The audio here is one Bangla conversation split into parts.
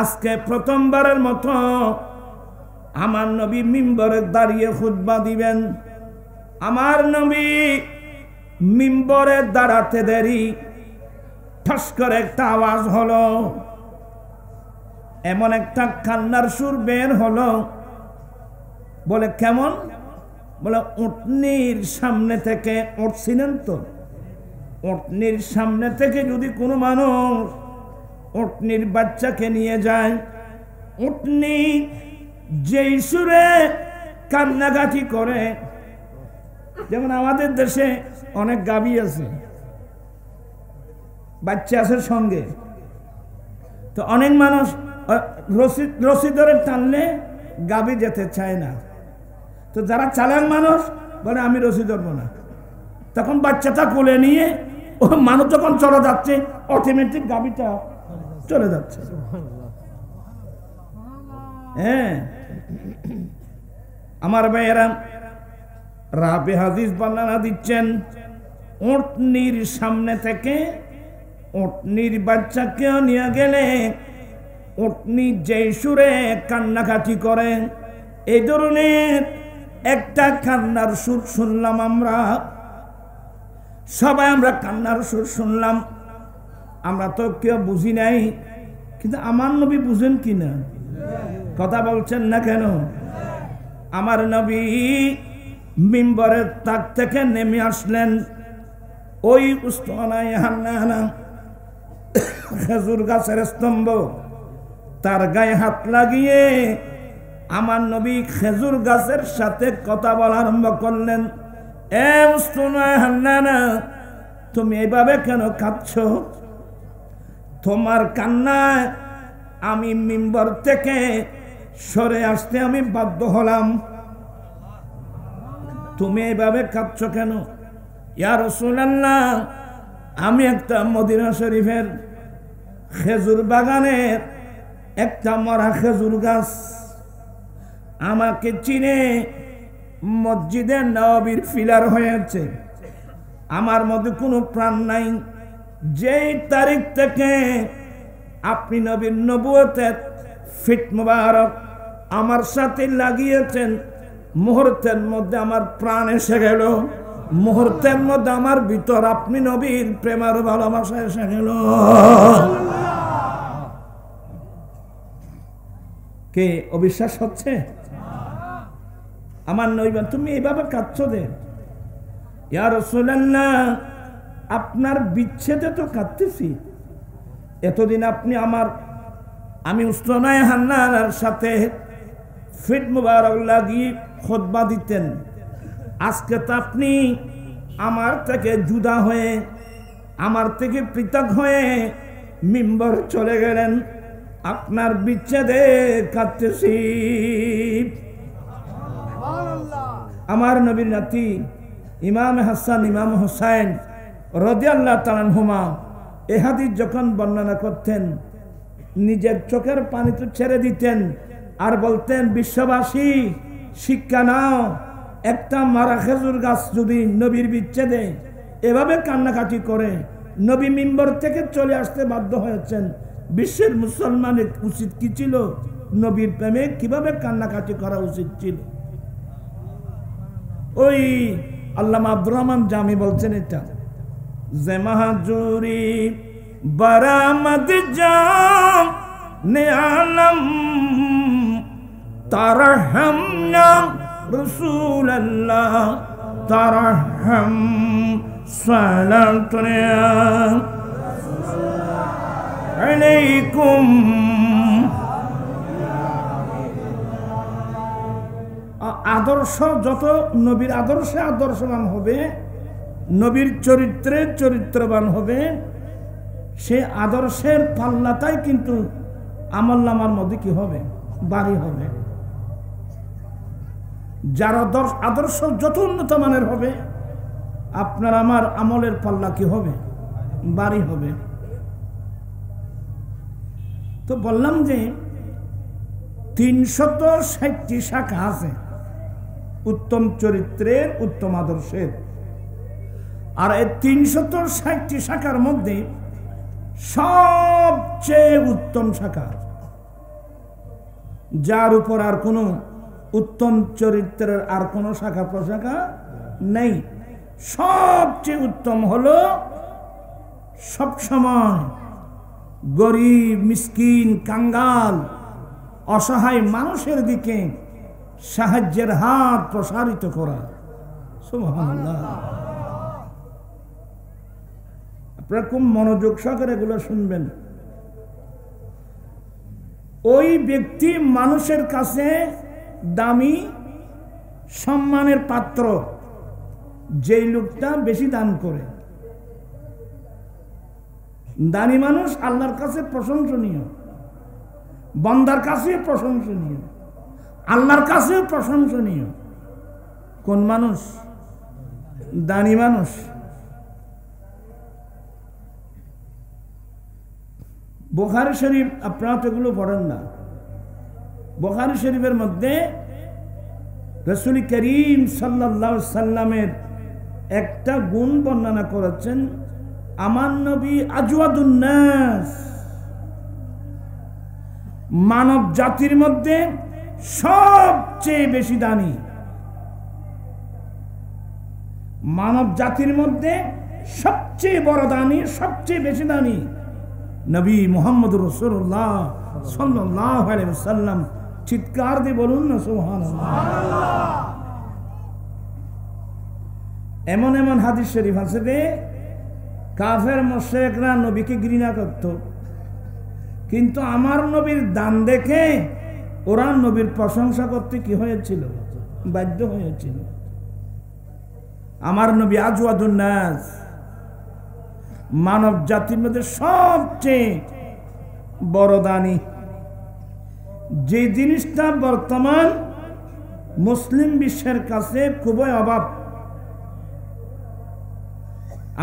আজকে প্রথমবারের মতো আমার নবী মিম্বরে দাঁড়িয়ে খুতবা দিবেন। আমার নবী মিম্বরে দাঁড়াতে দেরি ঠস করে একটা আওয়াজ হলো, এমন একটা কান্নার সুর বের হলো। বলে কেমন? বলে উটনির সামনে থেকে, উঠছিলেন তো, উটনির সামনে থেকে যদি কোনো মানুষ উটনির বাচ্চাকে নিয়ে যায়, উটনি যেই সুরে কান্নাকাটি করে, যেমন আমাদের দেশে অনেক গাভী আছে, বাচ্চা আছে সঙ্গে, তো অনেক মানুষ রশি ধরে টানলে গাভী যেতে চায় না। তো যারা চালাক মানুষ বলে আমি রশি ধরবো না, তখন বাচ্চাটা কোলে নিয়ে ও মানুষ যখন চলে যাচ্ছে অটোমেটিক গাভীটা চলে যাচ্ছে। হ্যাঁ, আমার ভাইয়েরা রাবে হাদিস বর্ণনা দিচ্ছেন, উটনির সামনে থেকে উটনির বাচ্চাকে নিয়ে গেলে উটনি যেই সুরে কান্নাকাটি করে, এই ধরনের একটা কান্নার সুর শুনলাম আমরা সবাই। আমরা কান্নার সুর শুনলাম, আমরা তো কেউ বুঝি নাই, কিন্তু আমার নবী বুঝেন কিনা? কথা বলছেন না কেন? আমার নবী মিম্বরের তাক থেকে নেমে আসলেন, ওই উস্তানায় হান্নানা খেজুর গাছের স্তম্ভ, তার গায়ে হাত লাগিয়ে আমার নবী খেজুর গাছের সাথে কথা বলা আরম্ভ করলেন। এ উস্তানায় হান্নানা, তুমি এভাবে কেন কাঁদছো? তোমার কান্নায় আমি মিম্বর থেকে সরে আসতে আমি বাধ্য হলাম, তুমি এইভাবে কাঁদছো কেন? ইয়া রাসূলুল্লাহ, আমি একটা মদিনা শরীফের খেজুর বাগানের একটা মরা খেজুর গাছ, আমাকে চিনে মসজিদে নববীর ফিলার হয়েছে, আমার মধ্যে কোনো প্রাণ নাই। যেই তারিখ থেকে আপনি নবীর নবুয়তের ফিট মুবারক আমার সাথে লাগিয়েছেন, মুহূর্তের মধ্যে আমার প্রাণ এসে গেল, মুহূর্তের মধ্যে আমার ভিতর আপনি নবীর প্রেমের ভালোবাসা এসে গেল। কে অবিশ্বাস হচ্ছে? আমার নবী, তুমি এইভাবে কাঁদছো যে? ইয়া রাসূলুল্লাহ, আপনার বিচ্ছেদে তো কাঁদতেছি। এতদিন আপনি আমি উস্তানায়ে হান্নানার সাথে ফিট মুবারক লাগিয়ে খুতবা দিতেন, আজকে তো আপনি আমার থেকে জুদা হয়ে, আমার থেকে পৃথক হয়ে মিম্বর চলে গেলেন, আপনার বিচ্ছেদে কাঁদতেছি। আমার নবীর নাতি ইমাম হাসান ইমাম হুসাইন রাদিয়াল্লাহু তাআলা আনহুমা এই হাদিস যখন বর্ণনা করতেন, নিজের চোখের পানি তো ছেড়ে দিতেন আর বলতেন, বিশ্ববাসী শিক্ষা নাও, একটা মারা খেজুর গাছ যদি নবীর বিচ্ছেদে এভাবে কান্নাকাটি করে, নবী মিম্বর থেকে চলে আসতে বাধ্য হয়েছেন, বিশ্বের মুসলমানের উচিত কি ছিল? নবীর প্রেমে কিভাবে কান্নাকাটি করা উচিত ছিল? ওই আল্লামা আব্দুর রহমান জামি বলছেন এটা, যে মাহাজুরি বারামদ জাম নে আলম তারহামনা রাসূলুল্লাহ তারহাম সালাতুনা আলাইকুম। আদর্শ যত নবীর আদর্শে আদর্শবান হবে, নবীর চরিত্রে চরিত্রবান হবে, সে আদর্শের পাল্লাটাই কিন্তু আমলনামার মধ্যে কি হবে? বাড়ি হবে। যার আদর্শ যত উন্নত মানের হবে, আপনার আমার আমলের পাল্লা কি হবে? বাড়ি হবে। তো বললাম যে 360টি শাখা আছে উত্তম চরিত্রের, উত্তম আদর্শের। আর এই 360টি শাখার মধ্যে সবচেয়ে উত্তম শাখা যার উপর আর কোনো উত্তম চরিত্রের আর কোনো শাখা প্রশাখা নেই। সবচেয়ে উত্তম হলো সবসময় গরিব, মিসকিন, কাঙ্গাল, অসহায় মানুষের দিকে সাহায্যের হাত প্রসারিত করা। সুবহানাল্লাহ। আপনারা খুব মনোযোগ সহকারে এগুলো শুনবেন। ওই ব্যক্তি মানুষের কাছে দামি, সম্মানের পাত্র যেই লোকটা বেশি দান করে। দানি মানুষ আল্লাহর কাছে প্রশংসনীয়, বান্দার কাছে প্রশংসনীয়, আল্লাহর কাছে প্রশংসনীয়। কোন মানুষ? দানি মানুষ। বুখারী শরীফ, আপনারা তো এগুলো পড়েন না। বুখারী শরীফের মধ্যে রাসূল করিম সাল্লাল্লাহু আলাইহি সাল্লামের একটা গুণ বর্ণনা করেছেন, আমার নবী আজওয়াদুন নাস, মানব জাতির মধ্যে সবচেয়ে বেশি দানি। মানব জাতির মধ্যে সবচেয়ে বড় দানি, সবচেয়ে বেশি দানি নবী মুহাম্মদুর রাসূলুল্লাহ সাল্লাল্লাহু আলাইহি ওয়াসাল্লাম। চিৎকার দিয়ে বলুন না সুবহানাল্লাহ। এমন এমন হাদিস শরীফ আছে যে কাফের মুশরিকরা নবীকে ঘৃণা করত, কিন্তু আমার নবীর দান দেখে ওরা নবীর প্রশংসা করতে কি হয়েছিল? বাধ্য হয়েছিল। আমার নবী আজওয়াদুন নাস, মানব জাতির মধ্যে সবচেয়ে বড় দানি। যে জিনিসটা বর্তমান মুসলিম বিশ্বের কাছে খুবই অভাব।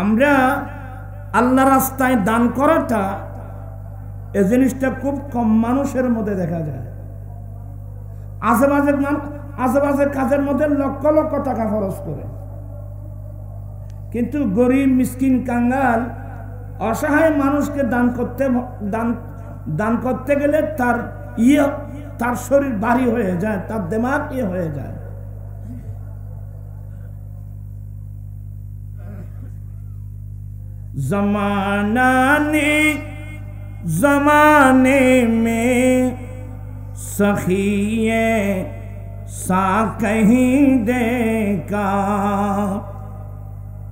আমরা আল্লাহ রাস্তায় দান করাটা, এই জিনিসটা খুব কম মানুষের মধ্যে দেখা যায়। আশেপাশের কাজের মধ্যে লক্ষ লক্ষ টাকা খরচ করে, কিন্তু গরিব, মিসকিন, কাঙ্গাল, অসহায় মানুষকে দান করতে গেলে তার শরীর ভারী হয়ে যায়, তার দিমাগ হয়ে যায়। जमाने में सखिए सा कहीं देखा।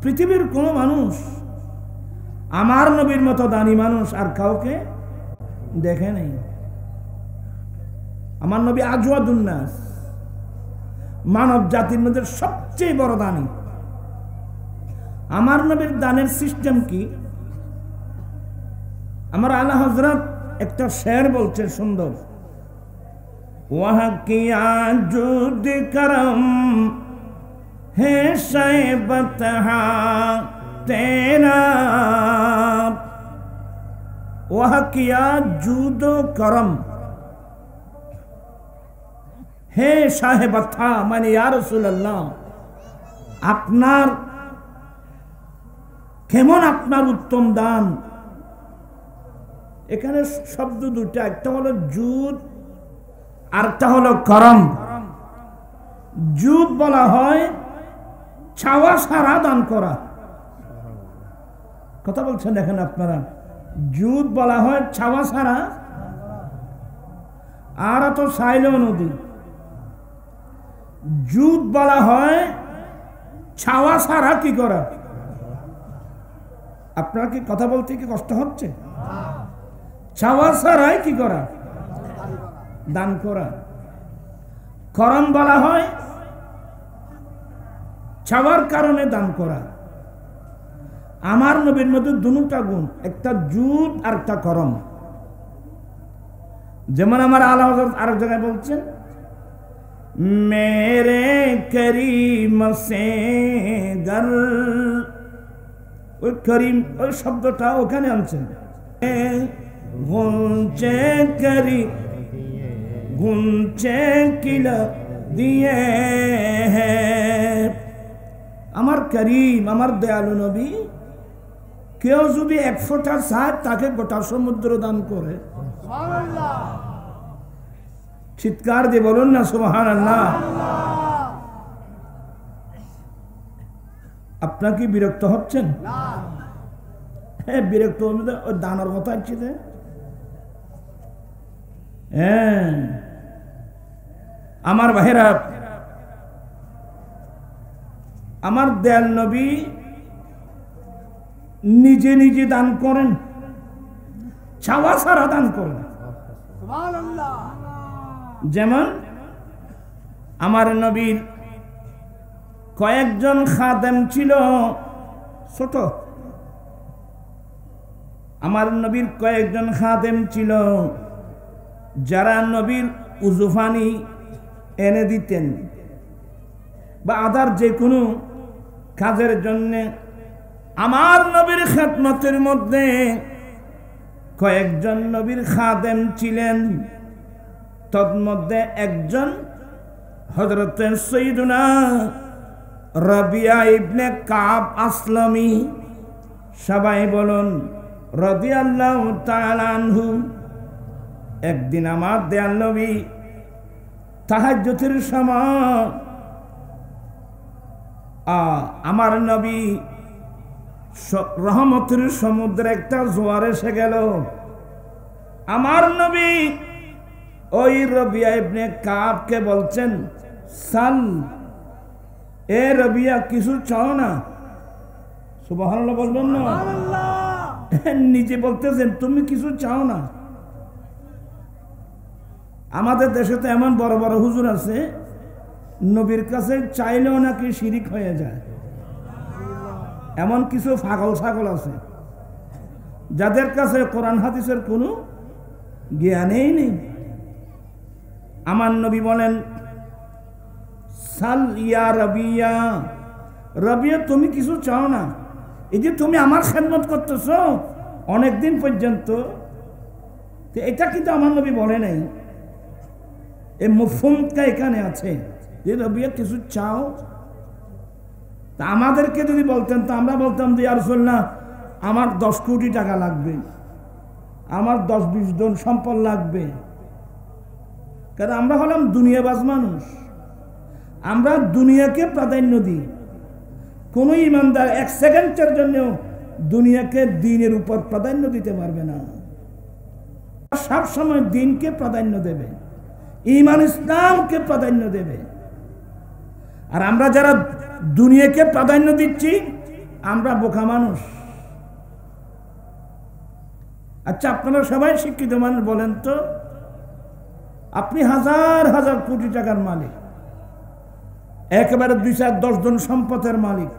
পৃথিবীর কোন মানুষ আমার নবীর মতো দানি মানুষ আর কাউকে দেখে নাই। আমার নবী আজওয়াদুন নাস, মানব জাতির মধ্যে সবচেয়ে বড় দানি। আমার নবীর দানের সিস্টেম কি? আমার আলা হযরত একটা শের বলছে সুন্দর, ওয়াহ কিয়া জুদ করম হে শাইবত হা তেরা। ওয়াহ কিয়া জুদ করম হে সাহেবত হা, মানে ইয়া রাসূলুল্লাহ, আপনার কেমন আপনার উত্তম দান। এখানে শব্দ দুটা, একটা হলো জুদ আর একটা হলো করম। জুদ বলা হয় ছাওয়া সারা দান করা। কথা বলছেন দেখেন আপনারা, জুদ বলা হয় ছাওয়া সারা, আর তো সাইল নদী। জুদ বলা হয় ছাওয়া সারা কি করা। আপনার কি কথা বলতে কি কষ্ট হচ্ছে? ছাওয়া সারাই কি করা? দান করা। করম বলা হয় ছাওয়ার কারণে দান করা। আমার নবীর মধ্যে দুটা গুণ, একটা জুদ আর একটা করম। যেমন আমার আলা হযরত আরেক জায়গায় বলছেন, মেরে করিম সে গর। ওই করিম, ওই শব্দটা ওখানে আনছেন। গুনছে করি গুনছে কিলা দিয়ে। আমার করিম, আমার দয়ালু নবী, কেউ যদি 1 ফোঁটা চায় তাকে গোটা সমুদ্র দান করে। চিৎকার দিয়ে বলুন না সুবহানাল্লাহ। আপনার কি বিরক্ত হচ্ছেন? হ্যাঁ, বিরক্ত হলে ওই দানার কথা আছে। হ্যাঁ, আমার ভাইরা, আমার দয়াল নবী নিজে নিজে দান করেন, চাওয়া ছাড়া দান করেন। যেমন আমার নবীর কয়েকজন খাদেম ছিল ছোট, আমার নবীর কয়েকজন খাদেম ছিল যারা নবীর উজুফানি এনে দিতেন বা আদার যে কোনো কাজের জন্য। আমার নবীর খেদমতের মধ্যে কয়েকজন নবীর খাদেম ছিলেন, তন্মধ্যে একজন হযরত সাইয়্যিদুনা রাবিয়া ইবনে কাব আসলামী। সবাই বলুন রাদিয়াল্লাহু তাআলা আনহু। একদিন আমার দয়াল নবী তাহাজ্জুদের সময় আমার নবী রহমতের সমুদ্রে একটা জোয়ার এসে গেল। আমার নবী ওই রবিয়া ইবনে কাবকে বলছেন, সাল, এ রবিয়া কিছু চাও না? সুবহানাল্লাহ বলবেন না? নিজে বলতেছেন তুমি কিছু চাও না? আমাদের দেশে তো এমন বড় বড় হুজুর আছে, নবীর কাছে চাইলেও নাকি শিরিক হয়ে যায়। এমন কিছু পাগল ছাগল আছে যাদের কাছে কোরআন হাদিসের কোনো জ্ঞানই নেই। আমার নবী বলেন, সাল ইয়া রবিয়া, রবিয়া তুমি কিছু চাও না? এই যে তুমি আমার খেদমত করতেছো অনেকদিন পর্যন্ত, এটা কিন্তু আমার নবী বলে নাই। এই মুফহুমটা এখানে আছে যে রবিয়া কিছু চাও। তা আমাদেরকে যদি বলতেন তো আমরা বলতাম যে ইয়া রাসূলুল্লাহ আমার 10 কোটি টাকা লাগবে, আমার 10-20 জন সম্পদ লাগবে। কারণ আমরা হলাম দুনিয়াবাজ মানুষ, আমরা দুনিয়াকে প্রাধান্য দিই। কোন ইমানদার 1 সেকেন্ডের জন্য দুনিয়াকে দ্বীনের উপর প্রাধান্য দিতে পারবে না। সব সময় দ্বীনকে প্রাধান্য দেবে, ঈমান ইসলামকে প্রাধান্য দেবে। আর আমরা যারা দুনিয়াকে প্রাধান্য দিচ্ছি আমরা বোকা মানুষ। আচ্ছা, আপনারা সবাই শিক্ষিত মানুষ, বলেন তো আপনি হাজার হাজার কোটি টাকার মালিক, একেবারে 2-4-10 জন সম্পদের মালিক,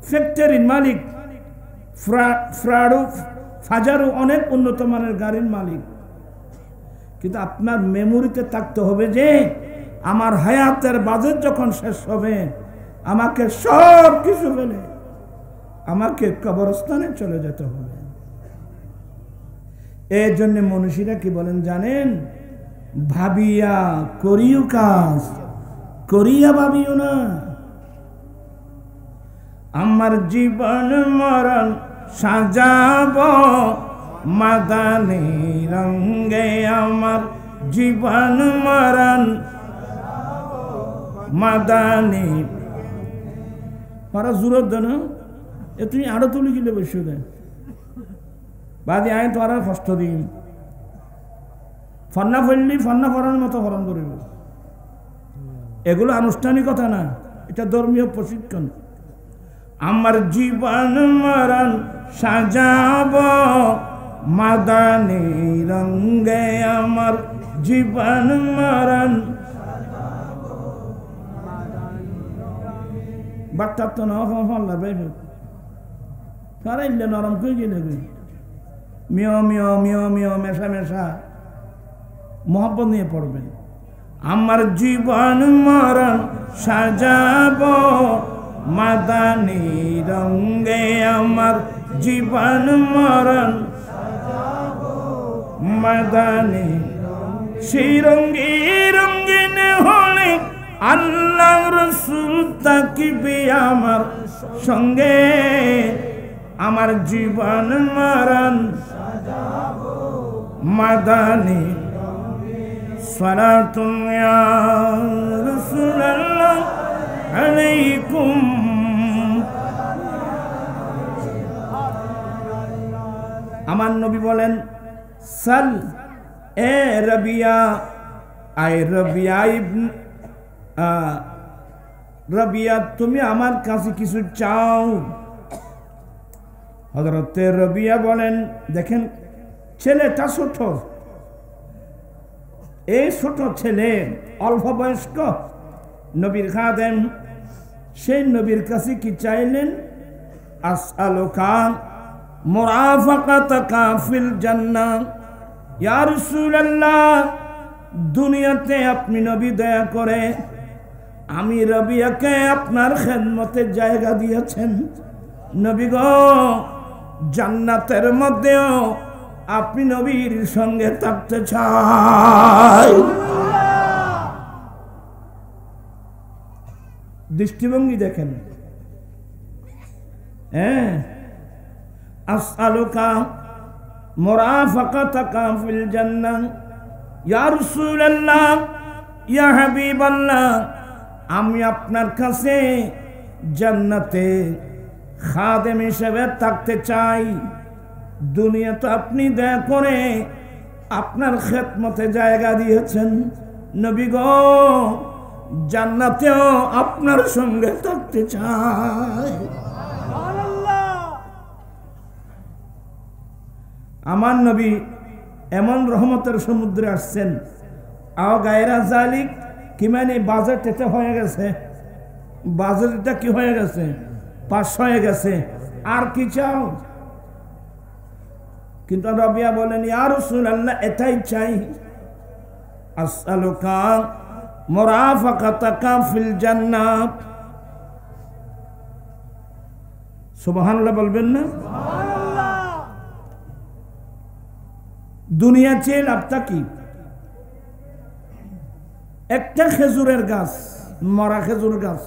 ফ্যাক্টরির মালিক, ফাজারও অনেক উন্নত মানের গাড়ির মালিক, কিন্তু আপনার মেমোরিতে থাকতে হবে যে আমার হায়াতের বাজেট যখন শেষ হবে আমাকে সব কিছু ফেলে আমাকে কবরস্থানে চলে যেতে হবে। এই জন্য মনীষীরা কি বলেন জানেন? ভাবিয়া করিও কাজ, করিয়া ভাবিও না। আমার জীবন মরণ সাজাব মাদানী রঙে, আমার জীবন মরণ মাদানী। পারা জুরত দেন, এ তুমি আরো তুলি কিলে বসে দেন বাদে আয় তো আর কষ্ট দিন। ফন্না ফেললি ফন্না ফরানোর মতো ফরান করিব। এগুলো আনুষ্ঠানিকতা না, এটা ধর্মীয় প্রশিক্ষণ। আমার জীবন মরণ সাজাব মাদানী রঙে, আমার জীবন মরণ। বাচ্চা তো না ফল্লার ভাই তারা ইল্লে নরম করে গেলে মিয় মিয় মিয় মিয় মেশা মেশা মোহাব্বত নিয়ে পড়বেন। আমার জীবন মরণ সাজাব মাদানী রঙে, আমার জীবন মরণ মাদানী। সেই রঙে রঙিন হলে আল্লাহ রাসূল তাকিবে আমার সঙ্গে, আমার জীবন মরণ মাদানী। সালাতুন ইয়া রাসূলুল্লাহ আলাইকুম। আমার নবী বলেন সাল এ রবিয়া, আয় রবিয়া রবিয়া তুমি আমার কাছে কিছু চাও। হযরতে রবিয়া বলেন, দেখেন ছেলেটা ছোট, এই ছোট ছেলে অল্প বয়স্ক নবীর খাদেম, সেই নবীর কাছে কি চাইলেন? আসআলুকা মুরাফাকাতাকা ফিল জান্নাহ। ইয়া রাসূলুল্লাহ, দুনিয়াতে আপনি নবী দয়া করে আমি রবিয়াকে আপনার খেদমতে জায়গা দিয়েছেন। নবী গো, জান্নাতের মধ্যেও আপনি নবীর সঙ্গে থাকতে চাই। দৃষ্টিভঙ্গি দেখেন। হ্যাঁ, আসআলুকা মুরাফাকাতাকা ফিল জান্নাহ। ইয়া রাসূলুল্লাহ, ইয়া হাবিবাল্লাহ, আমি আপনার কাছে জান্নাতে খাদেম হিসেবে থাকতে চাই। দুনিয়াতে আপনি দয়া করে আপনার খেদমতে জায়গা দিয়েছেন। নবী গো, জান্নাতেও আপনার সঙ্গে থাকতে চাই। আমার নবী এমন রহমতের সমুদ্রে আসছেন, আও গায়রা জালিক, কি মানে বাজেট এটা হয়ে গেছে, বাজেটটা কি হয়ে গেছে, পাস হয়ে গেছে, আর কি চাও? কিন্তু রবিয়া বলেন, ইয়া রাসূলুল্লাহ, এটাই চাই। আসআলুকা মুরাফাকাতাকা ফিল জান্নাহ। সুবহানাল্লাহ বলবেন না? দুনিয়া চেয়ে লাভটা কি? একটা খেজুরের গাছ, মরা খেজুর গাছ।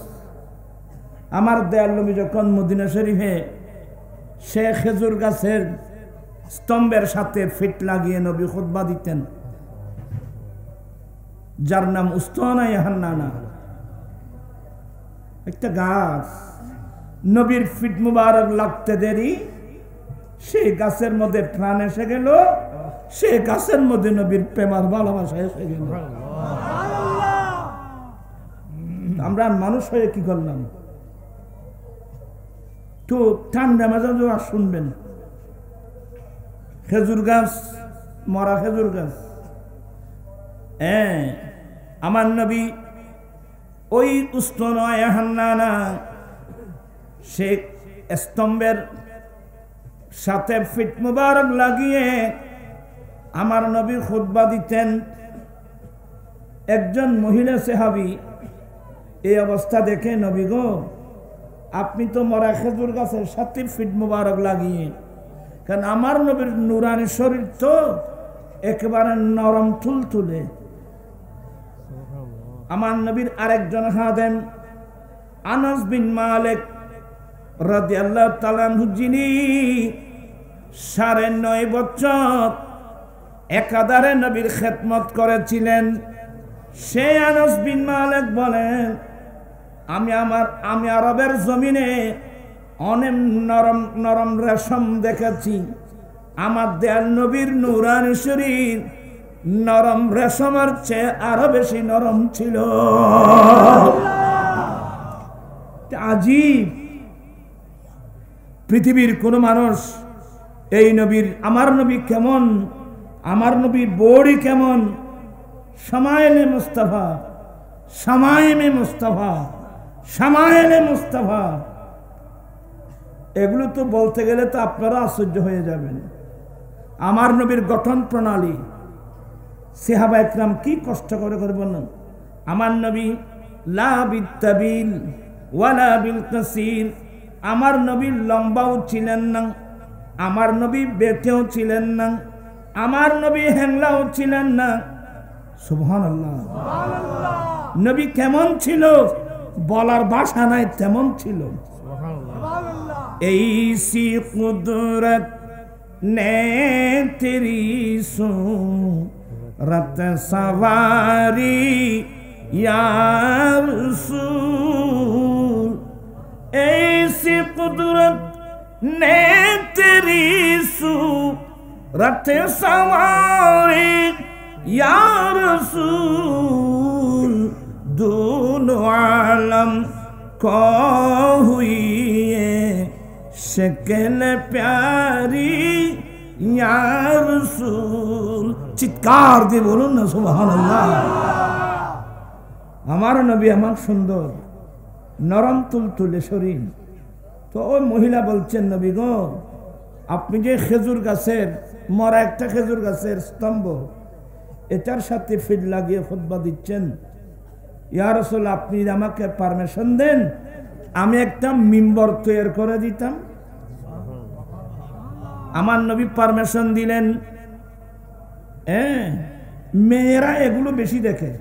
আমার দয়াল নবী যখন মদিনা শরীফে সে খেজুর গাছের স্তম্ভের সাথে ফিট লাগিয়ে নবী খুতবা দিতেন, যার নাম উস্তানা হান্নানা। একটা গাছ, নবীর ফিট মুবারক লাগতে দেরি, সেই গাছের মধ্যে প্রাণ এসে গেল, সেই গাছের মধ্যে নবীর প্রেমার ভালোবাসা এসে গেল। আমরা মানুষ হয়ে কি করলাম? তো ঠান্ডা মেজাজ আর শুনবেন, খেজুর গাছ, মরা খেজুর গাছ। হ্যাঁ, আমার নবী ওই উস্তানা হান্নানা সে স্তম্ভের সাথে ফিট মুবারক লাগিয়ে আমার নবী খুতবা দিতেন। একজন মহিলা সাহাবী এই অবস্থা দেখে, নবী গো, আপনি তো মরা খেজুর গাছের সাথে ফিট মুবারক লাগিয়ে, কারণ আমার নবীর নুরানি শরীর তো একেবারে নরম তুলতুলে। আমার নবীর আরেকজন খাদেম আনাস বিন মালিক রাদিয়াল্লাহু তাআলা আনহু, যিনি 9.5 বছর একাধারে নবীর খেদমত করেছিলেন, সেই আনাস বিন মালিক বলেন, আমি আরবের জমিনে অনেক নরম নরম রেশম দেখেছি, আমার দয়াল নবীর নূরানি শরীর নরম রেশমের চেয়ে আরো বেশি নরম ছিল। আজীব, পৃথিবীর কোন মানুষ এই নবীর, আমার নবী কেমন, আমার নবীর বড়ি কেমন, শামায়েলে মুস্তাফা, শামায়েমে মুস্তাফা, শামায়েলে মুস্তাফা, এগুলো তো বলতে গেলে তো আপনারা আশ্চর্য হয়ে যাবেন। আমার নবীর গঠন প্রণালী, সাহাবা একরাম কি কষ্ট করে করে বললেন। আমার নবী লা বিত্তাবিল ওয়ালা বিল কাসির, আমার নবী লম্বাও ছিলেন না, আমার নবী বেটেও ছিলেন না, আমার নবী হ্যাংলাও ছিলেন না। সুবহানাল্লাহ, নবী কেমন ছিল বলার ভাষা নাই, তেমন ছিল। ऐसी कुदरत ने तेरी রাতে সওয়ারি ইয়া রাসূল ऐसी कुदरत ने तेरी सूरत सवारी या रसूल दोनों आलम को हुई शक्ल प्यारी या रसूल। চিৎকার দিয়ে বলুন না সুবহানাল্লাহ। আমার নবী আমার সুন্দর নরম তুলতুলে শরীর। তো ওই মহিলা বলছেন নবী গো, আপনি যে খেজুর গাছের মরা একটা খেজুর গাছের স্তম্ভ এটার সাথে ফিট লাগিয়ে খুতবা দিচ্ছেন, ইয়া রাসূল আপনি আমাকে পারমিশন দেন আমি একটা মিম্বর তৈরি করে দিতাম। আমার নবী পারমিশন দিলেন। মেয়েরা এগুলো বেশি দেখে।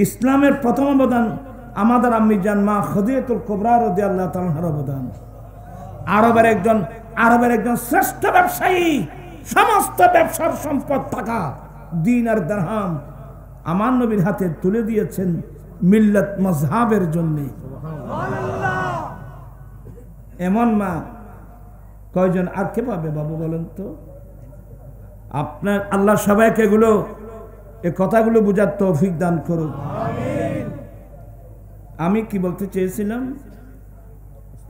ইসলামের প্রথম অবদান আমাদের আম্মি জান মা খদিজাতুল কুবরা রাদিয়াল্লাহু তাআলা আনহার অবদান। আরবের একজন শ্রেষ্ঠ ব্যবসায়ী, সমস্ত ব্যবসার সম্পদ টাকা দিন আর দিরহাম আমার নবীর হাতে তুলে দিয়েছেন মিল্লাত মাযহাবের জন্য। সুবহানাল্লাহ। এমন মা কয়জন আর কে পাবে বাবু বলেন তো? আপনার আল্লাহ সবাইকে এগুলো এই কথাগুলো বুঝার তৌফিক দান করুন। আমিন। আমি কি বলতে চেয়েছিলাম,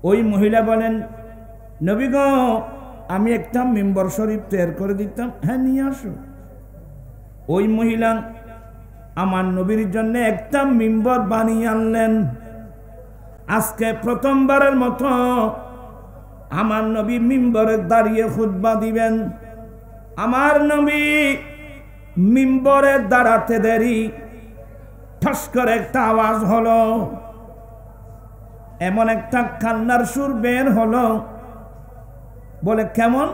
ওই মহিলা বলেন নবী গো আমি একটা মিম্বর শরীফ তৈরি করে দিতাম। হ্যাঁ নিয়ে আসো। ওই মহিলা আমার নবীর জন্য একটা মিম্বর বানিয়ে আনলেন। আজকে প্রথমবারের মতো আমার নবী মিম্বরে দাঁড়িয়ে খুতবা দিবেন। আমার নবী মিম্বরে দাঁড়াতে দেরি ঠস করে একটা আওয়াজ হলো, এমন একটা কান্নার সুর বের হলো। বলে কেমন?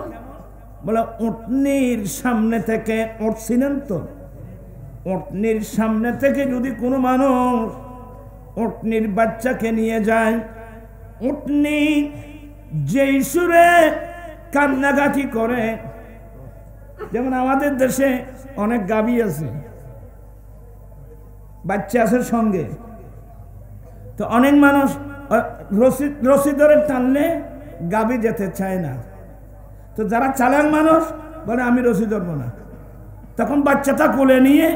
বলে উটনির সামনে থেকে, উঠছিলেন তো, উটনির সামনে থেকে যদি কোনো মানুষ উটনির বাচ্চাকে নিয়ে যায়, উটনি যেই সুরে কান্নাকাটি করে, যেমন আমাদের দেশে অনেক গাভী আছে, বাচ্চা আছে সঙ্গে, তো অনেক মানুষ রশি ধরে টানলে গাভী যেতে চায় না। তো যারা চালাক মানুষ বলে আমি রশি ধরবো না, তখন বাচ্চাটা কোলে নিয়ে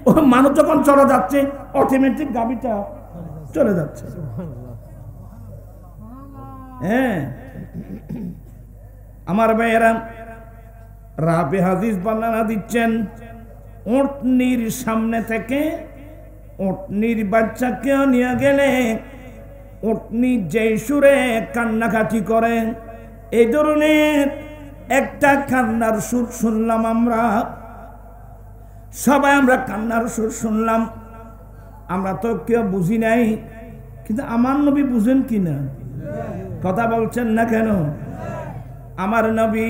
ও মানুষ যখন চলে যাচ্ছে অটোমেটিক গাভীটা চলে যাচ্ছে। হ্যাঁ আমার ভাইয়েরা রাবি হাদিস বর্ণনা দিচ্ছেন, উটনির সামনে থেকে উটনির বাচ্চাকেও নিয়ে গেলে উটনি যেই সুরে কান্নাকাটি করে, এই ধরনের একটা কান্নার সুর শুনলাম আমরা সবাই। আমরা কান্নার সুর শুনলাম, আমরা তো কেউ বুঝি নাই, কিন্তু আমার নবী বুঝেন কিনা কথা বলছেন না কেন? আমার নবী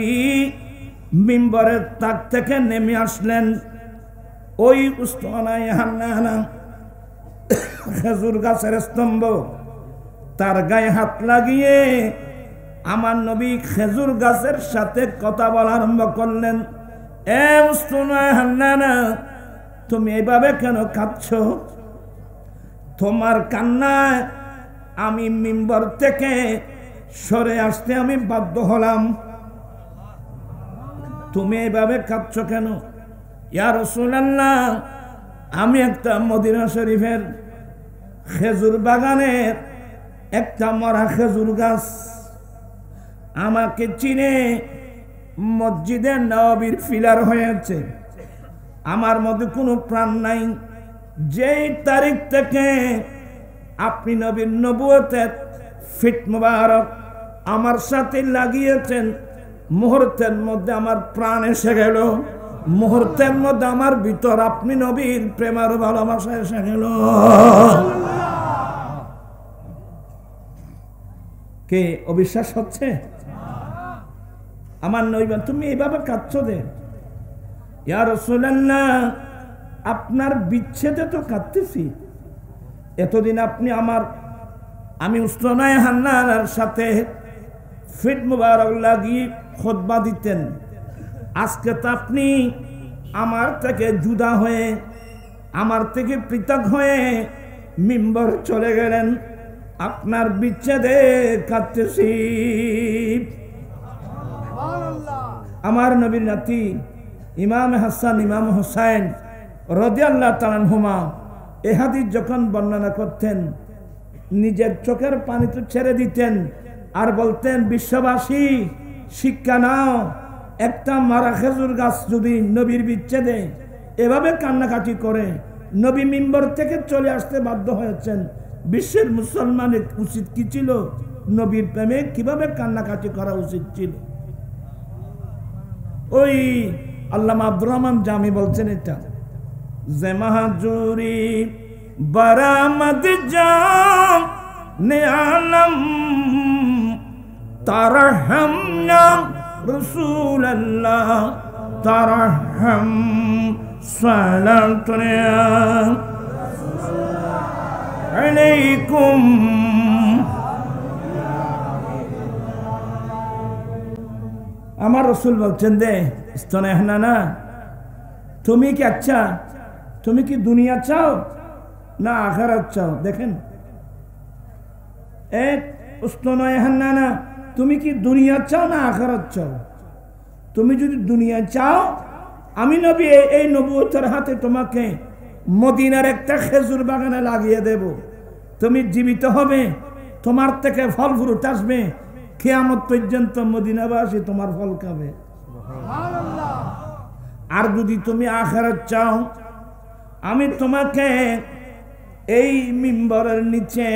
মিম্বরের তাক থেকে নেমে আসলেন। ওই উস্তনায় হান্নানা খেজুর গাছের স্তম্ভ, তার গায়ে হাত লাগিয়ে আমার নবী খেজুর গাছের সাথে কথা বলা আরম্ভ করলেন। এ উস্তনায় হান্নানা তুমি এইভাবে কেন কাঁদছ? তোমার কান্নায় আমি মিম্বর থেকে সরে আসতে আমি বাধ্য হলাম, তুমি এইভাবে কাঁদছ কেন? ইয়া রাসূলুল্লাহ আমি একটা মদিনা শরীফের খেজুর বাগানের একটা মরা খেজুর গাছ, আমাকে চিনে মসজিদে নববীর ফিলার হয়েছে, আমার মধ্যে কোনো প্রাণ নাই। যেই তারিখ থেকে আপনি নবীর নবুয়তের ফিট মুবারক আমার সাথে লাগিয়েছেন, মুহূর্তের মধ্যে আমার প্রাণ এসে গেল, মুহূর্তের মধ্যে আমার ভিতর আপনি নবীর প্রেমের ভালোবাসা এসে গেল। কে অবিশ্বাস হচ্ছে? আমার নবী তুমি এইভাবে কাঁদছ যে? ইয়া রাসূলুল্লাহ আপনার বিচ্ছেদে তো কাঁদতেছি, এতদিন আপনি আমি উস্তনায় হান্নানার সাথে ফিট মুবারক লাগিয়ে খুতবা দিতেন, আজকে তো আপনি আমার থেকে জুদা হয়ে, আমার থেকে পৃথক হয়ে মিম্বর চলে গেলেন, আপনার বিচ্ছেদে কাঁদতেছি। আমার নবীর নাতি ইমাম হাসান ইমাম হুসাইন রাদিয়াল্লাহু তাআলা আনহুমা এ হাদিস যখন বর্ণনা করতেন, নিজের চোখের পানি তো ছেড়ে দিতেন আর বলতেন, বিশ্ববাসী শিক্ষা নাও, একটা মারা খেজুর গাছ যদি নবীর বিচ্ছেদে এভাবে কান্নাকাটি করে, নবী মিম্বর থেকে চলে আসতে বাধ্য হয়েছেন, বিশ্বের মুসলমানের উচিত কি ছিল? নবীর প্রেমে কিভাবে কান্নাকাটি করা উচিত ছিল? ওই আল্লামা আব্দুর রহমান জামি বলছেন এটা, যে মাহাজুরি বারামদ জাম নে আলম তারহামনা রাসূলুল্লাহ তারহাম সালাতুনা আলাইকুম। আমার রসুল বলছেন দে স্তনে হানা, তুমি কি আচ্ছা, তুমি কি দুনিয়া চাও না আখিরাত চাও? দেখেন, এক স্তনে হানা, তুমি কি দুনিয়া চাও না আখিরাত চাও? তুমি যদি দুনিয়া চাও, আমি নবী এই নবুয়তের হাতে তোমাকে মদিনার একটা খেজুর বাগানে লাগিয়ে দেব, তুমি জীবিত হবে, তোমার থেকে ফল ফ্রুট আসবে, কিয়ামত পর্যন্ত মদিনাবাসী তোমার ফল খাবে। আর যদি তুমি আখিরাত চাও, আমি তোমাকে এই মিম্বরের নিচে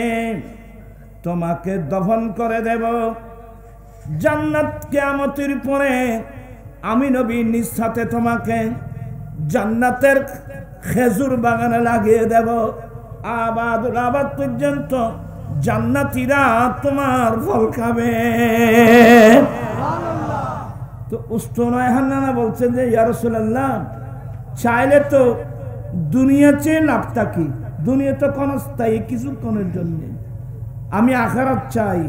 তোমাকে দফন করে দেব, জান্নাত কিয়ামতের পরে আমি নবী নিজ সাথে তোমাকে জান্নাতের খেজুর বাগানে লাগিয়ে দেব, আবাদ পর্যন্ত জান্নাতীরা তোমার ফল খাবে। তো উস্তনায় হান্নানা বলছেন যে ইয়া রাসূলুল্লাহ, চাইলে তো দুনিয়া চেয়ে লাভটা কি? দুনিয়া তো ক্ষণস্থায়ী, কিছুক্ষণের জন্য, আমি আখিরাত চাই।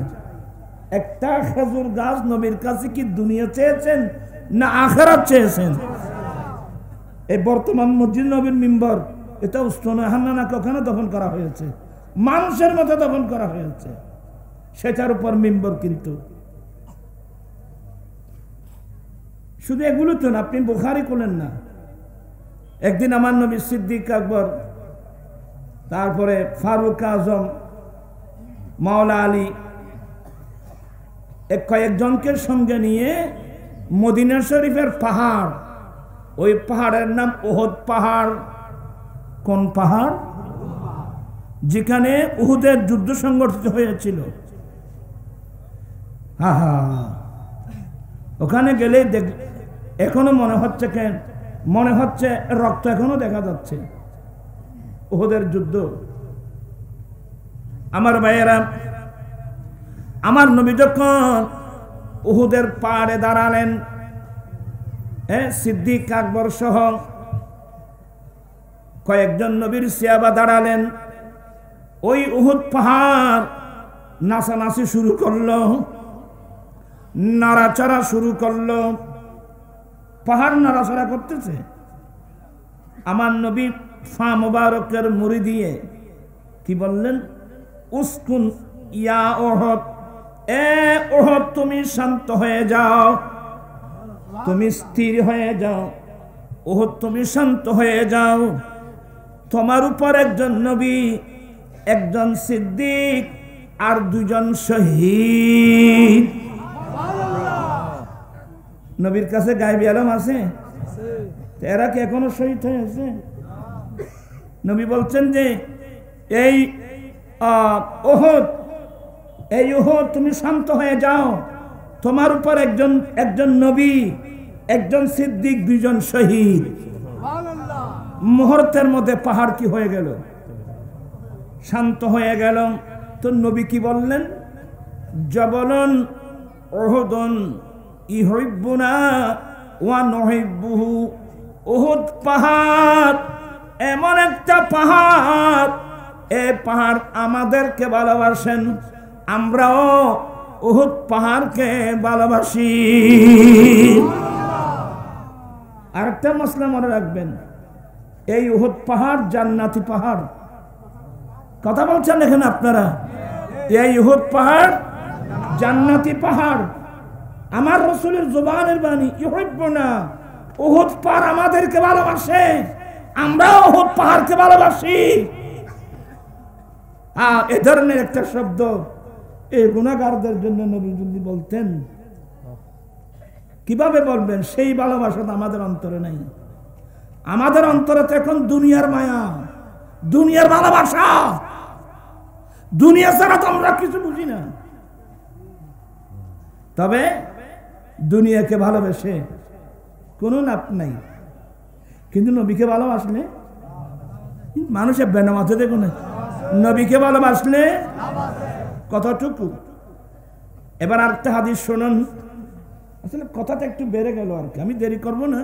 একটা খেজুর গাছ নবীর কাছে কি দুনিয়া চেয়েছেন না আখিরাত চেয়েছেন? এই বর্তমান মসজিদ নবীর মিম্বর, এটা উস্তনায় হান্নানাকে ওখানে দফন করা হয়েছে, মানুষের মতো দফন করা হয়েছে, সেটার উপর মিম্বর। কিন্তু শুধু এগুলো তো না, আপনি বুখারী খুলেন না, একদিন আমার নবী সিদ্দিক আকবর, তারপরে ফারুক আজম, মাওলা আলী, কয়েকজনকে সঙ্গে নিয়ে মদিনা শরীফের পাহাড়, ওই পাহাড়ের নাম উহুদ পাহাড়। কোন পাহাড়? যেখানে উহুদের যুদ্ধ সংঘটিত হয়েছিল। ওখানে গেলে এখনো মনে হচ্ছে, কেন মনে হচ্ছে রক্ত এখনো দেখা যাচ্ছে, উহুদের যুদ্ধ। আমার ভাইয়েরা, আমার নবী যখন উহুদের পাহাড়ে দাঁড়ালেন, সিদ্দিক আকবর সহ কয়েকজন নবীর সাহাবা দাঁড়ালেন, ওই উহুদ পাহাড় নাচানাচি শুরু করলো, নাড়াচাড়া শুরু করলো, পাহাড় নাড়াচাড়া করতেছে। আমার নবী ফা মুবারকের মুড়ি দিয়ে কি বললেন? উসকুন ইয়া উহুদ, এ উহুদ তুমি শান্ত হয়ে যাও, তুমি স্থির হয়ে যাও, উহুদ তুমি শান্ত হয়ে যাও, তোমার উপর একজন নবী, একজন সিদ্দিক আর দুজন শহীদ। নবীর কাছে গায়েবী আলম আছে, এরা কি এখনো শহীদ হয়েছে? নবী বলছেন যে এই উহুদ, এই উহুদ তুমি শান্ত হয়ে যাও, তোমার উপর একজন নবী, একজন সিদ্দিক, দুইজন শহীদ। মুহূর্তের মধ্যে পাহাড় কি হয়ে গেল? শান্ত হয়ে গেল। তো নবী কি বললেন? জবলুন উহুদুন ইউহিব্বুনা ওয়া নুহিব্বুহু, উহুদ পাহাড় এমন একটা পাহাড়, এই পাহাড় আমাদেরকে ভালোবাসেন, আমরাও উহুদ পাহাড়কে ভালোবাসি। আরেকটা মশলা মনে রাখবেন, এই উহুদ পাহাড় জান্নাতি পাহাড়। কথা বলছেন এখানে আপনারা? এই উহুদ পাহাড় জান্নাতি পাহাড়। আমার রাসূলের জবানের বাণী, ইউহিব্বুনা, উহুদ পাহাড় আমাদেরকে ভালোবাসে, আমরাও উহুদ পাহাড়কে ভালোবাসি। এ ধরনের একটা শব্দ এই গুনাহগারদের জন্য নবী যদি বলতেন, কিভাবে বলবেন? সেই ভালোবাসা তো আমাদের অন্তরে নাই। আমাদের অন্তরে তো এখন দুনিয়ার মায়া, দুনিয়ার ভালোবাসা। দুনিয়া ছাড়া তো আমরা কিছু বুঝি না। তবে দুনিয়াকে ভালোবেসে কোনো লাভ নাই, কিন্তু নবীকে ভালোবাসলে মানুষের বেনামাতে দেখো না, নবীকে ভালোবাসলে কতটুকু। এবার আরেকটা হাদিস শুনুন। আসলে কথাটা একটু বেড়ে গেল আর কি, আমি দেরি করব না।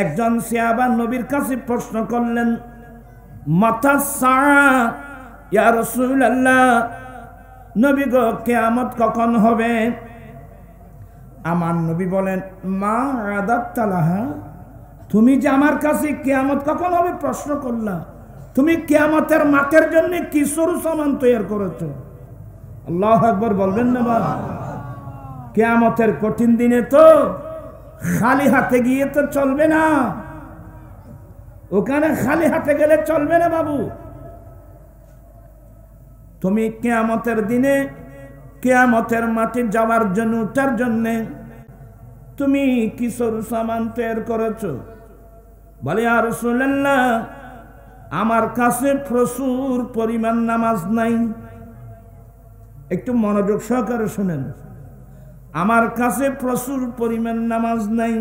একজন সাহাবা নবীর কাছে প্রশ্ন করলেন, মাতা সাআ ইয়া রাসূলুল্লাহ, নবী গো কিয়ামত কখন হবে? আমার নবী বলেন, মা আদাত্তা লাহা, তুমি যে আমার কাছে কিয়ামত কখন হবে প্রশ্ন করলা, তুমি কিয়ামতের মাঠের জন্য কি সরু সামান তৈরি করেছো? আল্লাহু আকবার বলবেন না বাবা? কিয়ামতের কঠিন দিনে তো খালি হাতে গিয়ে তো চলবে না, ওখানে খালি হাতে গেলে চলবে না বাবু। তুমি কিয়ামতের দিনে কিয়ামতের মাঠে যাওয়ার জন্য, তার জন্য তুমি কি সরু সামান তৈরি করেছো? বলে, ইয়া রাসূলুল্লাহ, আমার কাছে প্রচুর পরিমাণ নামাজ নাই। একটু মনোযোগ সহকারে শুনেন। আমার কাছে প্রচুর পরিমাণ নামাজ নাই,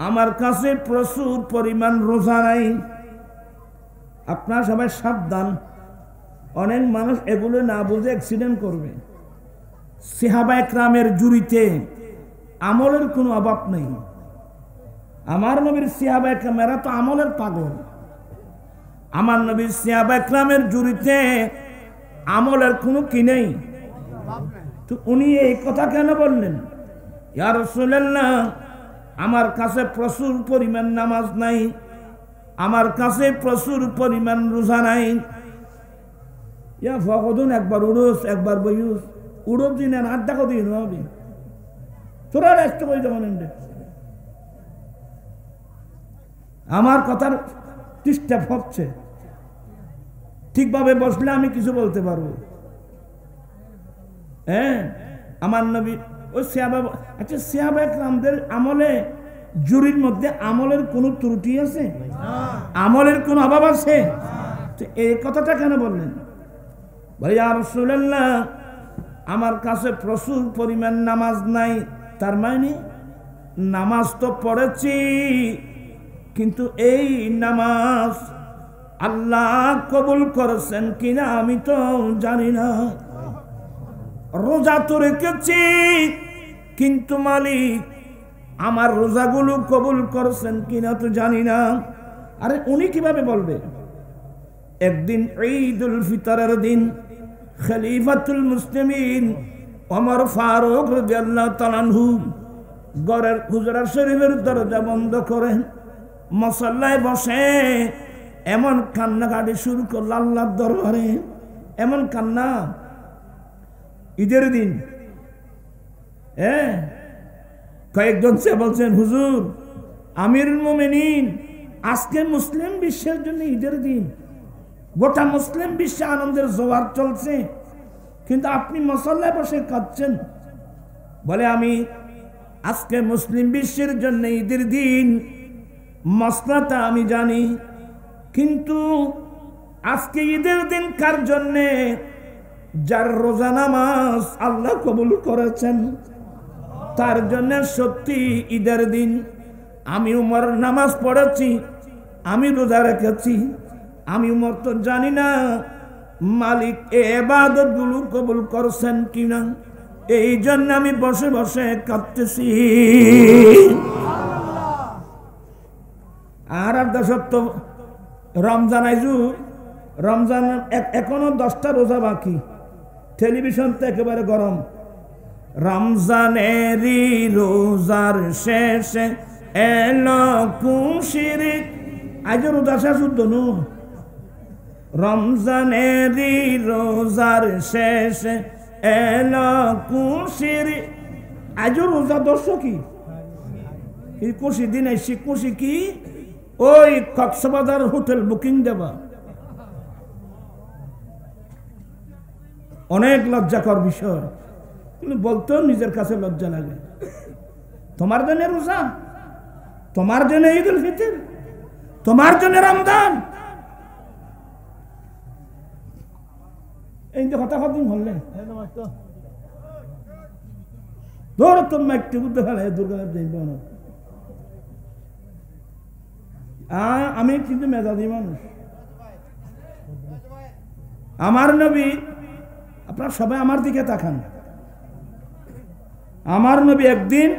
আমার কাছে প্রচুর পরিমাণ রোজা নাই। আপনারা সবাই সাবধান, অনেক মানুষ এগুলো না বুঝে অ্যাক্সিডেন্ট করবে। সাহাবায়ে কেরামের জুড়িতে আমলের কোনো অভাব নেই। আমার নবীর সাহাবায়ে কেরামেরা তো আমলের পাগল। আমার নবীর সাহাবায়ে কেরামের জুড়িতে আমলের কোনো কি নেই। তো উনি এই কথা কেন বললেন? ইয়া রাসূলুল্লাহ, আমার কাছে প্রচুর পরিমাণ নামাজ নাই, আমার কাছে প্রচুর পরিমাণ রোজা নাই। ইয়া ফকদুন, একবার উড়োস একবার বইউস, উড়োস দিন আর 8 টাকা দিন হবে তোরা একটা বই যেমন। আমার কথার ডিস্টার্ব হচ্ছে, ঠিকভাবে বসলে আমি কিছু বলতে পারবো। হ্যাঁ, আমার নবী ওই সাহাবা, আচ্ছা সাহাবায়ে কেরামদের আমলে জুরির মধ্যে আমলের কোনো ত্রুটি আছে? আমলের কোনো অভাব আছে? তো এই কথাটা কেন বললেন? বলে, ইয়া রাসূলুল্লাহ, আমার কাছে প্রচুর পরিমাণ নামাজ নাই। তার মানে নামাজ তো পড়েছি, কিন্তু এই নামাজ আল্লাহ কবুল করেছেন কিনা আমি তো জানি না। রোজা তো রেখেছি, কিন্তু মালিক আমার রোজাগুলো কবুল করেছেন কিনা তো জানি না। আরে উনি কিভাবে বলবে? একদিন ঈদুল ফিতরের দিন খলিফাতুল মুসলিমিন ওমর ফারুক রাদিয়াল্লাহু তাআলা আনহু ঘরের হুজরা শরীফের দরজা বন্ধ করেন, মুসাল্লায় বসে এমন কান্নাকাটি শুরু করল আল্লাহর দরবারে। এমন কান্না ঈদের দিন। কয়েকজন সে বলছেন, হুজুর আমিরুল মুমিনিন, আজকে মুসলিম বিশ্বের জন্য ঈদের দিন, গোটা মুসলিম বিশ্বে আনন্দের জোয়ার চলছে, কিন্তু আপনি মুসল্লায় বসে কাঁদছেন। বলে, আমি আজকে মুসলিম বিশ্বের জন্য ঈদের দিন, মসলাটা আমি জানি, কিন্তু আজকে ঈদের দিন কার জন্যে? যার রোজা নামাজ আল্লাহ কবুল করেছেন তার জন্য সত্যি ঈদের দিন। আমি উমর নামাজ পড়েছি, আমি রোজা রেখেছি, আমি উমর তো জানি না মালিক এই ইবাদতগুলো কবুল করছেন কিনা, এই জন্য আমি বসে বসে কাঁদতেছি। আর সত্য রমজান আইজু, রমজান এখনো 10টা রোজা বাকি, টেলিভিশন তো একেবারে গরম। রমজানেরই রোজার শেষে এলো খুশির, আজ রোজা শেষ উদ্দনু, রমজানেরই রোজার শেষে এলো খুশির, আজ রোজা দর্শক কি খুশি দিন এসে খুশি কি ওই কক্সবাজার হোটেল বুকিং দেবা, অনেক লজ্জাকর বিষয়, বলতেও নিজের কাছে লজ্জা লাগে। তোমার জন্য রোজা, তোমার জন্য ঈদ উল ফিতর, তোমার জন্য রমজান, এই যে কথা কতদিন বললেন ধরো তোমরা একটু বুঝতে পারে দুর্গা আমি কিন্তু মেধাবী মানুষ। আমার নবী, আপনারা সবাই আমার দিকে তাকান, আমার নবী একদিন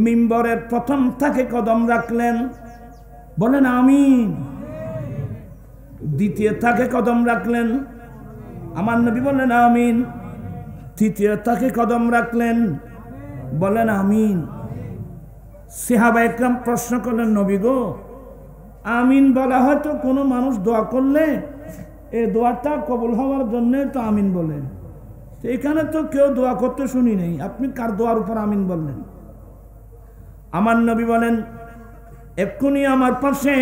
মিম্বরের প্রথম থেকে কদম রাখলেন, বলেন আমিন। দ্বিতীয় থেকে কদম রাখলেন, আমার নবী বলেন আমিন। তৃতীয় থেকে কদম রাখলেন, বলেন আমিন। সাহাবা একরাম প্রশ্ন করলেন, নবী গো, আমিন বলা হয়তো কোনো মানুষ দোয়া করলে এই দোয়াটা কবুল হওয়ার জন্য তো আমিন বলেন, এখানে তো কেউ দোয়া করতে শুনি নেই, আপনি কার দোয়ার উপর আমিন বললেন? আমার নবী বলেন, এক্ষুনি আমার পাশে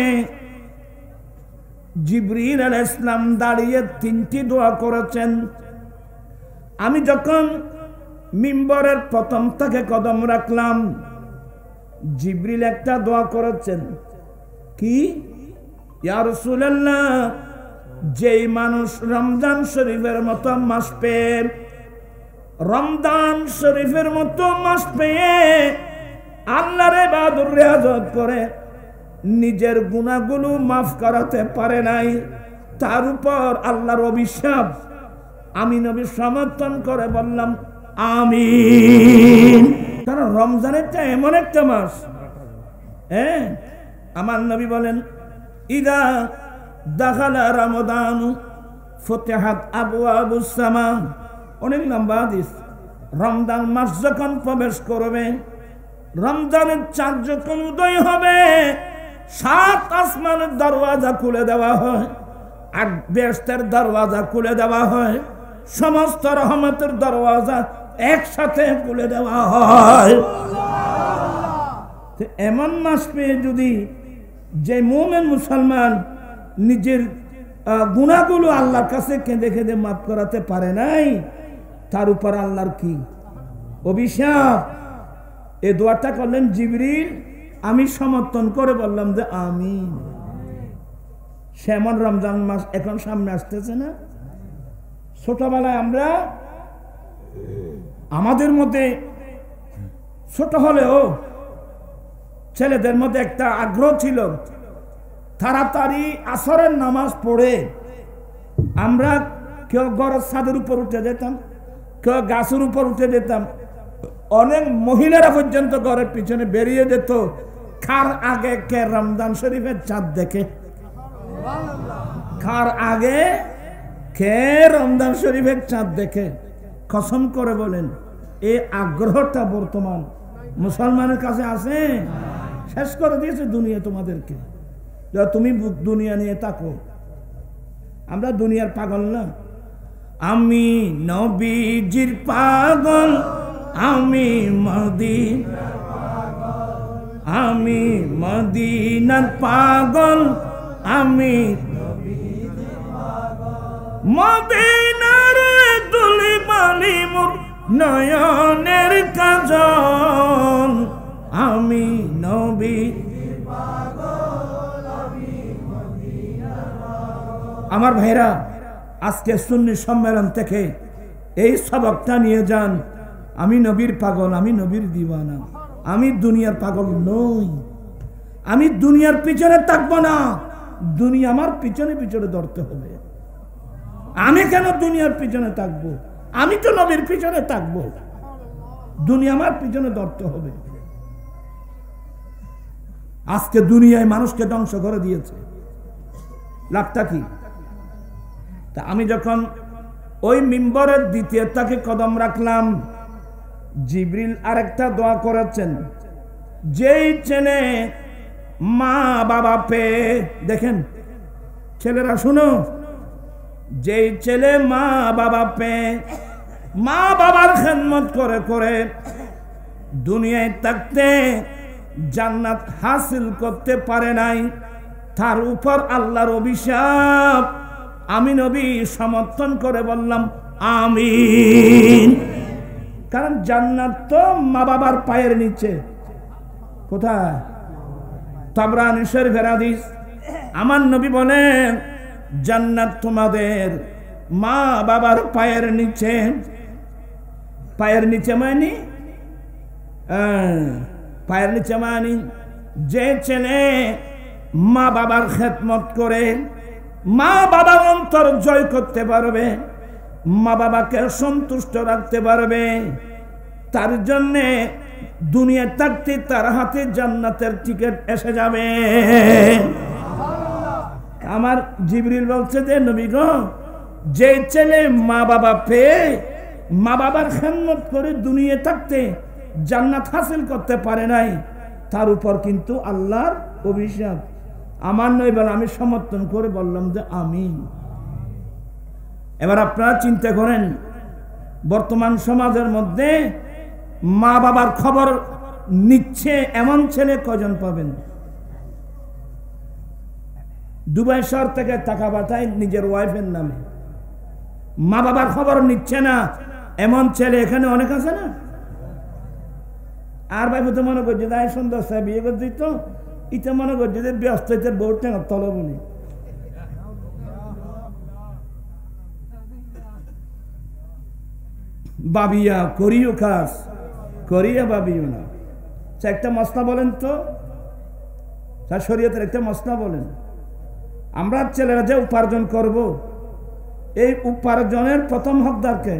জিবরিল আলাইহিস সালাম দাঁড়িয়ে তিনটি দোয়া করেছেন। আমি যখন মিম্বরের প্রথম থেকে কদম রাখলাম, জিবরিল একটা দোয়া করেছেন, কি? ইয়া রাসূলুল্লাহ, যেই মানুষ রমজান শরীফের মতো মাস পেয়ে, রমজান শরীফের মতো মাস পেয়ে আল্লাহর ইবাদত রিয়াজত করে নিজের গুনাহগুলো মাফ করাতে পারে নাই, তার উপর আল্লাহর অভিশাপ। আমি নবী সমর্থন করে বললাম আমিন। কারণ রমজানেরটা এমন একটা মাস, হ্যাঁ, আমার নবী বলেন, ইদা দাখালা রমাদান ফুতিহাত আবওয়াবুস সামা, অনেক লম্বা হাদিস। রমজান মাস যখন প্রবেশ করবে, রমজানের চাঁদ যখন উদয় হবে, 7 আসমানের দরওয়াজা খুলে দেওয়া হয়, 8 বেহেশতের দরওয়াজা খুলে দেওয়া হয়, সমস্ত রহমতের দরওয়াজা একসাথে খুলে দেওয়া হয়। এমন মাস পেয়ে যদি যে মুমিন মুসলমান নিজের গুনাহগুলো আল্লাহর কাছে কেঁদে কেঁদে মাফ করাতে পারে নাই, তার উপর আল্লাহর কি অভিশাপ। এই দোয়াটা করলেন জিবরিল, আমি সমর্থন করে বললাম যে আমিন। সেমন রমজান মাস এখন সামনে আসতেছে না? ছোটবেলায় আমরা, আমাদের মধ্যে ছোট হলেও ছেলেদের মধ্যে একটা আগ্রহ ছিল, তাড়াতাড়ি আসরের নামাজ পড়ে আমরা কেউ ঘরের ছাদের উপর উঠে যেতাম, কেউ গাছের উপর উঠে যেতাম, অনেক মহিলারা পর্যন্ত ঘরের পিছনে বেরিয়ে যেত, খার আগে কে রমজান শরীফের চাঁদ দেখে, খার আগে কে রমজান শরীফের চাঁদ দেখে। কসম করে বলেন, এই আগ্রহটা বর্তমান মুসলমানের কাছে আছে? শেষ করে দিয়েছে দুনিয়া তোমাদেরকে। তুমি দুনিয়া নিয়ে থাকো, আমরা দুনিয়ার পাগল না। আমি নবীজির পাগল, আমি মদিনার পাগল, আমি মদিনার পাগল, আমি মদিনার দুলি বালি মোর নয়নের কাজল, আমি নবী। আমার ভাইরা, আজকে সুন্নি সম্মেলন থেকে এই সবকটা নিয়ে যান, আমি নবীর পাগল, আমি নবীর দিওয়ানা, আমি দুনিয়ার পাগল নই, আমি দুনিয়ার পিছনে থাকবো না, দুনিয়া আমার পিছনে পিছনে ধরতে হবে। আমি কেন দুনিয়ার পিছনে থাকবো? আমি তো নবীর পিছনে থাকবো, দুনিয়া আমার পিছনে ধরতে হবে। আজকে দুনিয়ায় মানুষকে ধ্বংস করে দিয়েছে, লাভটা কি? তা আমি যখন ওই মিম্বরের দ্বিতীয় তাকে কদম রাখলাম, জিবরিল আরেকটা দোয়া করেছেন, যেই ছেলে মা বাবা পেয়ে, দেখেন ছেলেরা শুনো, যেই ছেলে মা বাবা পেয়ে মা বাবার খেদমত করে করে দুনিয়ায় থাকতে জান্নাত হাসিল করতে পারে নাই, তার উপর আল্লাহর অভিশাপ। আমি নবী সমর্থন করে বললাম আমিন। কারণ জান্নাত তো মা বাবার পায়ের নিচে। কোথায়? তাবরানী শরীফের হাদিস। আমার নবী বলেন জান্নাত তোমাদের মা বাবার পায়ের নিচে। পায়ের নিচে মানে পায়ের নিচে মানে যে ছেলে মা বাবার খেদমত করে, মা বাবার অন্তর জয় করতে পারবে, মা বাবাকে সন্তুষ্ট রাখতে পারবে, তার জন্যে দুনিয়া থাকতে তার হাতে জান্নাতের টিকিট এসে যাবে। আমার জিবরিল বলছে যে নবী গো, যে ছেলে মা বাবা পেয়ে মা বাবার খেদমত করে দুনিয়া থাকতে জান্নাত হাসিল করতে পারে নাই, তার উপর কিন্তু আল্লাহর অভিশাপ। আমার নয় বলে আমি সমর্থন করে বললাম যে আমিন। এবার আপনারা চিন্তা করেন, বর্তমান সমাজের মধ্যে মা বাবার খবর নিচ্ছে এমন ছেলে কজন পাবেন? দুবাই শহর থেকে টাকা পাঠায় নিজের ওয়াইফের নামে, মা বাবার খবর নিচ্ছে না এমন ছেলে এখানে অনেক আছে না? আর ভাই তো মনে করছে তাই সুন্দর সাহেব বিয়ে করে দিত, এটা মনে করছে যে ব্যস্ত বউ টেঙার তলে বলি। বাবিয়া করিও কাজ, করিয়া বাবিও না। একটা মশলা বলেন তো, তার শরীয়তের একটা মশলা বলেন। আমরা ছেলেরা যে উপার্জন করব, এই উপার্জনের প্রথম হকদারকে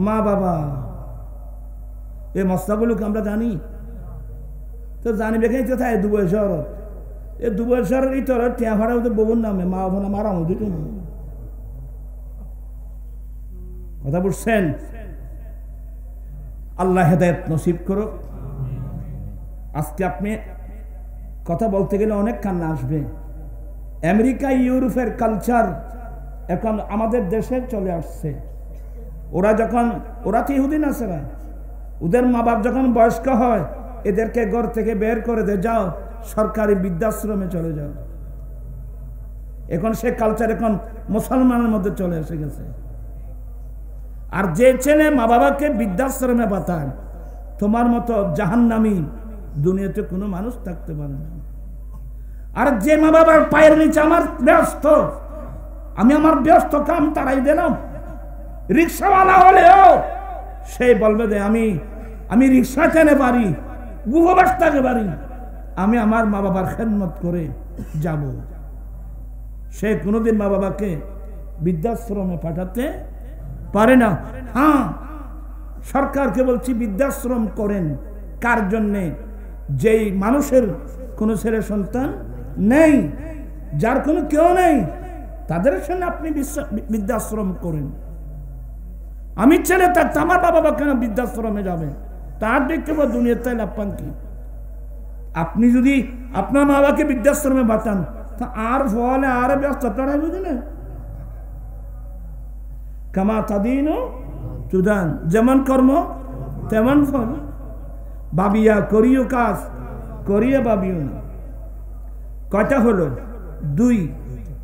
মা বাবা। এই মশলাগুলোকে আমরা জানি তো, জানি বেখাই তো থাকে দুবাই শহর। এই দুবাই শহরের ইতর টিয়া ভাড়া হতে বহুর নামে মা বাবা মারা মধ্যে কথা বুঝছেন? আল্লাহ হেদায়েত নসিব করুক। আজকে আপনি কথা বলতে গেলে অনেক কান্না আসবে। আমেরিকা ইউরোপের কালচার এখন আমাদের দেশে চলে আসছে। ওরা তো ইহুদি নাছেরা, ওদের মা বাপ যখন বয়স্ক হয় এদেরকে ঘর থেকে বের করে দে, যাও সরকারি বৃদ্ধাশ্রমে চলে যাও। এখন সে কালচার এখন মুসলমানের মধ্যে চলে এসে গেছে। আর যে ছেলে মা বাবাকে বৃদ্ধাশ্রমে পাঠায়, তোমার মতো জাহান্নামী দুনিয়াতে কোনো মানুষ থাকতে পারে না। আর যে মা বাবার পায়ের নিচে আমার ব্যস্ত, আমি আমার ব্যস্ত কাম তারাই দিলাম, রিক্সাওয়ালা হলেও সে বলবে যে আমি রিক্সা টেনে পারি, উপবাস থাকতে পারি, আমি আমার মা বাবার খেদমত করে যাব। সে কোনোদিন মা বাবাকে বৃদ্ধাশ্রমে পাঠাতে পারে না। হ্যাঁ, সরকারকে বলছি বৃদ্ধাশ্রম করেন। কার জন্যে? যেই মানুষের কোনো ছেলে সন্তান নেই, যার কোনো কেউ নেই, তাদের সঙ্গে আপনি বৃদ্ধাশ্রম করেন। আমি ছেলে থাকতে আমার বাবা কেন বৃদ্ধাশ্রমে যাবে? তার দেখতে পাবো দুনিয়াতে লাপান কি? আপনি যদি আপনার মা বাবাকে বৃদ্ধাশ্রমে পাঠান, তা আর ফলে আর ব্যস্ততা বুঝি না। কামা তাদিন চুদান, যেমন কর্ম তেমন ফল। বাবিয়া করিও কাজ, করিয়া বাবিও না। কয়টা হলো? 2।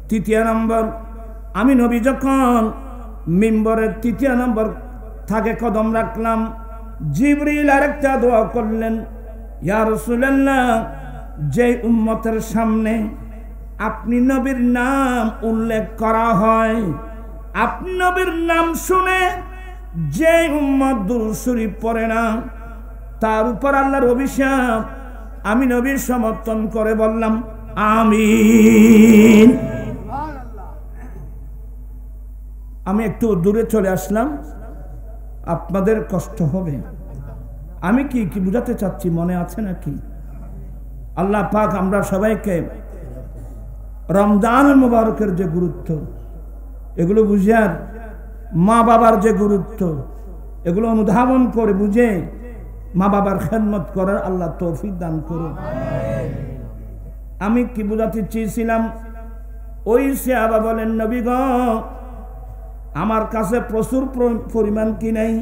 তৃতীয় নম্বর, আমি নবী যখন মিম্বরের 3 নম্বর থাকে কদম রাখলাম, জিবরিল আরেকটা দোয়া করলেন, ইয়া রাসূলুল্লাহ, যে উম্মতের সামনে আপনি নবীর নাম উল্লেখ করা হয়, আপনি নবীর নাম শুনে যে উম্মত দুরূদ শরীফ পড়ে না, তার উপর আল্লাহর অভিশাপ। আমি নবীর সমর্থন করে বললাম আমিন। আমি একটু দূরে চলে আসলাম, আপনাদের কষ্ট হবে। আমি কি বুঝাতে চাচ্ছি মনে আছে নাকি? আল্লাহ পাক আমরা সবাইকে রমজান মুবারকের যে গুরুত্ব, এগুলো বুঝার, মা বাবার যে গুরুত্ব, এগুলো অনুধাবন করে বুঝে মা বাবার খেদমত করার আল্লাহ তৌফিক দান করুন। আমি কি বুঝাতে চেয়েছিলাম, ওই সাহাবা বলেন, নবী গো, আমার কাছে প্রচুর পরিমাণ কি নাই,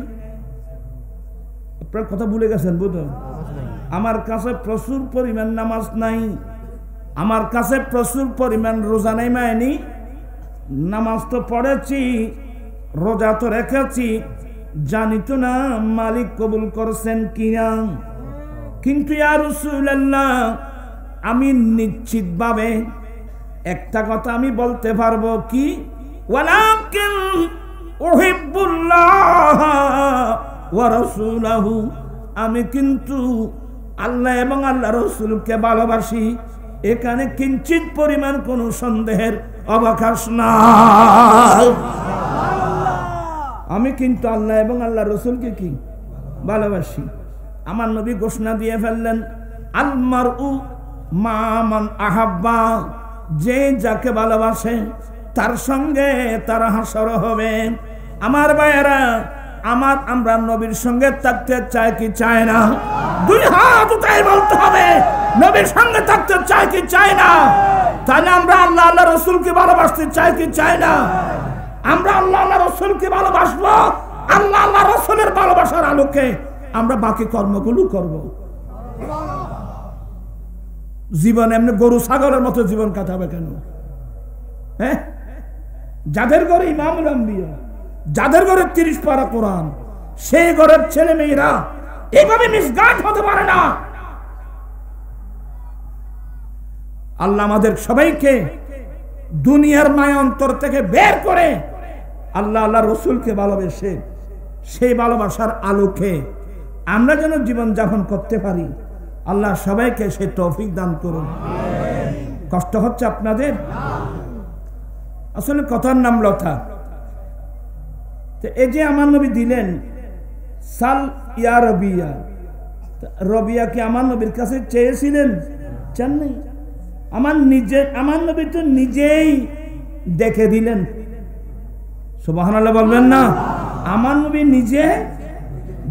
আপনার কথা ভুলে গেছেন বুঝো, আমার কাছে প্রচুর পরিমাণ নামাজ নাই, আমার কাছে প্রচুর পরিমাণ রোজা নাই, মায়নি নামাজ তো পড়েছি, রোজা তো রেখেছি, জানি তো না মালিক কবুল করছেন কিনা। কিন্তু ইয়া রাসূলুল্লাহ, আমি নিশ্চিতভাবে একটা কথা আমি বলতে পারবো, কি, ওয়ালাকিন উহিব্বুল্লাহ ওয়া রাসূলাহু, আমি কিন্তু আল্লাহ এবং আল্লাহ রাসূলকে ভালোবাসি, এখানে কিঞ্চিত পরিমাণ কোনো সন্দেহের অবকাশ নাই। আমি কিন্তু আল্লাহ এবং আল্লাহ রাসূলকে কি ভালোবাসি। আমার নবী ঘোষণা দিয়ে ফেললেন, আল মারউ মা মান আহাব্বা, যে যাকে ভালোবাসে তার সঙ্গে তার হাসর হবে। আমার ভাইয়েরা, আমরা নবীর সঙ্গে থাকতে চাই কি চাই না? দুই হাত উঠাই বলতে হবে, নবীর সঙ্গে থাকতে চাই কি চাই না? তাহলে আমরা আল্লাহ আল্লাহ রাসূলকে ভালোবাসতে চাই কি চাই না? আমরা আল্লাহ আল্লাহ রাসূলকে ভালোবাসবো, আল্লাহ আল্লাহ রাসূলের ভালোবাসার আলোকে আমরা বাকি কর্মগুলো করব। জীবন এমনি গরু ছাগলের মতো জীবন কাটাবে কেন? হ্যাঁ, যাদের ঘরে ইমামুল আম্বিয়া, যাদের ঘরে 30 পারা কোরআন, সেই ঘরের ছেলে মেয়েরা এইভাবে মিসগাইড হতে পারে না। আল্লাহ আমাদের সবাইকে দুনিয়ার মায়া অন্তর থেকে বের করে আল্লাহ আল্লাহ রসুলকে ভালোবেসে সেই ভালোবাসার আলোকে আমরা যেন জীবন যাপন করতে পারি, আল্লাহ সবাইকে সে তৌফিক দান করুন। কষ্ট হচ্ছে আপনাদের? আসলে কথার নাম লতা। এই যে আমার নবী দিলেন সাল ইয়া রবিয়া, রবিয়া কি আমার নবীর কাছে চেয়েছিলেন? চান নাই। আমার নবী তো নিজেই দেখে দিলেন। সুবহানাল্লাহ বলবেন না? আমার নবী নিজে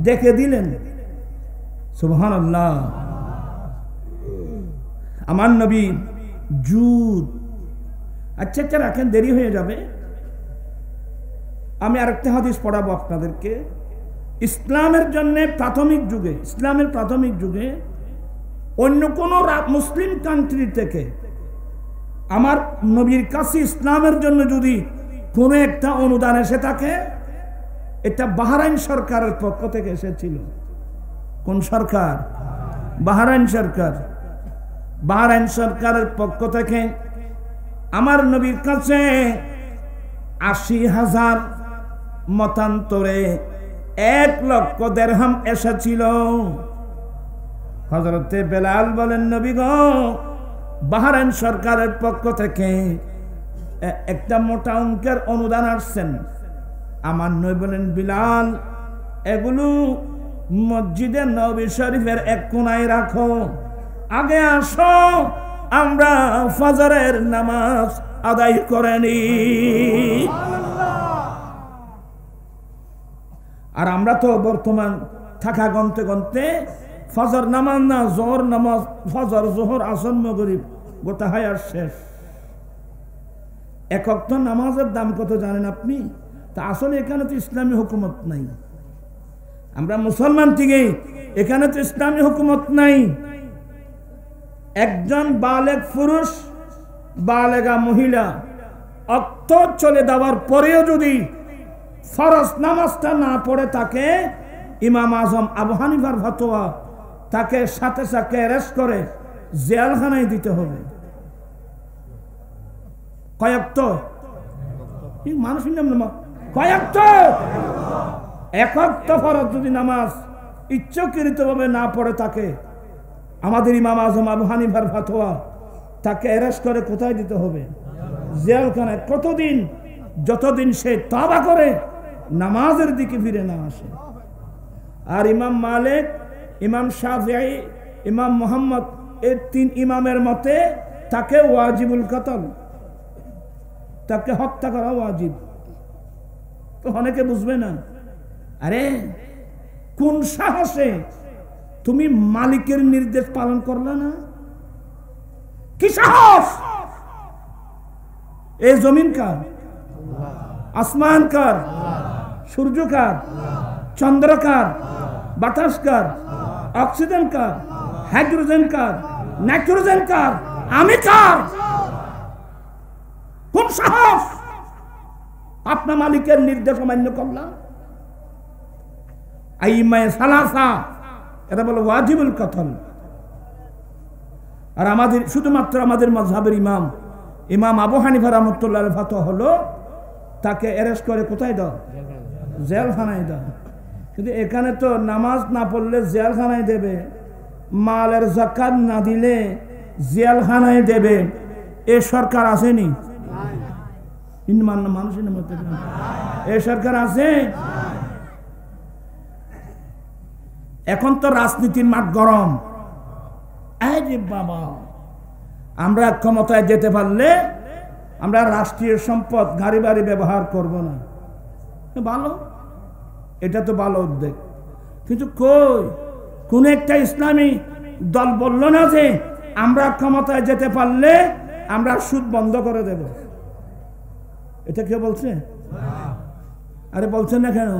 দেখে দিলেন। সুবহানাল্লাহ। আমার নবী জুদ, আচ্ছা আচ্ছা রাখেন, দেরি হয়ে যাবে। আমি আরেকটা হাদিস পড়াবো আপনাদেরকে। ইসলামের জন্য ইসলামের প্রাথমিক যুগে অন্য কোনো মুসলিম কান্ট্রি থেকে আমার নবীর কাছে ইসলামের জন্য যদি কোনো একটা অনুদান এসে থাকে, এটা বাহরাইন সরকারের পক্ষ থেকে এসেছিল। কোন সরকার? বাহরাইন সরকার। বাহরাইন সরকারের পক্ষ থেকে আমার নবীর কাছে 80,000 মতান্তরে 1 লক্ষ দিরহাম এসেছিল। হযরতে বেলাল বলেন, নবী গো, বাহরাইন সরকারের পক্ষ থেকে একটা মোটা অঙ্কের অনুদান আসছেন। আমার নবী বলেন, বিলাল, এগুলো মসজিদে নবী শরীফের এক কোণায় রাখো, আগে আসো আমরা ফজরের নামাজ আদায় করে নি। আর আমরা তো বর্তমান থাকা গনতে গনতে ফজর নামাজ না, জোহর নামাজ, ফজর জোহর আসর মাগরিব গোটা হয় আর শেষ। এক ওয়াক্ত নামাজের দাম কত জানেন আপনি? তা আসলে এখানে তো ইসলামী হুকুমত নাই। আমরা মুসলমান থেকে এখানে তো ইসলামী হুকুমত নাই। একজন বালেগ পুরুষ, বালেগা মহিলা অক্ত চলে দেওয়ার পরেও যদি ফরজ নামাজটা না পড়ে থাকে, ইমাম আজম আবু হানিফার ফতোয়া, তাকে সাথে সাথে অ্যারেস্ট করে জেলখানায় দিতে হবে। কয়েকত মানুষ কয়েকত একত্ব ফরজ যদি নামাজ ইচ্ছাকৃতভাবে না পড়ে থাকে, আমাদের ইমাম আজম আবু হানিফার ফতোয়া, তাকে অ্যারেস্ট করে কোথায় দিতে হবে? জেলখানায়। কতদিন? যতদিন সে তওবা করে নামাজের দিকে ফিরে না আসে। আর ইমাম মালিক, ইমাম শাফিঈ, ইমাম মুহাম্মদ, এই 3 ইমামের মতে তাকে ওয়াজিবুল কতল, তাকে হত্যা করা ওয়াজিব। তো অনেকে বুঝবে না। আরে কোন সাহসে তুমি মালিকের নির্দেশ পালন করলে না? কি সাহস? এই জমিন কার? আসমান কার? সূর্য কার? চন্দ্র কার? বাতাস কার? অক্সিজেন কার? হাইড্রোজেন কার? নাইট্রোজেন কার? আমি কার? কোন সাহস আপনার মালিকের নির্দেশ অমান্য করলাম? আইমায়ে সালাসা, এটা বলো ওয়াজিবুল কতল। আর আমাদের শুধুমাত্র আমাদের মাযহাবের ইমাম আবু হানিফা রাহমাতুল্লাহ ফতোয়া হলো তাকে অ্যারেস্ট করে কোথায় দাও? জেলখানায় দাও। কিন্তু এখানে তো নামাজ না পড়লে জেলখানায় দেবে, মালের যাকাত না দিলে জেলখানায় দেবে। এ সরকার আসেনি? মানুষের মধ্যে এ সরকার আছে? এখন তো রাজনীতির মাঠ গরম। এই যে বাবা, আমরা ক্ষমতায় যেতে পারলে আমরা রাষ্ট্রীয় সম্পদ গাড়ি বাড়ি ব্যবহার করব না। ভালো, এটা তো ভালো উদ্যোগ। কিন্তু কোন একটা ইসলামী দল বলল না যে আমরা ক্ষমতায় যেতে পারলে আমরা সুদ বন্ধ করে দেব? এটা কে বলছে? আরে বলছেন না কেন?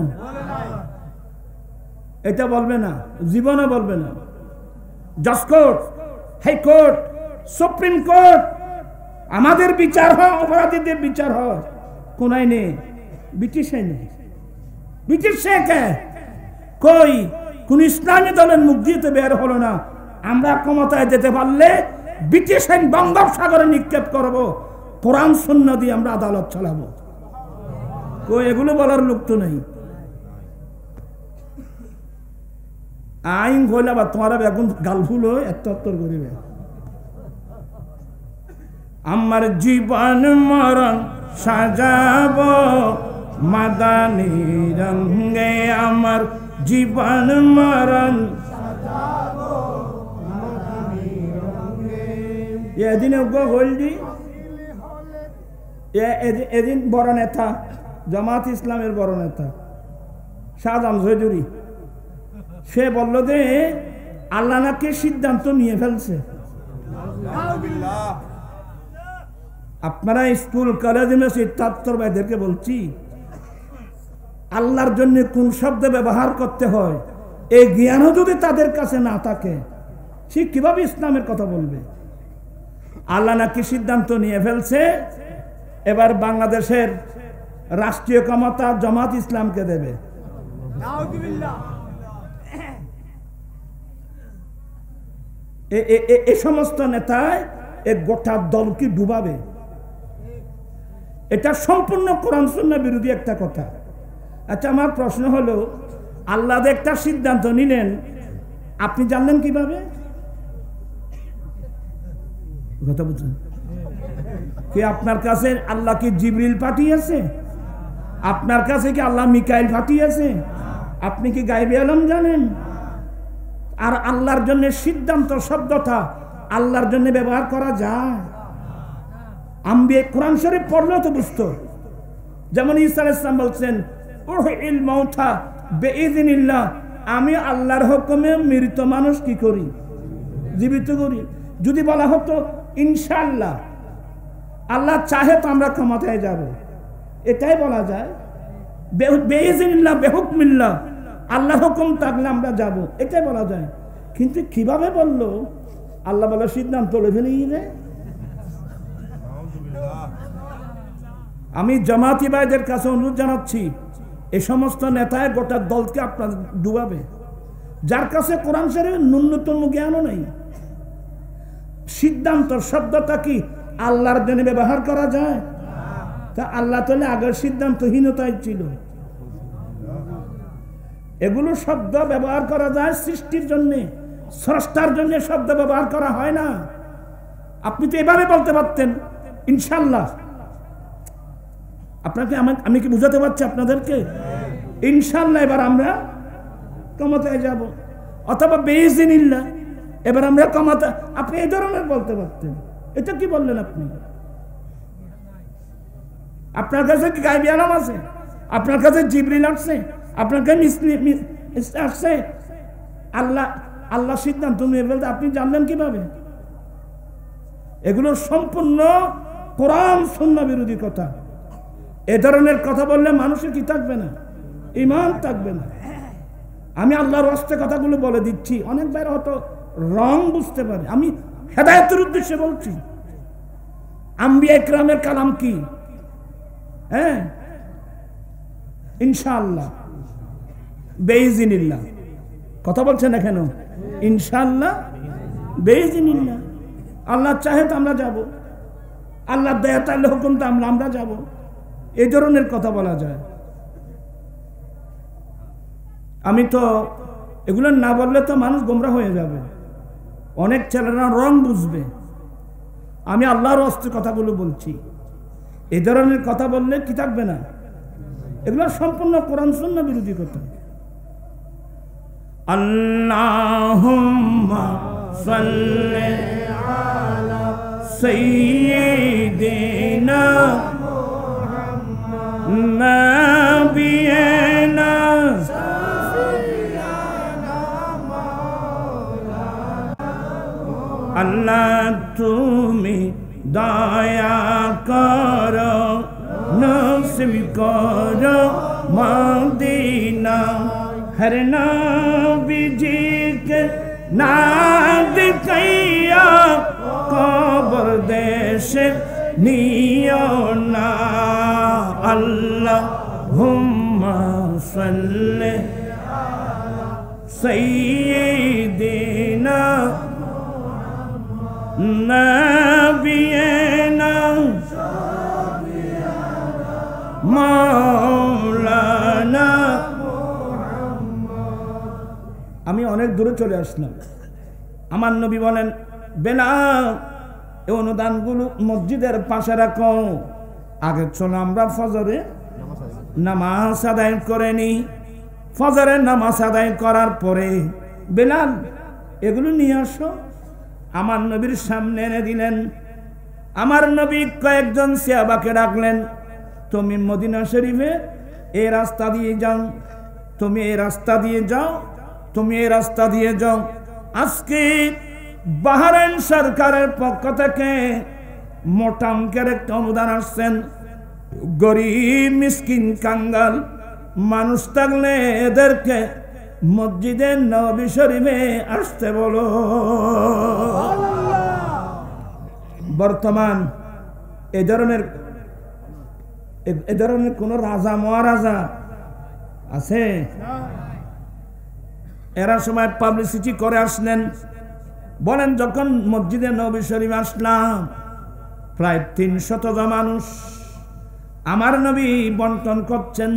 এটা বলবে না, জীবনে বলবে না। জাজ কোর্ট, হাইকোর্ট, সুপ্রিম কোর্ট, আমাদের বিচার হয়, অপরাধীদের বিচার হয় কোন আইনে? ব্রিটিশ আইনে। ব্রিটিশ কই কোন ইসলামী দলের মুখ দিয়ে বের হলো না আমরা ক্ষমতায় যেতে পারলে ব্রিটিশ আইন বঙ্গোপসাগরে নিক্ষেপ করব, কোরআন সুন্নাহ দিয়ে আমরা আদালত চালাবো। কই এগুলো বলার লোক তো নেই। আইন হইলে আবার তোমার এখন গালফুল এত্তর করিবে। আমার জীবন মরণ সাজাবো মাদানী রঙে, আমার জীবন মরণ এদিন হলদি এদিন বড় নেতা, জামাত ইসলামের বড় নেতা শাহজাম জয়দুরি, সে বলল যে আল্লাহ নাকি সিদ্ধান্ত নিয়ে ফেলছে। আপনারা স্কুল কলেজ ছাত্র ভাইদেরকে বলছি, আল্লাহর জন্য কোন শব্দ ব্যবহার করতে হয় এই জ্ঞানও যদি তাদের কাছে না থাকে, সে কিভাবে ইসলামের কথা বলবে? আল্লাহ নাকি সিদ্ধান্ত নিয়ে ফেলছে এবার বাংলাদেশের রাষ্ট্রীয় ক্ষমতা জামাত ইসলামকে দেবে। এই সমস্ত নেতায় এক গোটা দলকে ডুবাবে। এটা সম্পূর্ণ কোরআন সুন্নাহ বিরোধী একটা কথা। আচ্ছা, আমার প্রশ্ন হলো, আল্লাহ একটা সিদ্ধান্ত নিলেন, আপনি জানলেন কিভাবে? কথা বুঝছেন কি? আপনার কাছে আল্লাহ কি জিবরিল পাঠিয়েছে? আপনার কাছে কি আল্লাহ মিকাইল পাঠিয়েছে? আপনি কি গায়বে আলম জানেন? আর আল্লাহর জন্য সিদ্ধান্ত শব্দটা আল্লাহর জন্য ব্যবহার করা যায়? আম্বিয়া কোরআন শরীফ পড়লেও তো বুঝতো। যেমন ঈসা আলাইহিস সালাম বলছেন, উহিল মাউতা বিইযনিল্লাহ, আমি আল্লাহর হুকুমে মৃত মানুষ কি করি? জীবিত করি। যদি বলা হতো ইনশাআল্লাহ, আল্লাহ চাহে তো আমরা ক্ষমতায় যাব, এটাই বলা যায়। বিইযনিল্লাহ বিহুকমিল্লাহ, আল্লাহ হুকুম থাকলে আমরা যাব, এটাই বলা যায়। কিন্তু কিভাবে বললো? আল্লাহ বলে সিদ্ধান্ত লেভেলে গেলে। আমি জামাতি ভাইদের কাছে অনুরোধ জানাচ্ছি, এই সমস্ত নেতায় গোটা দলকে আপনার ডুবাবে, যার কাছে কোরআন শরীফের ন্যূনতম জ্ঞানও নেই। সিদ্ধান্ত শব্দটা কি আল্লাহর জন্য ব্যবহার করা যায়? তা আল্লাহ তাহলে আগের সিদ্ধান্তহীনতায় ছিল। এগুলো শব্দ ব্যবহার করা যায় সৃষ্টির জন্য, স্রষ্টার জন্য শব্দ ব্যবহার করা হয় না। আপনি তো এভাবে বলতে পারতেন ইনশাআল্লাহ। আপনাকে আমি কি বুঝাতে পারছি আপনাদেরকে? ইনশাআল্লাহ এবার আমরা ক্ষমতায় যাব, অথবা বিইযনিল্লাহ এবার আমরা ক্ষমতা, আপনি এই ধরনের বলতে পারতেন। এটা কি বললেন আপনি? আপনার কাছে কি গায়বী আলম আছে? আপনার কাছে জিবরিল আসছে? আপনাকে আসছে আল্লাহ আল্লাহ সিদ্ধান্ত নিয়ে বলতে আপনি জানলেন কিভাবে? এগুলো সম্পূর্ণ কোরআন সুন্নাহ বিরোধী কথা। এ ধরনের কথা বললে মানুষের কি থাকবে না? ঈমান থাকবে না। আমি আল্লাহর রাস্তায় কথাগুলো বলে দিচ্ছি, অনেক ভাইরা হয়তো রং বুঝতে পারে, আমি হেদায়েতের উদ্দেশ্যে বলছি। আম্বিয়া ইকরামের কালাম কি? হ্যাঁ, ইনশাআল্লাহ, বেইজিনিল্লাহ। কথা বলছেন না কেন? ইনশাআল্লাহ, বেইজিনিল্লাহ। আল্লাহ চাহে তো আমরা যাব, আল্লাহ দয়া তাহলে হুকুম তো আমরা যাব। এই ধরনের কথা বলা যায়। আমি তো এগুলো না বললে তো মানুষ গোমরা হয়ে যাবে, অনেক ছেলেরা রং বুঝবে। আমি আল্লাহর রাস্তায় কথাগুলো বলছি। এই ধরনের কথা বললে কি থাকবে না? এগুলো সম্পূর্ণ কোরআন সুন্নাহ বিরোধী কথা। আল্লাহুম্মা সাল্লি আলা সাইয়্যিদিনা মুহাম্মাদ নাবিয়িনা আল্লাহ তুমি দয়া করো, নসিব করো মদিনা। হর নবীজি কে নাদ কইয়া কবর দেশে নিও না। আল্লাহুম্মা সাল্লি আলা সাইয়্যিদিনা নাবিয়িনা মাওলানা। আমি অনেক দূরে চলে আসলাম। আমার নবী বলেন, বেলাল এই অনুদানগুলো মসজিদের পাশে রাখো। আগে চলো আমরা ফজরে নামাজ আদায় করে নি। ফজরের নামাজ আদায় করার পরে বেলাল এগুলো নিয়ে আসো। আমার নবীর সামনে এনে দিলেন। আমার নবী কয়েকজন সাহাবাকে ডাকলেন, তুমি মদিনা শরীফে এই রাস্তা দিয়ে যাও, তুমি এই রাস্তা দিয়ে যাও, তুমি এই রাস্তা দিয়ে যাও। আজকে বাহরাইন সরকারের পক্ষ থেকে মোটা অঙ্কের একটা অনুদান আসছেন। গরিব মিসকিন কাঙ্গাল মানুষ থাকলে এদেরকে মসজিদে নবী শরীফে আসতে বলো। বর্তমান এ ধরনের কোন রাজা মহারাজা আছে? এরা সময় পাবলিসিটি করে আসলেন। বলেন, যখন মসজিদে নবী শরীফ আসলাম প্রায় ৩০০ মানুষ আমার নবী বন্টন করছেন।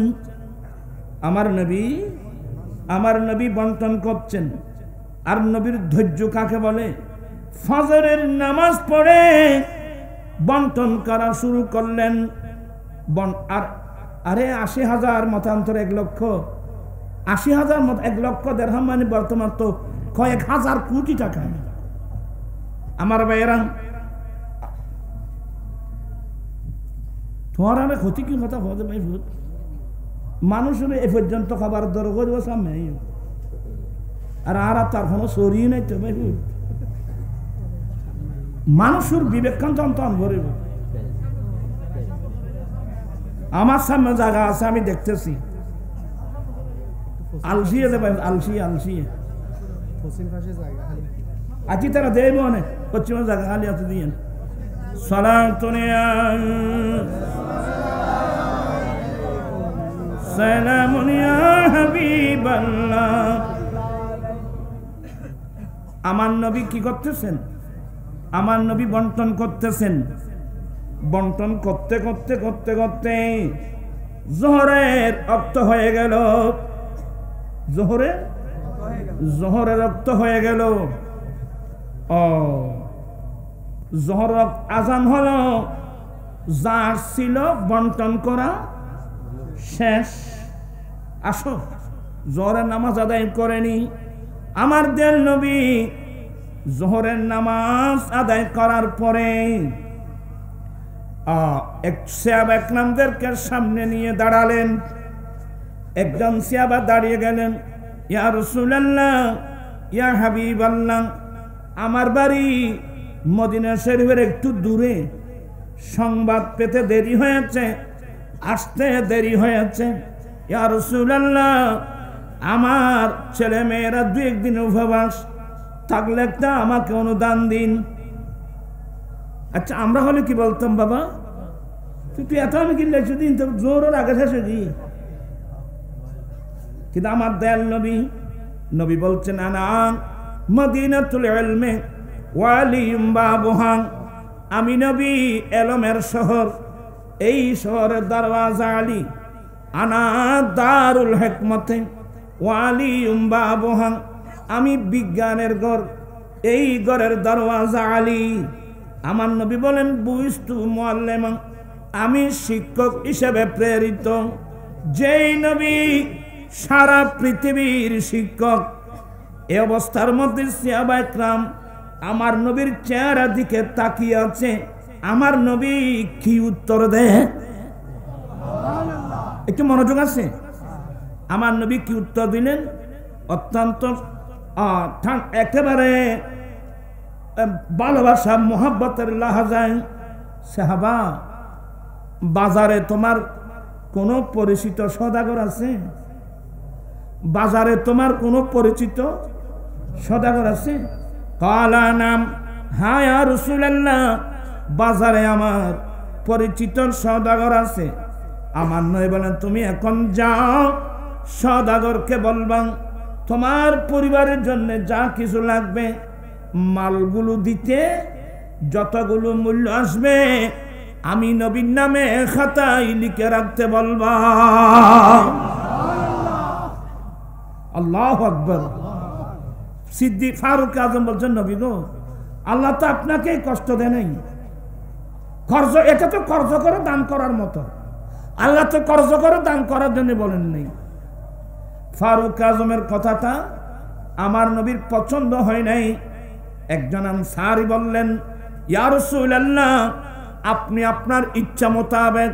আমার নবী বন্টন করছেন। আর নবীর ধৈর্য কাকে বলে? ফজরের নামাজ পড়ে বন্টন করা শুরু করলেন। আর আরে ৮০,০০০ মতান্তর ১ লক্ষ, ৮০,০০০ মত ১ লক্ষ দেড়হাম মানে বর্তমান তো কয়েক হাজার কোটি টাকা। আমার ভাইয়েরা, তোমার অনেক ক্ষতি কি কথা হতে ভাই, মানুষের এ পর্যন্ত খাবার দর করবো সামনে আর তার কোনো সরিয়ে নাই তো ভাই। মানুষের বিবেকান্ত অন্তন ভরিব। আমার সামনে জায়গা আছে, আমি দেখতেছি। আলসিয়ে দেবে, আলসিয়ে আছি তারা দেব অনেক পশ্চিমের জায়গা খালি আছে দিয়ে সালাতুনিয়া সালামুন ইয়া হাবিবাল্লাহ। আমার নবী কি করতেছেন? আমার নবী বন্টন করতেছেন। বন্টন করতে করতে করতে করতে জোহরের রক্ত হয়ে গেল। জোহরের রক্ত হয়ে গেল। জোহর আজান হলো, যার ছিল বন্টন করা শেষ। আসো, জোহরের নামাজ আদায় করেনি। আমার দেল নবী জোহরের নামাজ আদায় করার পরে সাহাবা একরামদেরকে সামনে নিয়ে দাঁড়ালেন। একজন সাহাবা দাঁড়িয়ে গেলেন, ইয়া রাসূলুল্লাহ, ইয়া হাবিবাল্লাহ, আমার বাড়ি মদিনা শরীফের একটু দূরে, সংবাদ পেতে দেরি হয়েছে, আসতে দেরি হয়েছে। ইয়া রাসূলুল্লাহ, আমার ছেলে মেয়েরা 2-1 দিন উপবাস থাকলে একটা আমাকে অনুদান দিন। আচ্ছা, আমরা হলে কি বলতাম, বাবা তুই এত আমি কিনলে দিন, তো জোরের আগে শেষে দি। কিন্তু আমার দয়াল নবী বলছেন, আনা মদিনাতুল ইলমি ওয়া আলিয়ুম বাবুহা, আমি নবী এলমের শহর, এই শহরের দরওয়াজা আলী। আনা দারুল হিকমতে ওয়া আলিয়ুম বাবুহা, আমি বিজ্ঞানের ঘর, এই ঘরের দরওয়াজা আলী। আমার নবী বলেন, বুইস্তু মুআল্লিমা, আমি শিক্ষক হিসেবে প্রেরিত। যেই নবী সারা পৃথিবীর শিক্ষক, এই অবস্থার মধ্যে সাহাবায়ে কেরাম আমার নবীর চেহারা দিকে তাকিয়ে আছে। আমার নবী কি উত্তর দেয়? একটু মনোযোগ আছে। আমার নবী কি উত্তর দিলেন? অত্যন্ত একেবারে ভালোবাসা মোহাব্বতের লাহাজায়, সাহাবা, বাজারে তোমার কোন পরিচিত সওদাগর আছে? বাজারে তোমার কোন পরিচিত সওদাগর আছে? কালা নাম, হ্যাঁ ইয়া রাসূলুল্লাহ, বাজারে আমার পরিচিত সওদাগর আছে। আমার নবী বলেন, তুমি এখন যাও, সওদাগরকে বলবা তোমার পরিবারের জন্য যা কিছু লাগবে মালগুলো দিতে, যতগুলো মূল্য আসবে আমি নবীর নামে খাতায় লিখে রাখতে বলবা। আল্লাহু আকবার। সিদ্দিক ফারুক আজম বলছেন, নবী গো, আল্লাহ তো আপনাকে কষ্ট দেয় নাই। খরচ, এটা তো খরচ করে দান করার মতো, আল্লাহ তো খরচ করে দান করার জন্য বলেন নাই। ফারুক আজমের কথাটা আমার নবীর পছন্দ হয় নাই। একজন আনসারী বললেন, ইয়া রাসূলুল্লাহ, আপনি আপনার ইচ্ছা মোতাবেক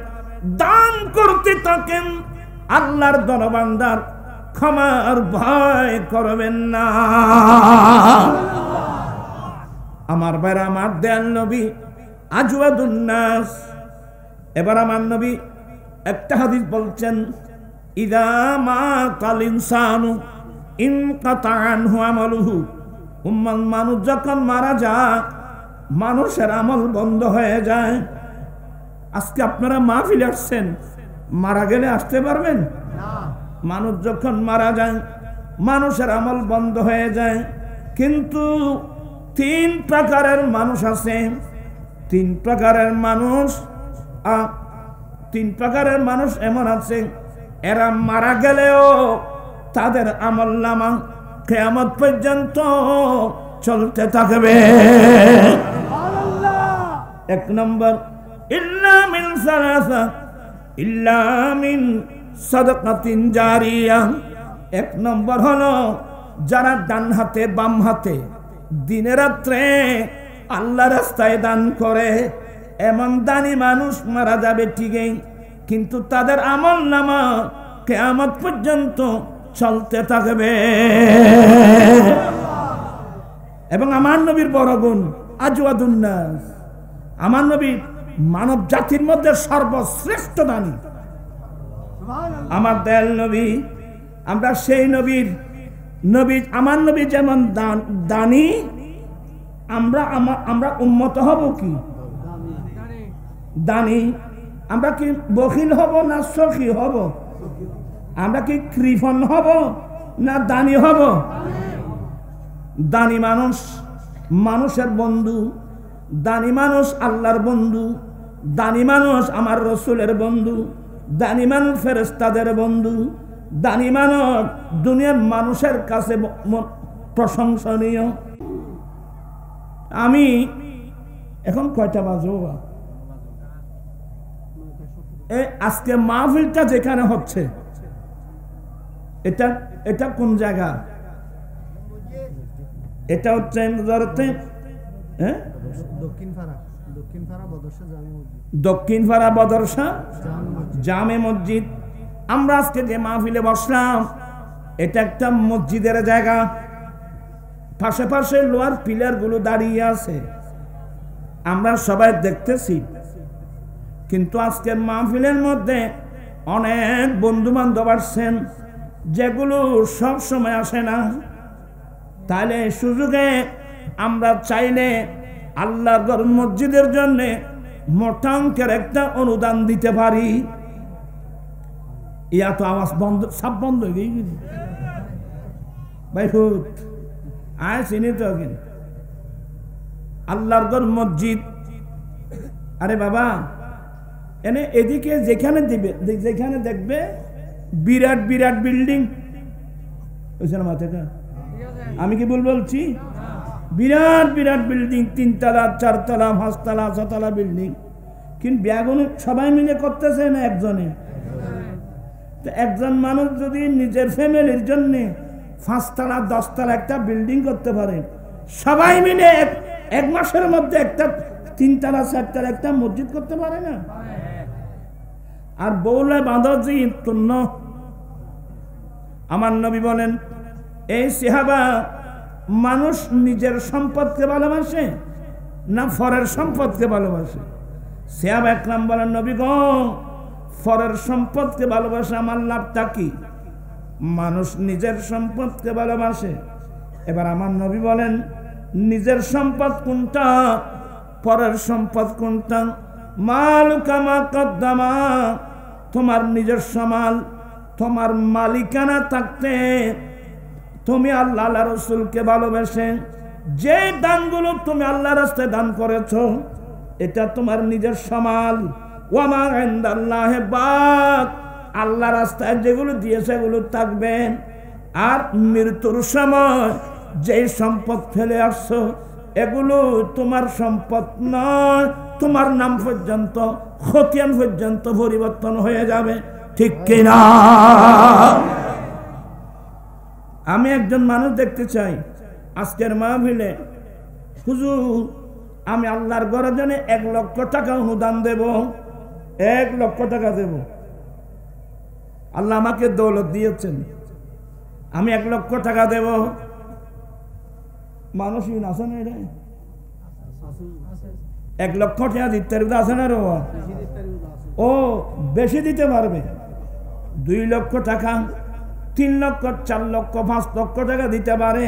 দান করতে থাকেন, আল্লাহর দরবান্দার ক্ষমার ভয় করবেন না। আমার ভাইরা, আমার দয়াল নবী আজওয়াদুন নাস। এবার আমার নবী একটা হাদিস বলছেন, ইযা মাতাল ইনসানু ইনকাতা আনহু আমালুহু, মানুষ যখন মারা যায় মানুষের আমল বন্ধ হয়ে যায়। আজকে আপনারা মাহফিলে আসছেন, মারা গেলে আসতে পারবেন না। মানুষ যখন মারা যায় মানুষের আমল বন্ধ হয়ে যায়। কিন্তু 3 প্রকারের মানুষ আছে, 3 প্রকারের মানুষ, 3 প্রকারের মানুষ এমন আছে, এরা মারা গেলেও তাদের আমলনামা কিয়ামত পর্যন্ত চলতে থাকবে। 1 নম্বর, ইল্লা মিন সালাসা, ইল্লা মিন সাদাকাতিন জারিয়া। 1 নম্বর হলো যারা ডান হাতে বাম হাতে দিনে রাত্রে আল্লাহ রাস্তায় দান করে, এমন দানি মানুষ মারা যাবে ঠিকই, কিন্তু তাদের আমলনামা কিয়ামত পর্যন্ত চলতে থাকবে। এবং আমার নবীর বড় গুণ আজওয়াদুন নাস, আমার নবী মানব জাতির মধ্যে সর্বশ্রেষ্ঠ দানী। আমার দয়াল নবী, আমরা সেই নবীর আমার নবী যেমন দানী, আমরা উম্মত হব কি দানী? আমরা কি বখিল হব না সখী হব? আমরা কি কৃপণ হব না দানী হব? দানী মানুষ মানুষের বন্ধু, দানী মানুষ আল্লাহর বন্ধু, দানী মানুষ আমার রসুলের বন্ধু, দানী মানুষ ফেরেশতাদের বন্ধু, দানী মানুষ দুনিয়ার মানুষের কাছে প্রশংসনীয়। আমি এখন কয়টা বাজবো? আজকে মাহফিলটা যেখানে হচ্ছে এটা কোন জায়গা? এটা হচ্ছে দক্ষিণ পাড়া বদরসা জামে মসজিদ। আমরা আজকে যে মাহফিলে বসলাম এটা একটা মসজিদের জায়গা, পাশে পাশে লোহার পিলার গুলো দাঁড়িয়ে আছে, আমরা সবাই দেখতেছি। কিন্তু আজকের মাহফিলের মধ্যে অনেক বন্ধু বান্ধব আসছেন যেগুলো সব সময় আসে না। তাহলে সুযোগে আমরা চাইলে আল্লাহর ঘর মসজিদের জন্য মোটা অঙ্কের একটা অনুদান দিতে পারি। ইয়া তো আওয়াজ বন্ধ, সব বন্ধ হয়ে গেছে ভাই, হুত আয় চিনি তো আল্লাহর ঘর মসজিদ। আরে বাবা, এনে এদিকে যেখানে দিবে, যেখানে দেখবে বিরাট বিরাট বিল্ডিং, আমি কি বলছি? বিরাট বিরাট বিল্ডিং, 3 তলা 4 তলা 5 তলা 6 তলা বিল্ডিং। কিন্তু ব্যাগুন সবাই মিলে করতেছে না একজনে। তো একজন মানুষ যদি নিজের ফ্যামিলির জন্য 5 তলা 10 তলা একটা বিল্ডিং করতে পারে, সবাই মিলে এক মাসের মধ্যে একটা 3 তলা 4 তলা একটা মসজিদ করতে পারে না? আর বউলে বাঁধি তুন্ন। আমার নবী বলেন, এই সাহাবা মানুষ নিজের সম্পদকে ভালোবাসে না পরের সম্পদকে ভালোবাসে? সাহাবা একরাম বলেন, নবী গো, পরের সম্পদকে ভালোবাসে, আমার লাভটা কি? মানুষ নিজের সম্পদকে ভালোবাসে। এবার আমার নবী বলেন, নিজের সম্পদ কোনটা, পরের সম্পদ কোনটা? মালুকা মা কদ্দামা, তোমার নিজস্ব মাল, তোমার মালিকানা থাকতে তুমি আল্লাহ রাসূলকে ভালোবেসে যে দানগুলো তুমি আল্লাহর রাস্তায় দান করেছো, এটা তোমার নিজস্ব মাল। ওয়া মা ইনদাল্লাহি বাক, আল্লাহ রাস্তায় যেগুলো দিয়েছে এগুলো থাকবে। আর মৃত্যুর সময় যে সম্পদ ফেলে আসছো এগুলো তোমার সম্পদ নয়, তোমার নাম পর্যন্ত, খতিয়ান পর্যন্ত পরিবর্তন হয়ে যাবে, ঠিক কিনা? আমি একজন মানুষ দেখতে চাই আজকের মাহফিলে, হুজুর আমি আল্লাহর ঘরের জন্য 1 লক্ষ টাকা অনুদান দেব, 1 লক্ষ টাকা দেব। আল্লাহ আমাকে দৌলত দিয়েছেন, আমি 1 লক্ষ টাকা দেব। মানুষই আছে না, এটা 1 লক্ষ টাকা দিতে আছে না? ও বেশি দিতে পারবে, 2 লক্ষ টাকা, 3 লক্ষ, 4 লক্ষ, 5 লক্ষ টাকা দিতে পারে।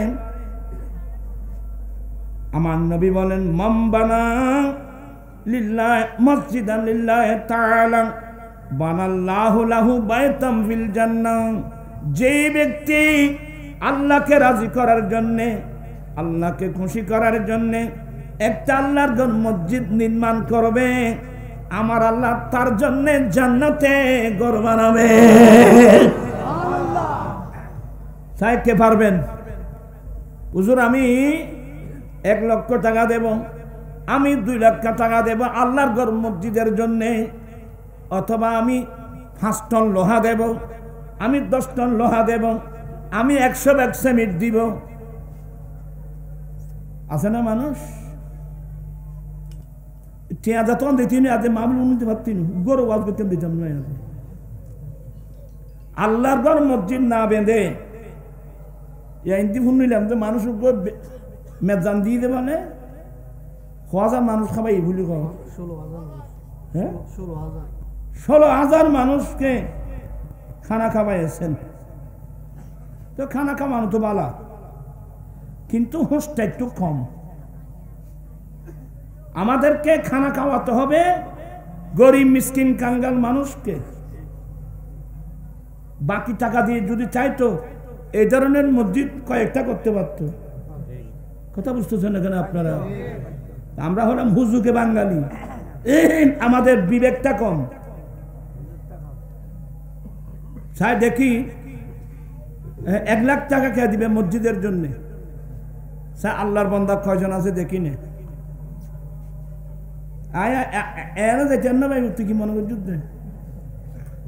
আমার নবী বলেন, মান বানা লিল্লাহি মসজিদান লিল্লাহি তাআলা বানাল্লাহু লাহু বাইতাম ফিল জান্নাহ। যে ব্যক্তি আল্লাহকে রাজি করার জন্য, আল্লাহকে খুশি করার জন্য একটা আল্লাহর ঘর মসজিদ নির্মাণ করবে, আমার আল্লাহ তার জন্য জান্নাতে ঘর বানাবে। চাইতে পারবেন হুজুর আমি 1 লক্ষ টাকা দেব, আমি 2 লক্ষ টাকা দেব আল্লাহর ঘর মসজিদের জন্য, অথবা আমি 5 টন লোহা দেব, আমি 10 টন লোহা দেব, আমি 100 ব্যাগ সিমেন্ট দিব। আছে না মানুষ? তখন দিতেন মামলা নিতে পারতেন, গরু ওয়াজ করতে দিতাম না। আল্লাহর ঘর মসজিদ না বেঁধে নিলাম যে মানুষ মেজান দিয়ে দেবে, মানে 1000 মানুষ খাবাই ভুলি কর, 16,000 মানুষকে খানা খাওয়াইছেন। তো খানা খাওয়ানো তো বালা, কিন্তু হোস্টটা একটু কম। আমাদেরকে খানা খাওয়াতে হবে গরিব মিসকিন কাঙ্গাল মানুষকে। বাকি টাকা দিয়ে যদি চাইতো এই ধরনের মসজিদ কয়েকটা করতে পারত। কথা বুঝতেছেন এখানে আপনারা? আমরা হলাম হুজুকে বাঙালি, আমাদের বিবেকটা কম। চাই দেখি 1 লাখ টাকা কে দিবে মসজিদের জন্য? আল্লাহর বান্দা কয়জন আছে দেখি না। এরা যেতেন না ভাই, তুই কি মনে করছিস?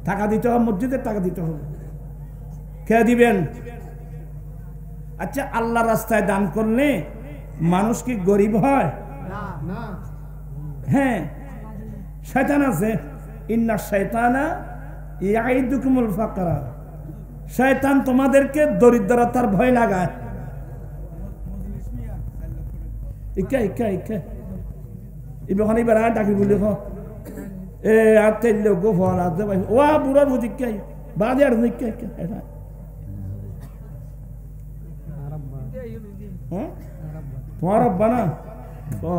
টাকা দিতে হবে, মসজিদের টাকা দিতে হবে। কে দিবেন? আচ্ছা, আল্লাহ রাস্তায় দান করলে মানুষ কি গরিব হয়? হ্যাঁ, শয়তান আছে, ইন্না শাইতানা ইয়াইদুকুমুল ফাকরা, শয়তান তোমাদেরকে দরিদ্রতার ভয় লাগায়। ইকা ইকা ইকা ইবখানি বেড়া ডাকি বলি এ আর তেল গো ফল আছে ভাই ও বুড়া বুঝি কে বাদে আর নিকে কে এটা হ্যাঁ তোমার আব্বা না ও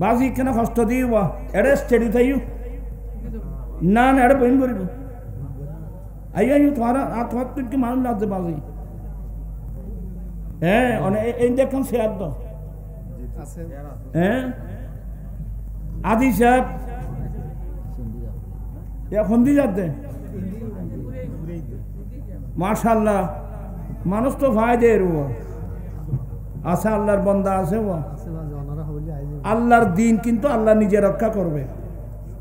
বাজি কেন কষ্ট দিব এড়ে স্টেডি থাইও না না এড়ে বইন করিব আইয়া তোমার আর তোমার কি মানুষ লাগছে বাজি হ্যাঁ এই দেখুন শেয়ার দাও হ্যাঁ আদি সাহেব এখন দি যাতে মাশাআল্লাহ মানুষ তো ভাই দে আছে আল্লাহর বান্দা আছে আল্লাহর দিন কিন্তু আল্লাহ নিজে রক্ষা করবে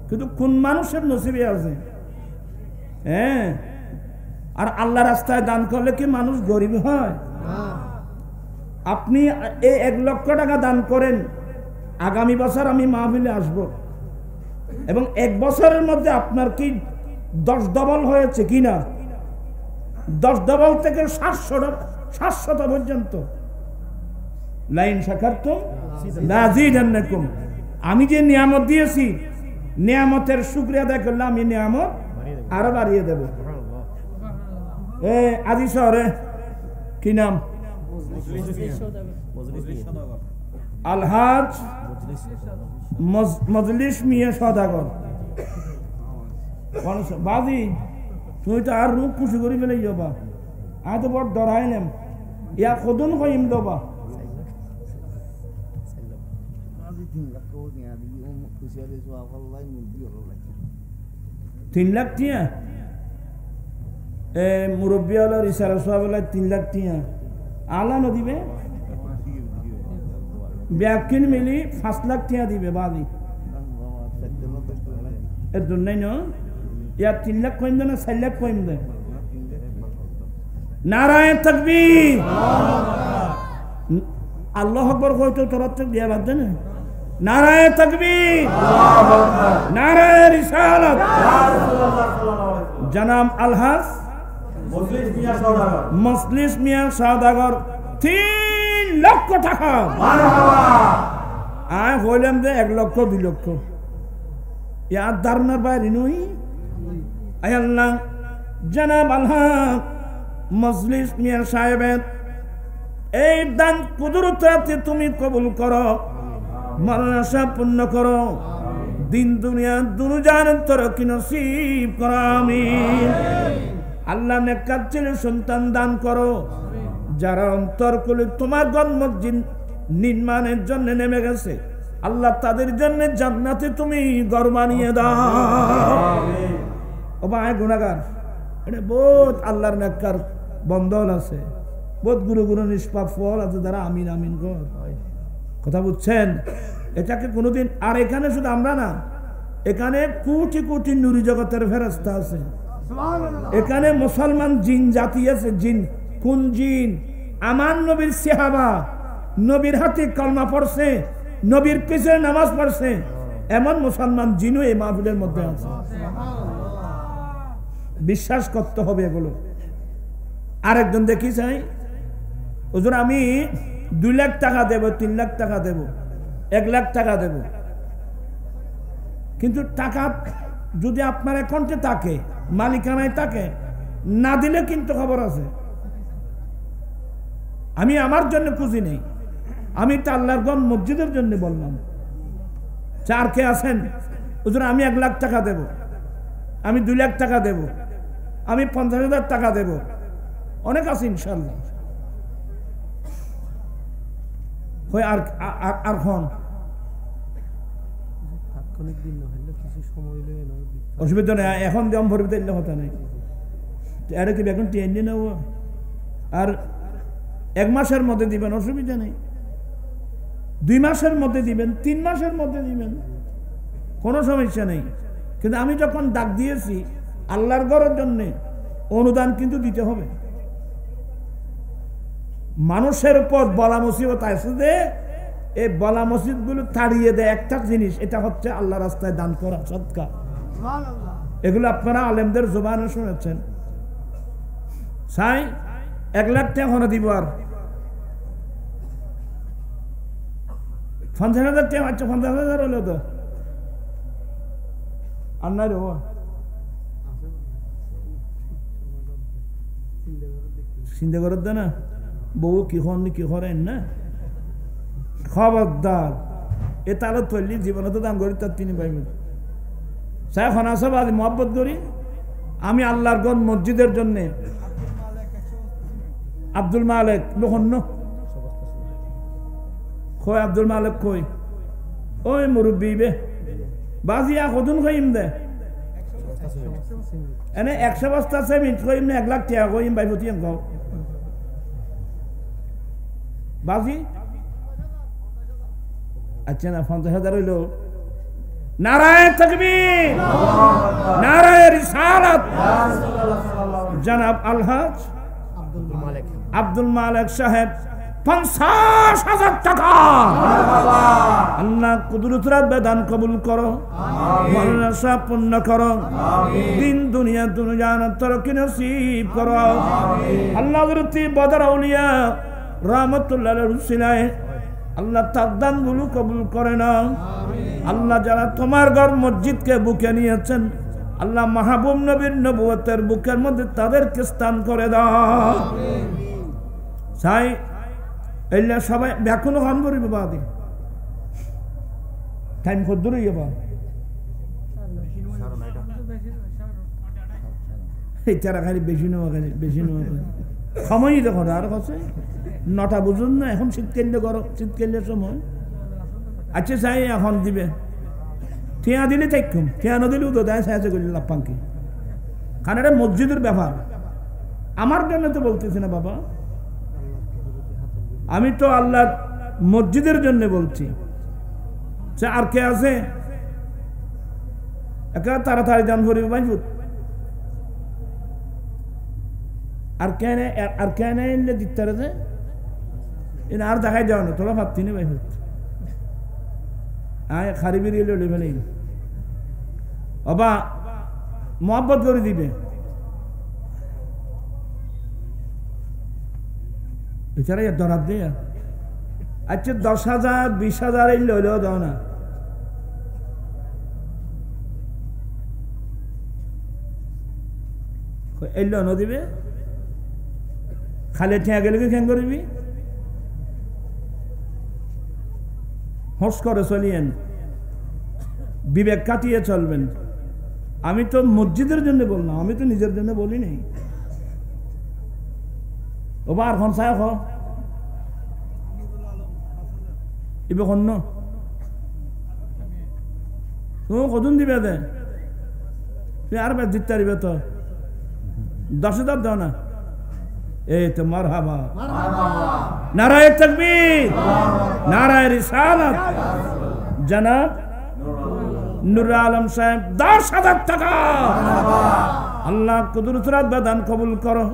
কিন্তু কোন মানুষের নসিবে আছে হ্যাঁ আর আল্লাহ রাস্তায় দান করলে কি মানুষ গরিব হয় আপনি এই 1 লক্ষ টাকা দান করেন আগামী বছর আমি মাহফিলে আসব এবং 1 বছরের মধ্যে আপনার কি 10 ডবল হয়েছে কিনা 10 ডবল থেকে 700 পর্যন্ত লাইন শাকারতুম লাযিদান্নাকুম আমি যে নিয়ামত দিয়েছি নিয়ামতের শুকরিয়া আদায় করলে আমি নিয়ামত আরো বাড়িয়ে দেব আজি শহরে কি নাম আলহাজ মজলিস মিয়া সদাগর বাজি তুই তো আর রূপ খুশি করি ফেলে যাবা আয় তো বড় ডরাই নেম ইয়া কদন কইম দেবা 3 লাখ টিয়া মুরব্বী হলো রিসারা সাহেব 3 লাখ টিয়া আলা নদিবে ব্যাকিন মিলি 5 লাখ টিয়া দিবে বাদি এর জন্য না ইয়া 3 লাখ কইম না 4 লাখ কইম দে নারায়ে তাকবীর আল্লাহু আকবার কইতো তরত দিয়া বাদ দে না নারায়ে তাকবীর নারায়ে রিসালাত জনাব আলহাজ মজলিস মিয়া সওদাগর 3 লক্ষ টাকা আয় হইলাম যে 1 লক্ষ 2 লক্ষ ইয়ার ধারণার বাইরে নই আয় আল্লাহ জনাব আলহাজ মজলিস মিয়া সাহেবের এই দান কুদরতে তুমি কবুল করো মরণ আশা পূর্ণ করো দিন দুনিয়া দুরুজান তরকি নসিব করো আমিন আল্লাহ নেককার ছেলে সন্তান দান করো যারা অন্তর খুলে তোমার ঘর মসজিদ নির্মাণের জন্য নেমে গেছে আল্লাহ তাদের জন্য জান্নাতে তুমি ঘর বানিয়ে দাও ও ভাই গুনাহগার এটা বহুত আল্লাহর নেককার বন্ধন আছে বহুত গুরু গুরু নিষ্পাপ ফল আছে যারা আমিন আমিন কর কথা বুঝছেন এটাকে কোনোদিন আর এখানে শুধু আমরা না এখানে কোটি কোটি নূরি জগতের ফেরেশতা আছে এখানে মুসলমান জিন জাতি আছে জিন কোন জিন আমার নবীর সাহাবা নবীর হাতে কলমা পড়ছে নবীর পিছনে নামাজ পড়ছে এমন মুসলমান জিনও এই মাহফিলের মধ্যে আছে বিশ্বাস করতে হবে এগুলো আরেকজন দেখি চাই হুজুর আমি 2 লাখ টাকা দেব 3 লাখ টাকা দেব 1 লাখ টাকা দেব কিন্তু টাকা যদি আপনার অ্যাকাউন্টে থাকে মালিকানায় থাকে না দিলে কিন্তু খবর আছে আমি আমার জন্য খুশি নেই আমি তো আল্লাহর ঘর মসজিদের জন্য বললাম 4 কে আছেন হুজুর আমি 1 লাখ টাকা দেব আমি 2 লাখ টাকা দেব আমি 50,000 টাকা দেব অনেক আছে ইনশাআল্লাহ হয় আর আর খন তাৎক্ষণিক দিন না হলে কিছু সময় লাগে না অসুবিধা নেই এখন দাম ভরবে দিলে কথা নাই এর কি এখন টেনে নাও আর 1 মাসের মধ্যে দিবেন অসুবিধা নেই 2 মাসের মধ্যে দিবেন 3 মাসের মধ্যে দিবেন কোনো সমস্যা নেই কিন্তু আমি যখন ডাক দিয়েছি আল্লাহর ঘরের জন্য অনুদান কিন্তু দিতে হবে মানুষের উপর বলা মুসিবত আছে যে এই বলা মুসিবতগুলো তাড়িয়ে দেয় একটা জিনিস এটা হচ্ছে আল্লাহ রাস্তায় দান করা সদকা সুবহানাল্লাহ এগুলো আপনারা আলেমদের জবানে শুনেছেন। সাই 1 লাখ টাকা হনে দিব আর 50,000 টাকা। আচ্ছা 50,000 হলো তো আর নাই রে চিন্তা করার দে না বউ কি হন কি করেন না খবরদার এ তারা তৈরি জীবনে তো দাম করি তার তিনি পাইবেন। সাই খনাসব আজ মহব্বত করি আমি আল্লাহর গণ মসজিদের জন্য। আব্দুল মালেক বহন্ন কই আব্দুল মালেক কই ওই মুরব্বী বে বাজিয়া কদুন কইম দে এনে 100 বস্তা সিমেন্ট কইম না 1 লাখ টাকা কইম ভাই প্রতি গাও বাজি। আচ্ছা না 50,000 হইল। নারায়ে তাকবীর নারায়ে রিসালাত। জনাব আলহাজ আব্দুল মালেক সাহেব 50,000 টাকা আল্লাহ কুদরতের বেদান কবুল করো, মনসা পূর্ণ করো, দিন দুনিয়া দুনিয়ার তরকি নসিব করো। আল্লাহ হযরত বদর আউলিয়া রাহমাতুল্লাহ রুসিলায় আল্লাহ তাকদান গুলো কবুল করে নাও। আল্লাহ যারা তোমার ঘর মসজিদকে বুকে নিয়েছেন আল্লাহ মাহবুব নবীর নবুয়তের বুকের মধ্যে তাদেরকে স্থান করে দাও। চাই এলে সবাই ব্যাকুল হন করিবে বাদে টাইম কত দূরে যাবা এই তারা খালি বেশি নেওয়া বেশি নেওয়া সময়ই দেখো আর কাছে 9টা বুঝুন না এখন শীতকালে গরম শীতকালের সময়। আচ্ছা চাই এখন দিবে ঠিয়া দিলে দেখুম ঠিয়া না দিলেও তো দেয় সাহায্য করলে লাপাঙ্কি কারণ এটা মসজিদের ব্যাপার আমার জন্য তো বলতেছি না বাবা, আমি তো আল্লাহ মসজিদের জন্য বলছি। আর কে আছে একা তাড়াতাড়ি দান করিবে বাইজুত আর কেন এনে দিতে রে আর দেখাই যাও না তোরা ভাবছি না বাইজুত আয় খারি বেরিয়ে লে ফেলে বাবা মহব্বত করে দিবে। বেচারা দরাদ দিয়ে আচ্ছা 10,000 20,000 এই লইলেও দাও না এলো ন দিবে খালে ঠেয়া গেলে কি খেং করবি হোস করে চলিয়েন বিবেক কাটিয়ে চলবেন। আমি তো মসজিদের জন্য বললাম, আমি তো নিজের জন্য বলি নাই। ও বা আর খন চাই খ ইবে খন তুমি কতদিন দিবে দে তুই আর বেশ দিতে পারবে তো 10,000 দাও না এই তো মারহাবা নারায়ে তাকবীর নারায়ে রিসালাত। জনাব নুরুল আলম সাহেব 10,000 টাকা আল্লাহ কুদরতের বেদান কবুল করো,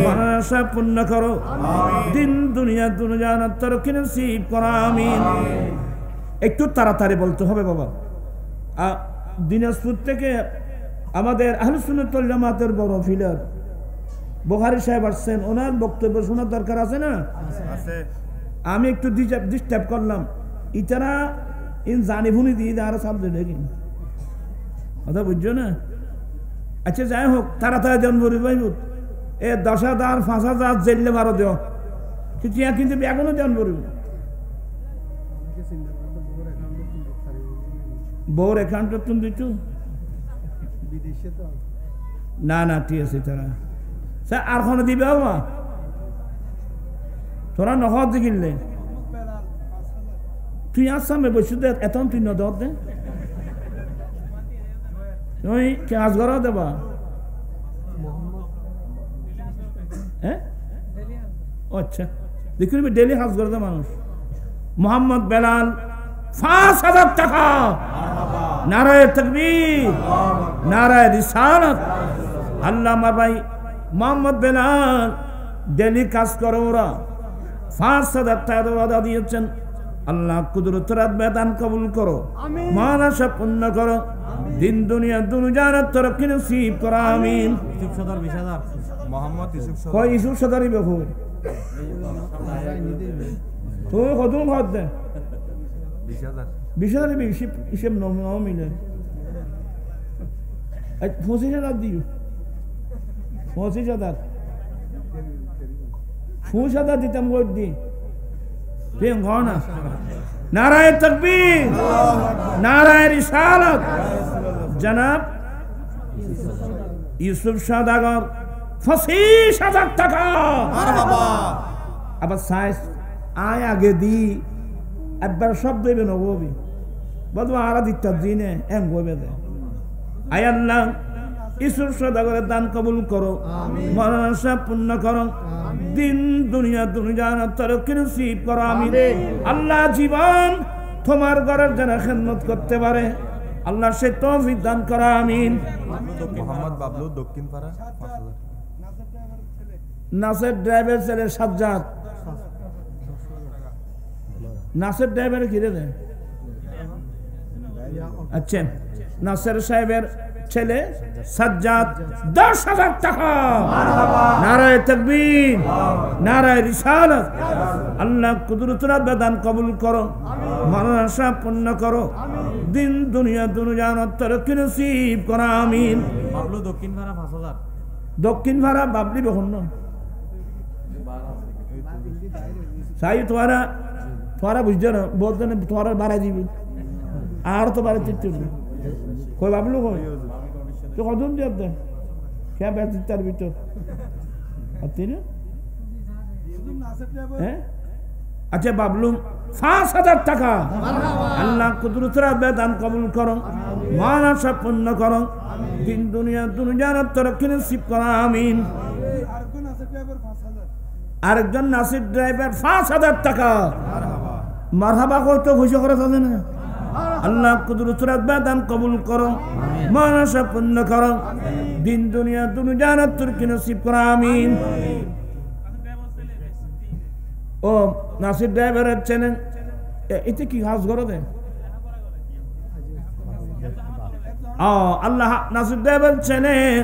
মনসা পূর্ণ করো, দিন দুনিয়া দুনিয়ার তরকি নসিব করো আমিন। একটু তাড়াতাড়ি বলতে হবে বাবা। দিনাজপুর থেকে আমাদের আহলে সুন্নাত ওয়াল জামাতের বড় ফিলার বুখারী সাহেব আসছেন, ওনার বক্তব্য শোনার দরকার আছে না? আমি একটু ডিস্টার্ব করলাম, ইতারা ইন জানি ভুনি দিয়ে আরো সাবজেক্ট দেখি কথা বুঝছো না। আচ্ছা যাই হোক তাড়াতাড়ি দেন বলি ভাই এ 10,000 5,000 জেললে বারো দেও কিন্তু এখনো দেন বলি বউর অ্যাকাউন্ট তুমি দিচ্ছ না না ঠিক আছে তারা স্যার আর কোনো দিবে বাবা তোরা নহর দেখিলে তুই আসামে বসে দে এত তুই নদর দে তুই কাজ করা দেবা হ্যাঁ আচ্ছা দেখুন ডেলি কাজ করে দেয় মানুষ। মোহাম্মদ বেলাল 5,000 টাকা নারায়ে তাকবীর নারায়ে রিসালাত। আল্লাহ আমার ভাই মোহাম্মদ বেলাল ডেলি কাজ করে ওরা 5,000 টাকা ওয়াদা দিয়েছেন। আল্লাহ কুদরতের বেদান কবুল করো, মানসা পূর্ণ করো, দিন দুনিয়া দুনিয়ার তরক্কি নসিব করো আমিন। ইউসুফ সদর বেহু তুমি কদম ঘর দে 20,000 হিসেব নাও মিলে 25,000 দিও 25,000 25,000 দিতাম কই দি তুই ঘর না নারায়ে তাকবীর নারায়ে রিসালাত জনাব ইউসুফ সদাগর 25,000 টাকা মারহাবা। আবার সাইজ আয় আগে দি একবার সব দেবে না ববি বদু আরা দিতা দিনে এম গবে দে আয় আল্লাহ ইউসুফ সদাগরের দান কবুল করো, মনসা পূর্ণ করো, দিন দুনিয়া দুনিয়ার তরক্কি নসিব করো আমিন। আল্লাহ জীবন তোমার ঘরের যেন খেদমত করতে পারে আল্লাহ সে তৌফিক দান করো আমিন। মোহাম্মদ বাবলু দক্ষিণ পাড়া 5,000 নাসের ড্রাইভার ছেলে সাজ্জাদ নাসের ড্রাইভার কিরে দেয় আচ্ছা নাসের সাহেবের ছেলে সাজ্জাদ 10,000 টাকা নারায়ে তাকবীর নারায়ে রিসালাত আল্লাহ কুদরতের বেদান কবুল করো, মনসা পূর্ণ করো, দিন দুনিয়া দুনিয়ার তরক্কি নসিব করো আমিন। বাবলু দক্ষিণ পাড়া 5,000 দক্ষিণ ভাড়া বাবলি বহন না সাই তোরা বুঝছো না বলতে তোরা বাড়াই দিবি আর তো বাড়ি চিত্ত কই বাবলু কই তো কদম দিয়ে দেন কে বেড় চিত্তার ভিতর আচ্ছা বাবলু 5,000 টাকা আল্লাহ কুদরতের বেদান কবুল করো, মানসা পূর্ণ করো, দিন দুনিয়া দুনিয়ার তরক্কি নসিব করো আমিন। আরেকজন নাসির ড্রাইভার 5,000 টাকা মারহাবা কইতো খুশি করে থাকে না আল্লাহ কুদরতের বেদান কবুল করো, মানসা পূর্ণ করো, দিন দুনিয়া দুনিয়ার তরক্কি নসিব করো আমিন। ও নাসির ড্রাইভারের চ্যানেল এতে কি কাজ করে দেয় আল্লাহ নাসির ড্রাইভার চ্যানেল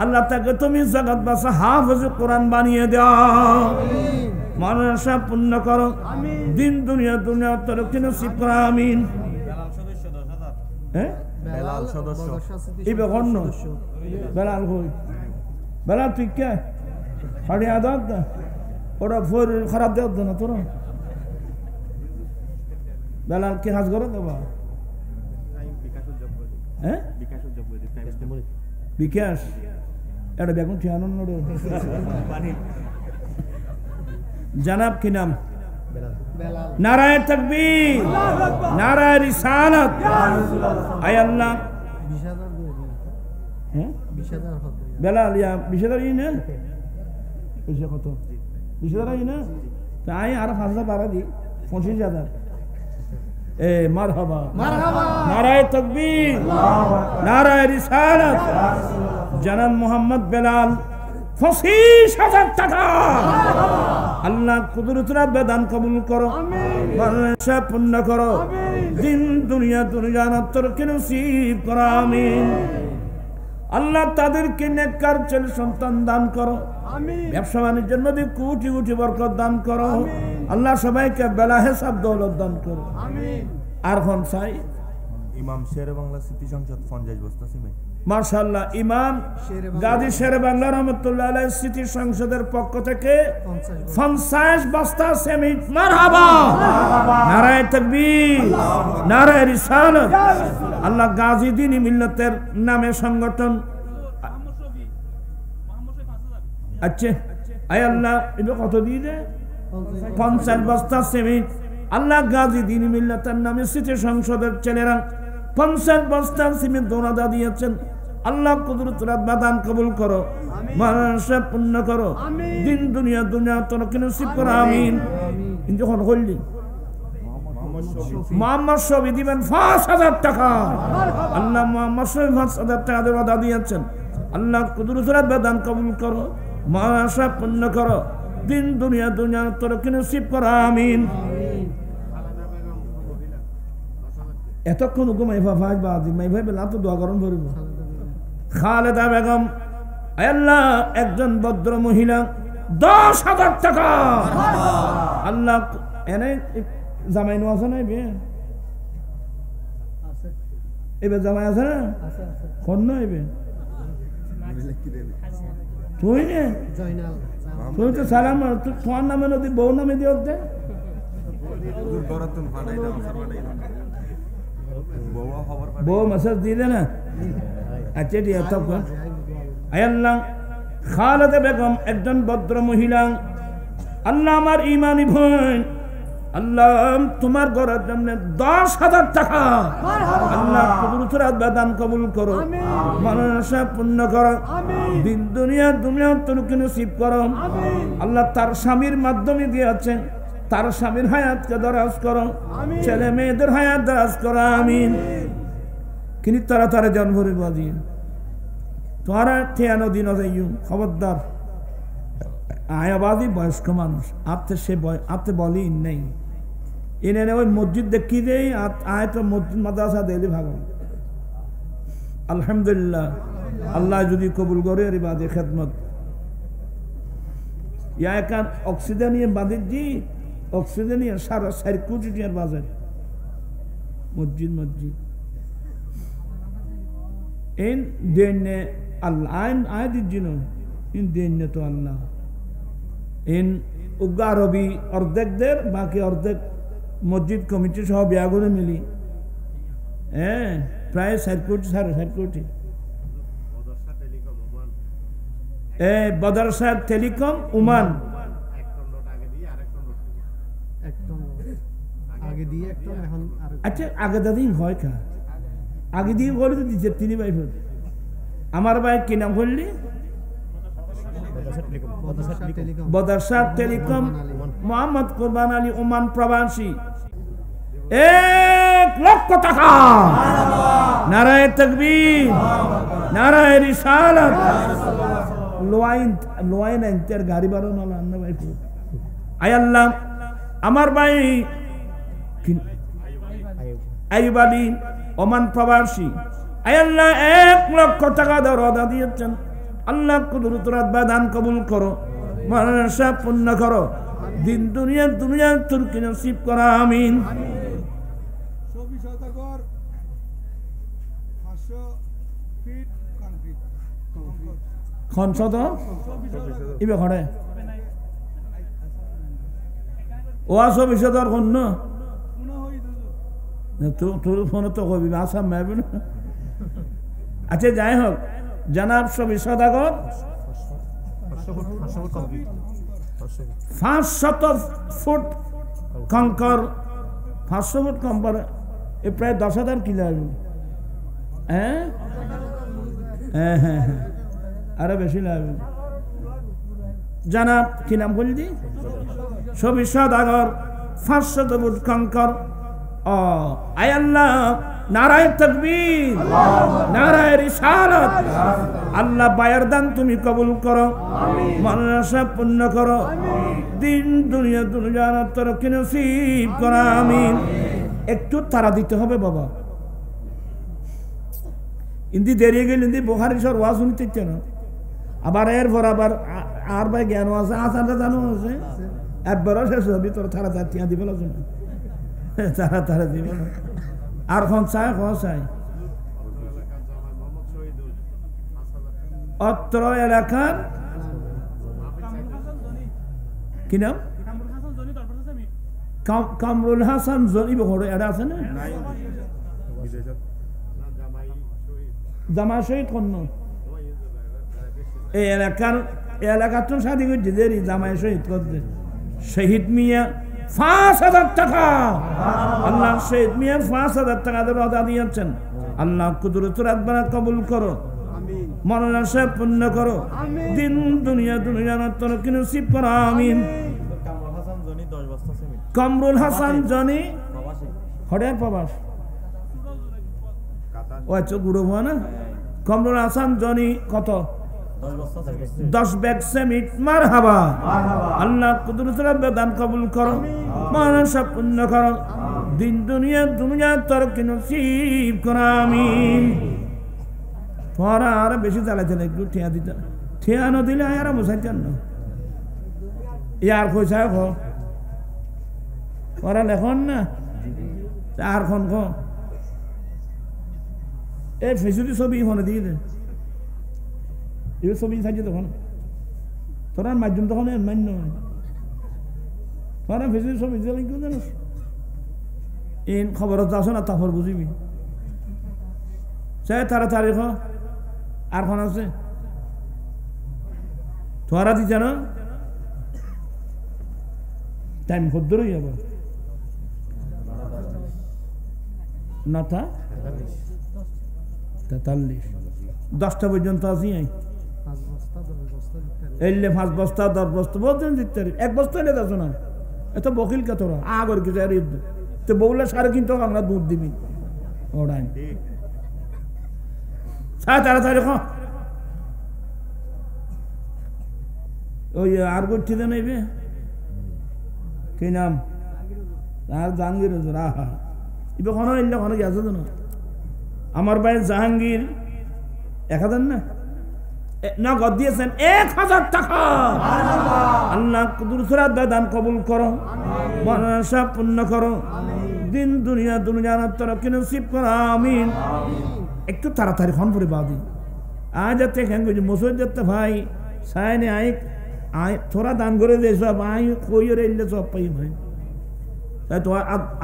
আল্লাহ তাকে তুমি জগৎ বাসা হাফেজ কোরআন বানিয়ে দাও, মানসা পূর্ণ করো, দিন দুনিয়া দুনিয়ার তরক্কি নসিব করো আমিন। বেলাল সদস্য এই বেখন বেলাল কই বেলাল তুই কে হাড়ি আদাত না ওরা ফোর খারাপ দেওয়া না তোরা বেলাল কি কাজ করে দেবা হ্যাঁ বিকাশ এটা বেগুন ঠিয়ানো জানাব কি নাম নারায়ে তাকবীর নারায়ে রিসালাত আয় আল্লাহ 20,000 বেলাল ইয়া 20,000 ই না পয়সা কত 20,000 ই না তাই আর 5,000 বাড়া দি 25,000 এ মারহাবা মারহাবা নারায়ে তাকবীর নারায়ে রিসালাত জনাব মোহাম্মদ বেলাল 25,000 টাকা আল্লাহ কুদরতের বেদান কবুল করো, মনসা পূর্ণ করো, দিন দুনিয়া দুনিয়ার তরক্কি নসিব করো আমিন। আল্লাহ তাদেরকে নেককার ছেলে সন্তান দান করো, ব্যবসা বাণিজ্যের মধ্যে কোটি কোটি বরকত দান করো, আল্লাহ সবাইকে বেলা হিসাব দৌলত দান করো আর কোন চাই ইমাম শেরে বাংলা সিটি সংসদ 50 বস্তা সিমেন্ট মাশাআল্লাহ ইমাম গাজী শেরে বাংলা রহমাতুল্লাহ আলাইহি সিটি সংসদের পক্ষ থেকে 50 বস্তা সিমেন্ট মারহাবা নারায়ে তাকবীর নারায়ে রিসালাত আল্লাহ গাজী দ্বীনি মিল্লাতের নামে সংগঠন আচ্ছা আয় আল্লাহ এটা কত দিয়ে দে 50 বস্তা সিমেন্ট আল্লাহ গাজী দ্বীনি মিল্লাতের নামে সিটি সংসদের ছেলেরা 50 বস্তা সিমেন্ট দোনাদা দিয়েছেন আল্লাহ কুদরতের বাদান কবুল করো, মনসা পূর্ণ করো, দিন দুনিয়া দুনিয়া তরক্কি নসিব করো আমিন। যখন হইলি মোহাম্মদ শফি দিবেন 5,000 টাকা আল্লাহ মোহাম্মদ শফি 5,000 টাকা ওয়াদা দিয়েছেন আল্লাহ কুদরতের বাদান কবুল করো, মনসা পূর্ণ করো, দিন দুনিয়া দুনিয়া তরক্কি নসিব করো আমিন। এতক্ষণ ওকে মাইফা ফাঁস বাদি মাইফাই বেলা তো দোয়া করুন ধরিব খালেদা বেগম আল্লাহ একজন ভদ্র মহিলা 10,000 টাকা আল্লাহ এনে জামাই নো আছে না এবার জামাই আছে না কোন না এবে তুই নে তুই তো সালাম তোমার নামে নদী বউ নামে দিও দে বউ মেসেজ দিয়ে দে না আচ্ছা দিয়ে তখন আল্লাহ খালেদা বেগম একজন ভদ্র মহিলা আল্লাহ আমার ইমানি বোন আল্লাহ তোমার ঘরের জন্য 10,000 টাকা আল্লাহ দান কবুল করো মনসা পূর্ণ করো দিন দুনিয়া তোরকে নসিব করো আল্লাহ তার স্বামীর মাধ্যমে দিয়েছেন তার স্বামীর হায়াতকে দরাজ করো ছেলে মেয়েদের হায়াত দরাজ করো আমিন কিন্তু তারা জন ভরে বাজি তোরা ঠিয়ানো দিন যাইও খবরদার আয়াবাদী বয়স্ক মানুষ আপনি বলি নেই এনে ওই মসজিদ দেখি দেই আয় তো মসজিদ মাদ্রাসা দিলে ভালো আলহামদুলিল্লাহ আল্লাহ যদি কবুল করে এর বাদে খেদমত ইয়া একান অক্সিজেনিয়ে বাদে জি অক্সিজেনিয়ে সারা 4 কোটি টাকার বাজার মসজিদ এন দেনে আল্লাহ আয় দিজিনো ইন দেনে তো আল্লাহ ইন উগা রবি অর্ধেকদের বাকি অর্ধেক মসজিদ কমিটি সহ বিয়াগুলো মিলি হ্যাঁ প্রায় 4 কোটি 4.5 কোটি বদরসা টেলিকম ওমান আচ্ছা আগে দাদিন হয় কা আগে দিয়ে বলে তো দিচ্ছে তিনি ভাই আমার ভাই কি নাম বললি বদরসা টেলিকম মোহাম্মদ কুরবান আলী ওমান প্রবাসী 1 লক্ষ টাকা নারায়ে তাকবীর নারায়ে রিসালাত লোয়াইন এন্টার গাড়ি বারো না আন্না ভাই আয় আল্লাহ আমার ভাই আইয়ুব আলী ওমান প্রবাসী আয় আল্লাহ 1 লক্ষ টাকা দরদা দিয়েছেন আল্লাহ কুদরত রাব্বা দান কবুল করো মানসা পূর্ণ করো দিন দুনিয়া তুরকি নসিব করো আমিন খনসদ ইবে ঘরে ও আসো বিষয়দার কোন না তোর ফোনে তো কবি আসাম মারবে না আচ্ছা যাই হোক জনাব সবই সদাগর 500 ফুট কঙ্কর 500 ফুট কঙ্কর এ প্রায় 10,000 কিলো আসবে হ্যাঁ আরো বেশি লাগবে জনাব কি নাম বললি সবই সদাগর 500 ফুট কঙ্কর আয় আল্লাহ নারায়ে তাকবীর নারায়ে রিসালাত আল্লাহ বায়ার দান তুমি কবুল করো মানসা পূর্ণ করো দিন দুনিয়া তরক্কি নসিব করো আমিন একটু তারা দিতে হবে বাবা ইন্দি দেরিয়ে গেল ইন্দি বুখারী শরীফ ওয়াজ শুনতে না আবার এরপর আবার আর ভাই জ্ঞান আছে আসানটা জানো আছে একবারও শেষ হবে তোর তারা জাতিয়া দিবে না তারা দিবে না আর খন চাই অত্র এলাকার কি নাম কামরুল হাসান জনি বহরে এটা আছে না জামা শহীদ কোন এই এলাকার তো শাদি করছে দেরি জামাই শহীদ করতে শহীদ মিয়া 5,000 টাকা আল্লাহ শহীদ মিয়া 5,000 টাকা রদা দিয়েছেন আল্লাহ কুদরত রাব্বানা কবুল করো মরণাশা পূর্ণ করো দিন দুনিয়া তরক্কি নসিব করো আমিন কামরুল হাসান জনি হড়ের প্রবাস ও আচ্ছা গুরু হওয়া না কামরুল হাসান জনি কত 10 ব্যাগ সিমেন্ট মারহাবা আল্লাহ কুদরতের দান কবুল করো মানসা পূর্ণ করো দিন দুনিয়া তরকি নসিব করো আমিন তোরা আর বেশি চালাইতে না একটু ঠিয়া দিতে ঠিয়া ন দিলে আর বসাইতেন না ইয়ার পয়সা খো ওরা লেখন না আর খন খো এই ফেসুদি ছবি হনে দিয়ে দেন এবার ছবি থাকছে তখন তোরা মাধ্যম তখন মান্য তোরা ফেসুদি ছবি দিলে কেউ জানো এই খবরত আসো না তারপর বুঝিবি সে তাড়াতাড়ি খ আর খন আছে তোরা দিছে না টাইম ভদ্রই যাবো নটা 43 10টা পর্যন্ত আছি এলে 5 বস্তা 10 বস্তা বলছেন দিতে 1 বস্তা এলে যাচ্ছ না এত বকিল কে তোরা আগর কিছু আর তো বউলে সারে কিন্তু আমরা দুধ দিবি ওরাই তাড়াতাড়ি খ ওই আর করছি তো নেবে কি নাম আর জাহাঙ্গীর আহা এবার কোনো এলে কোনো গেছে তো না আমার ভাই জাহাঙ্গীর 1000 না নগদ দিয়েছেন 1000 টাকা আল্লাহ কুদরতের দান কবুল করো মনসা পূর্ণ করো দিন দুনিয়া তরক্কি নসিব করো আমিন একটু তাড়াতাড়ি খন পরে বাদি আজ যাতে কেন মসুর যাতে ভাই সাইনে আই থোড়া দান করে দে সব আই কই রে এলে সব পাই ভাই তাই তো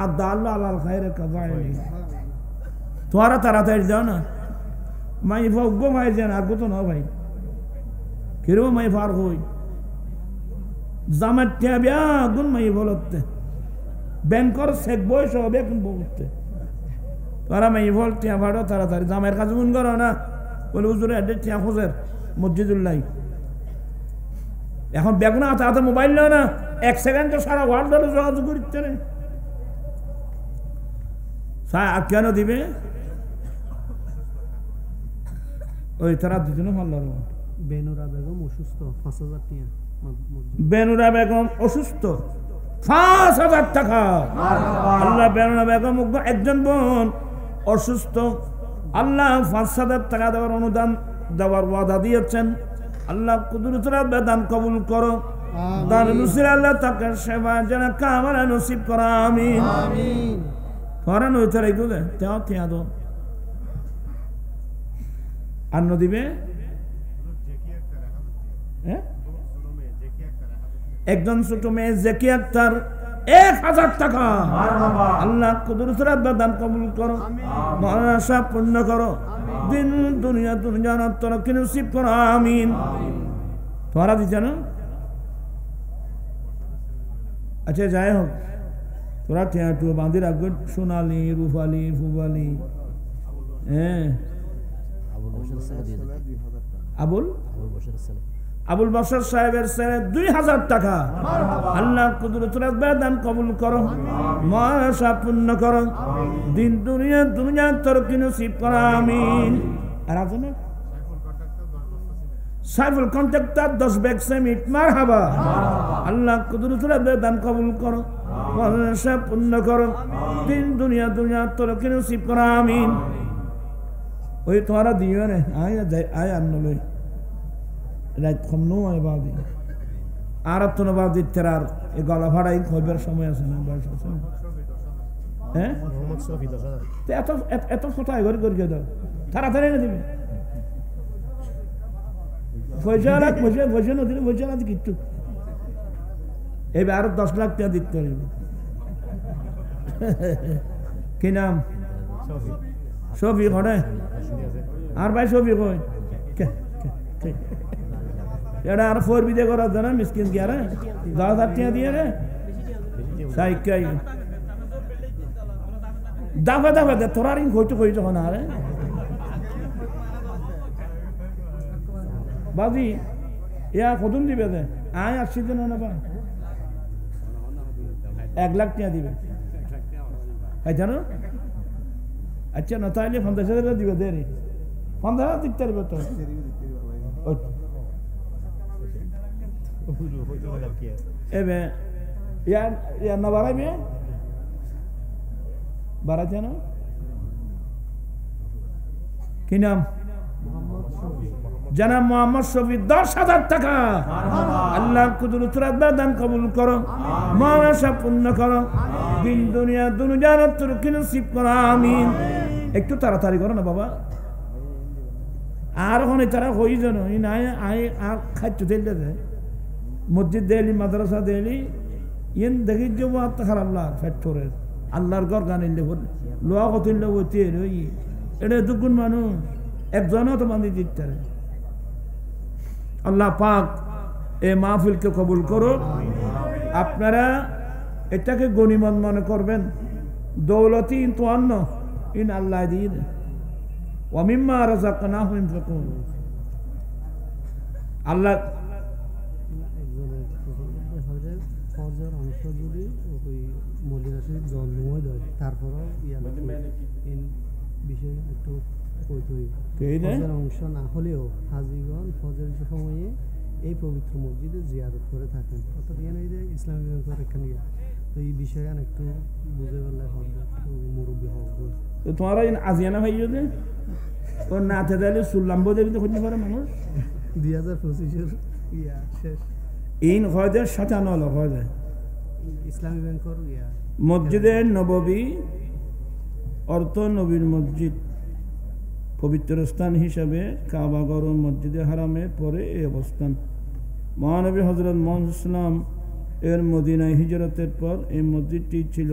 আদাল্লাহ আলাল খায়রে কাবাইলি তোরা তাড়াতাড়ি যাও না মাই ভোগ্য ভাই যেন আগো তো না ভাই কিরো মাই ফার হই জামাত টিয়া গুন মাই বলতে ব্যাংকর চেক বই সব এখন বলতে তোরা মাই বল টিয়া ভাড়ো তাড়াতাড়ি জামাইয়ের কাছে গুন করো না বলে হুজুরে এডে টিয়া খোঁজের মসজিদুল্লাহ এখন বেগুনা হাতে মোবাইল নাও না 1 সেকেন্ডে সারা ওয়ার্ল্ড ধরে যোগাযোগ করতে রে কেন দিবে ওই তারা দুজনে ভালো বেনুরা বেগম অসুস্থ 5000 টাকা বেনুরা বেগম অসুস্থ 5000 টাকা আল্লাহ বেনুরা বেগম একজন বোন অসুস্থ আল্লাহ 5000 টাকা দেওয়ার অনুদান দেওয়ার ওয়াদা দিয়েছেন আল্লাহ কুদরতের দান কবুল করো দান নসিব আল্লাহ তাকে সেবা যেন কামনা নসিব করো আমিন আমিন তোরা নই তার একটু দে তেও তেয়া দো আর দিবে একজন ছোট মেয়ে জেকি আক্তার 1000 টাকা আল্লাহ কুদরতের দান কবুল করো মনসা পূর্ণ করো দিন দুনিয়া তরক্কি নসিব করো আমিন তোরা দিছে না আচ্ছা যাই হোক তোরা ঠেয়াটু বাঁধি রাখবে সোনালি রুফালি ফুবালি হ্যাঁ আবুল বশর সাহেবের ছেলে 2000 টাকা আল্লাহ কুদরতের দান কবুল করো মনসা পূর্ণ করো দিন দুনিয়া তরক্কি নসিব করো আমিন আর আছে না সাইফুল কন্ট্রাক্টর 10 ব্যাগ সিমেন্ট মারহাবা আল্লাহ কুদরতের দান কবুল করো মনসা পূর্ণ করো দিন দুনিয়া তরক্কি নসিব করো আমিন ওই তোরা দিও রে আয় আনলই রাত কম নো আয় বাদি আর তো না বাদি তেরার এই গলা ভাড়াই খইবার সময় আছে না বয়স আছে হ্যাঁ মোহাম্মদ শফি 10000 এত কোথায় ঘর করে দাও তাড়াতাড়ি না দিবে পয়সা না দিলে পয়সা না কিচ্ছু এবার আরো 10 লাখ টাকা দিতে হবে কি নাম শফি ঘরে আর ভাই শফি কই এটা আর 4 বিদে করা জানা মিসকিন কি আরে 10,000 টাকা দিয়ে রে সাইকাই দাফা দে তোরারিং কইতো যখন আরে বাজি ইয়া কদম দিবে দে আয় আসছি দিন না বা 1 লাখ টাকা দিবে এই জানো আচ্ছা না তাইলে 50,000 দিবে দে রে 50,000 দিতে পারবে তো এবে ইয়ার না বাড়াইবে বাড়াইছে না কি নাম জনাব মোহাম্মদ শফি 10,000 টাকা আল্লাহর কুদরতের দান কবুল করো মানসা পূর্ণ করো দিন দুনিয়া দুনিয়ার তরকি নসিব করো আমিন একটু তাড়াতাড়ি করো না বাবা আর ওখানে তারা হই যেন নাই আর খাদ্য দিলে দেয় মসজিদ দেলি মাদ্রাসা দেলি ইন দেখি যে খারাপ লাগ ফ্যাক্টরের আল্লাহর ঘর গানিলে লোয়া কতিলে বইতে এটা দুগুণ মানুষ একজনও তো বান্ধি দিতে আল্লাহ পাক এ মাহফিলকে কবুল করো আপনারা এটাকে গনিমত মনে করবেন দৌলতি তো অন্য ইন আল্লাহ দিন ওয়ামিম্মা রাযাকনাহুম ইনফাকুন আল্লাহ ফজর অংশ যদি ওই মদিনা শরীফ জন্মই দেয় তারপরও বিষয়ে একটু ফজর অংশ না হলেও হাজিগণ ফজরের সময়ে এই পবিত্র মসজিদে জিয়ারত করে থাকেন অর্থাৎ এখানে যে ইসলামী ব্যাংকের এখানে তো এই বিষয়ে একটু বুঝে বললে হবে মুরব্বী হবে তোমার আজিয়ানা ভাই যদি ও না থাকলে সুল্লাম্ব দেবী তো খুঁজতে পারে মানুষ 2025 শেষ ইন হয়দের সাজানো হলো হয় ইসলামী ব্যাংকের মসজিদে নববী অর্থ নবীর মসজিদ পবিত্র স্থান হিসাবে কাবাগর ও মসজিদে হারামের পরে এই অবস্থান মহানবী হজরত মুহাম্মদ ইসলাম এর মদিনায় হিজরতের পর এই মসজিদটি ছিল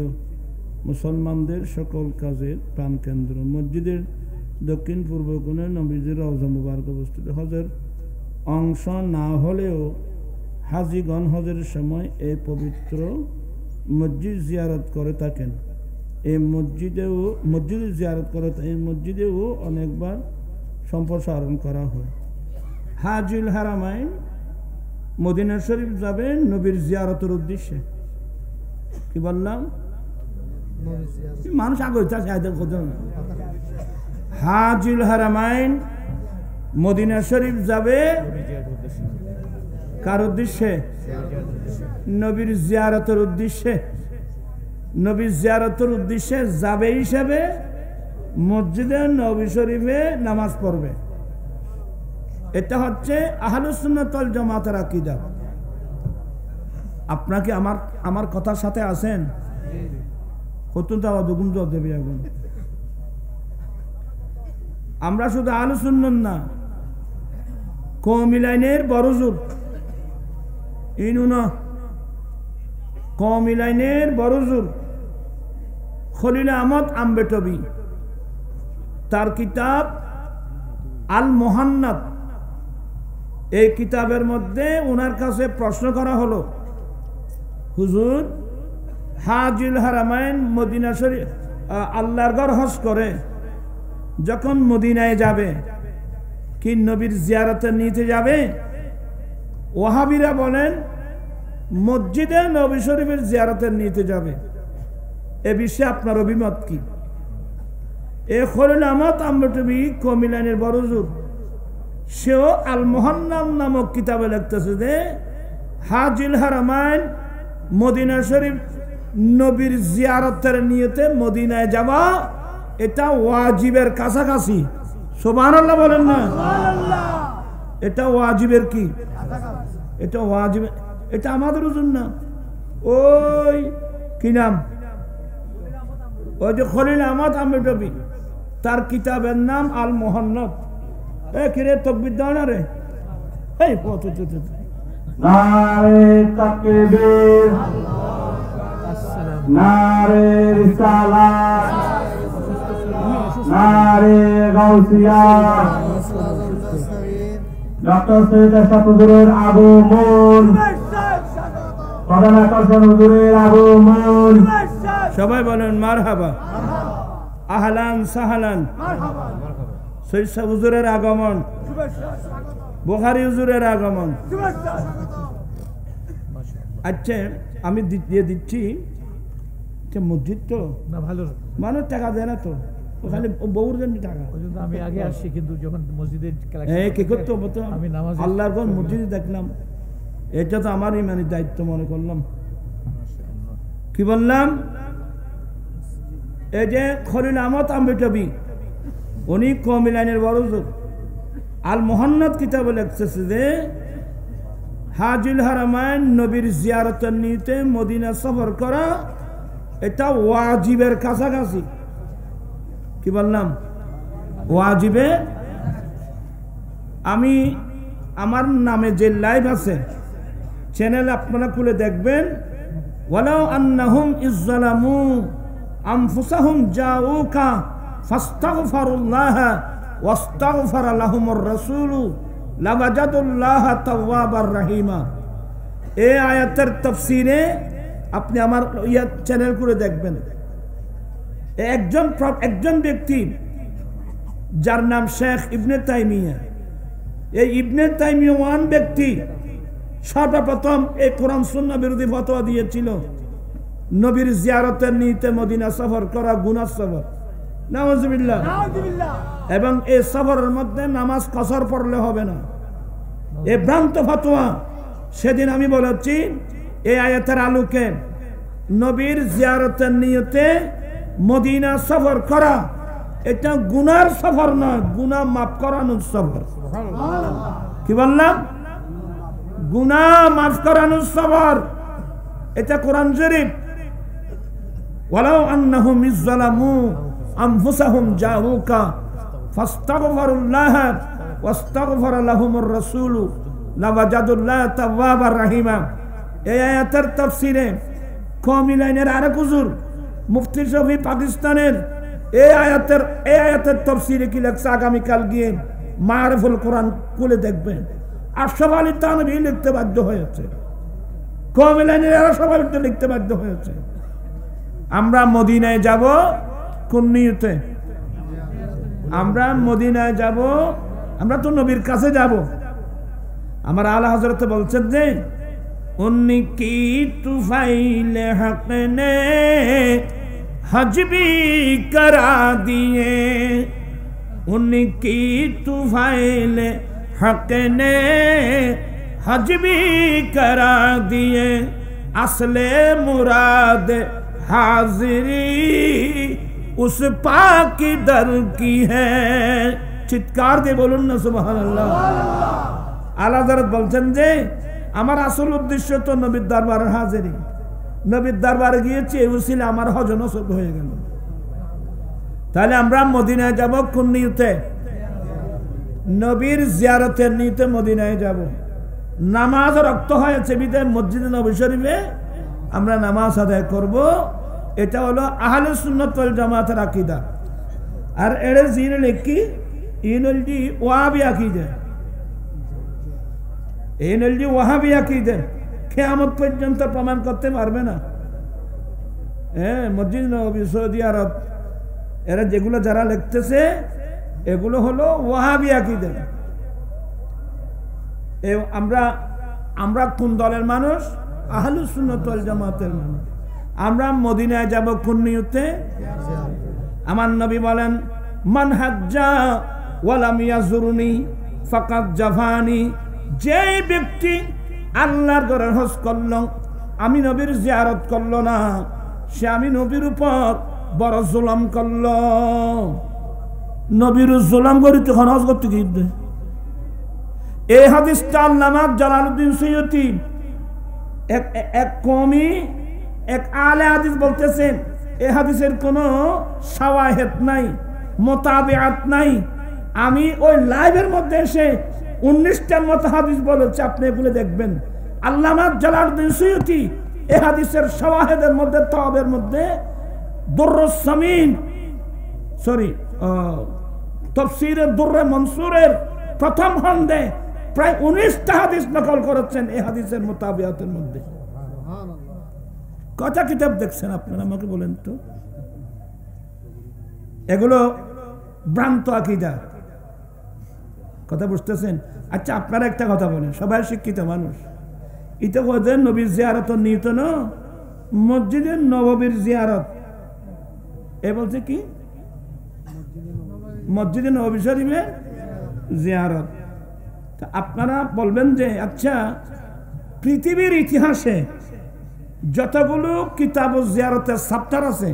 মুসলমানদের সকল কাজের প্রাণকেন্দ্র মসজিদের দক্ষিণ পূর্ব কোণে নবীজির রওজা মুবারক অবস্থিত হজের অংশ না হলেও হাজিগণ হজের সময় এই পবিত্র মসজিদ জিয়ারত করে থাকেন এই মসজিদে জিয়ারত করে এই মসজিদেও অনেকবার সম্প্রসারণ করা হয় হাজুল হারামাইন মদিনা শরীফ যাবে নবীর জিয়ারতের উদ্দেশ্যে কি বললাম মানুষ আগে হাজুল হারামাইন মদিনা শরীফ যাবে কার উদ্দেশ্যে নবীর জিয়ারতের উদ্দেশ্যে নবীর জিয়ারতের উদ্দেশ্যে যাবে হিসেবে মসজিদে নবী শরীফে নামাজ পড়বে এটা হচ্ছে আহলুস সুন্নাত ওয়াল জামাতের আকীদা আপনাকে আমার কথার সাথে আছেন কত দাওয়া দুগুণ জবাব দেবে এখন আমরা শুধু আহলুস সুন্নাত না কওমি লাইনের বড় জোর ইনুনা কওমি লাইনের বড় জোর খলিল আহমদ আম্বেটবি তার কিতাব আল মুহান্নাদ এই কিতাবের মধ্যে ওনার কাছে প্রশ্ন করা হলো হুজুর হাজুল হারামাইন মদিনা শরীফ আল্লাহর ঘর হজ করে যখন মদিনায় যাবে কি নবীর জিয়ারতে নিতে যাবে ওয়াহাবিরা বলেন মসজিদে নবী শরীফের জিয়ারতে নিতে যাবে এ বিষয়ে আপনার অভিমত কি এ খলিল আহমদ আম্বেটবি কওমি লাইনের বড় জোর সেও আল মুহান্নাদ নামক কিতাবে লিখতেছে যে হাজুল হারামাইন মদিনা শরীফ নবীর জিয়ারতের নিয়তে মদিনায় যাওয়া এটা ওয়াজিবের কাছাকাছি সুবহানাল্লাহ বলেন না এটা ওয়াজিবের কি এটা ওয়াজিব এটা আমাদের জন্য ওই কি নাম ওই যে খলিল আহমদ আম্বেটবি তার কিতাবের নাম আল মুহান্নাদ কিরে তাকবীর দাও না রে এই কত নারে তাকবীর নারে রিসালাত নারে গাউসিয়া ডক্টর সৈয়দ আশরাফ হুজুরের আগমন প্রধান আকর্ষণ হুজুরের আগমন সবাই বলেন মারহাবা আহলান সাহলান সৈয়দ হুজুরের আগমন বুখারী হুজুরের আগমন আচ্ছা আমি দিয়ে দিচ্ছি মসজিদ তো না ভালো মানুষ টাকা দেয় না তো ওখানে বহুর জন্য টাকা আমি আগে আসছি কিন্তু যখন মসজিদের কি করতো আমি নামাজ আল্লাহর ঘর মসজিদে দেখলাম এটা তো আমার ইমানি দায়িত্ব মনে করলাম। কি বললাম? এই যে খলিল আহমদ আম্বেটবি, উনি কওমি লাইনের বড় যোগ। আল মুহান্নাদ কিতাবে লিখতেছে যে হাজুল হারামাইন নবীর জিয়ারতের নিতে মদিনা সফর করা এটা ওয়াজিবের কাছাকাছি। কি বললাম? ওয়াজিবে। আমি আমার নামে যে লাইভ আছে চ্যানেল আপনারা খুলে দেখবেন, ওয়ালাউ আন্নাহুম ইজ্জালামু আনফুসাহুম জাউকা ফাস্তাগফিরুল্লাহ ওয়াস্তাগফারা লাহুমুর রাসূলু লাওয়াজাদুল্লাহ তাওয়াবার রহিমা। এই আয়াতের তাফসীরে আপনি আমার চ্যানেল করে দেখবেন। একজন ব্যক্তি যার নাম শেখ ইবনে তাইমিয়া, এই ইবনে তাইমিয়ান ব্যক্তি সর্বপ্রথম এই কোরআন সুন্নাহ বিরোধী ফতোয়া দিয়েছিল নবীর জিয়ারতের নিতে মদিনা সফর করা গুনাহ সফর। নাউজুবিল্লাহ। এবং এই সফরের মধ্যে নামাজ কসর পড়লে হবে না, এই ভ্রান্ত ফতোয়া। সেদিন আমি বলেছি এই আয়াতের আলোকে নবীর জিয়ারতের নিয়তে মদিনা সফর করা এটা গুনার সফর নয়, গুনাহ মাফ করানোর সফর। কি বললাম? গুনাহ মাফ করানোর সফর। এটা কোরআন শরীফ। ওয়ালাউ আন্নাহুম ইজ্জালামু আনফুসাহুম জাউকা ফাস্তাগফিরুল্লাহ ওয়াস্তাগফারা লাহুমুর রাসূলু লাওয়াজাদুল্লাহ তাওয়াবার রহিমা। এই আয়াতের তাফসীরে কওমি লাইনের আরেক হুজুর মুফতি শফি পাকিস্তানের এই আয়াতের তাফসীরে কি লেখছে আগামীকাল গিয়ে মারিফুল কোরআন খুলে দেখবেন। আশরাফ আলী থানভী লিখতে বাধ্য হয়েছে, কওমি লাইনের এরা সবাই লিখতে বাধ্য হয়েছে। আমরা মদিনায় যাব কোন নিয়তে? আমরা মদিনায় যাব, আমরা তো নবীর কাছে যাব। আমার আলা হযরত বলছেন যে উন্নি কি তুফাইলে হক নে হজ भी करा दिए, उन्नी की तुफाइले हक ने हज भी करा दिए, असले मुराद हाजिरी उस पाक दर की है। চিৎকার দিয়ে বলুন না সুবহানাল্লাহ। আলা হযরত বলছেন যে আমার আসল উদ্দেশ্য তো নবীর দরবারের হাজিরি। নবীর দরবারে গিয়েছি, এই উসিলা আমার হজ নসব হয়ে গেল। তাহলে আমরা মদিনায় যাব কোন নিয়তে? নবীর জিয়ারতের নিয়তে মদিনায় যাব। নামাজ রক্ত হয়েছে বিদায় মসজিদে নববী শরীফে আমরা নামাজ আদায় করব। এটা হলো আহলে সুন্নাত ওয়াল জামাতের আকীদা। আর এর জিনে লেখি ইনলজি ওয়াহাবি আকীদা, ইনলজি ওয়াহাবি আকীদা কিয়ামত পর্যন্ত প্রমাণ করতে পারবে না। মসজিদ নববী, সৌদি আরব, এরা যেগুলো যারা লিখতেছে এগুলো হলো ওয়াহাবি আকীদা। আমরা কোন দলের মানুষ? আহলুস সুন্নাত ওয়াল জামাতের মানুষ। আমরা মদিনায় যাব কোন নিয়তে? আমার নবী বলেন মান হাজ্জা ওয়া লাম ইয়াজুরনি ফাকাদ জাফানি। যে ব্যক্তি আল্লাহর ঘরের হজ করল, আমি নবীর জিয়ারত করল না, সে আমি নবীর উপর বড় জুলুম করল। নবীর জুলুম করি তখন হজ করতে গিয়ে এই হাদিসটা আল্লামা জালালউদ্দিন সৈয়দী এক কওমি এক আলে হাদিস বলতেছেন এই হাদিসের কোনো শাওয়াহিদ নাই, মুতাবিআত নাই। আমি ওই লাইভের মধ্যে এসে 19টার মতো হাদিস বলেছে, আপনি এগুলো দেখবেন। আল্লামা জালালউদ্দিন সৈয়দী এই হাদিসের শাওয়াহিদের মধ্যে তাওবের মধ্যে দুররুস সামিন তাফসীরে দুররে মনসুরের প্রথম খণ্ডে প্রায় 19টা হাদিস নকল করেছেন এই হাদিসের মুতাবিআতের মধ্যে। কত কিতাব দেখছেন আপনারা আমাকে বলেন তো? এগুলো ভ্রান্ত আকীদা। কথা বুঝতেছেন? আচ্ছা আপনারা একটা কথা বলেন, সবাই শিক্ষিত মানুষ, এটা বলছেন নবীর জিয়ারত নিয়ত না মসজিদে নববীর জিয়ারত। এ বলছে কি? মসজিদে নববী শরীফের জিয়ারত। আপনারা বলবেন যে আচ্ছা পৃথিবীর ইতিহাসে যতগুলো কিতাব ও জিয়ারতের চ্যাপ্টার আছে,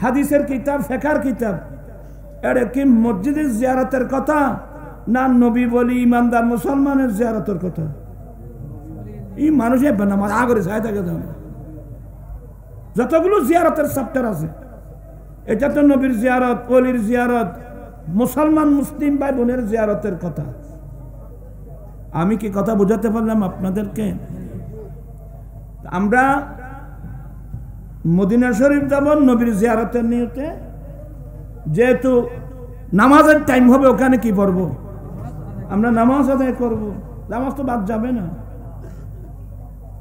হাদিসের কিতাব, ফিকহের কিতাব, এর কি মসজিদের জিয়ারতের কথা না নবী বলি ইমানদার মুসলমানের জিয়ারতের কথা? এই মানুষে নামাজ আগরে চাই থাকে যতগুলো জিয়ারতের চ্যাপ্টার আছে, এটা তো নবীর জিয়ারত, ওলির জিয়ারত, মুসলমান মুসলিম ভাই বোনের জিয়ারতের কথা। আমি কি কথা বোঝাতে পারলাম আপনাদেরকে? আমরা মদিনা শরীফ যাব নবীর জিয়ারতের নিয়তে, যেহেতু নামাজের টাইম হবে ওখানে কি পড়ব? আমরা নামাজ আদায় করব, নামাজ তো বাদ যাবে না।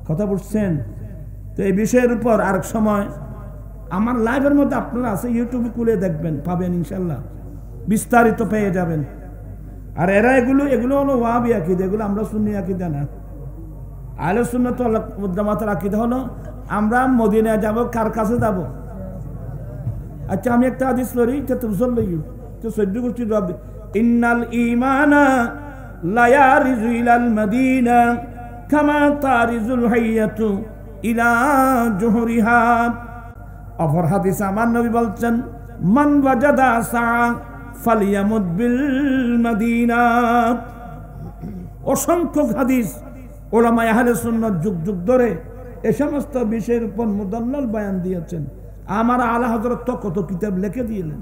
কথা বুঝছেন? তো এই বিষয়ের উপর আরেক সময় আমার লাইভের মধ্যে আপনারা আছে, ইউটিউবে খুলে দেখবেন, পাবেন ইনশাল্লাহ, বিস্তারিত পেয়ে যাবেন। আর এরা এগুলো হলো ওয়াহাবি আকীদা, এগুলো আমরা সুন্নি আকীদা না। আহলে সুন্নাত ওয়াল জামাতের আকীদা হলো আমরা মদিনায় যাব, কার কাছে যাব? আচ্ছা আমি একটা হাদিস পড়ি, তো বুঝল তো সদ্য গোষ্ঠী জবাব, ইন্নাল ঈমানা লা ইয়ারিজু ইলাল মাদিনা কামা তারিজুল হাইয়াতু ইলা জুহরিহা। অপর হাদিস আমার নবী বলছেন, মান ওয়াজাদা সা ফালিয়ামুদ বিল মাদিনা। অসংখ্য হাদিস ওলামায়ে আহলে সুন্নাত যুগ যুগ ধরে এই সমস্ত বিষয়ের উপর মুদাল্লাল বয়ান দিয়েছেন। আমার আলা হযরত তো কত কিতাব লিখে দিলেন।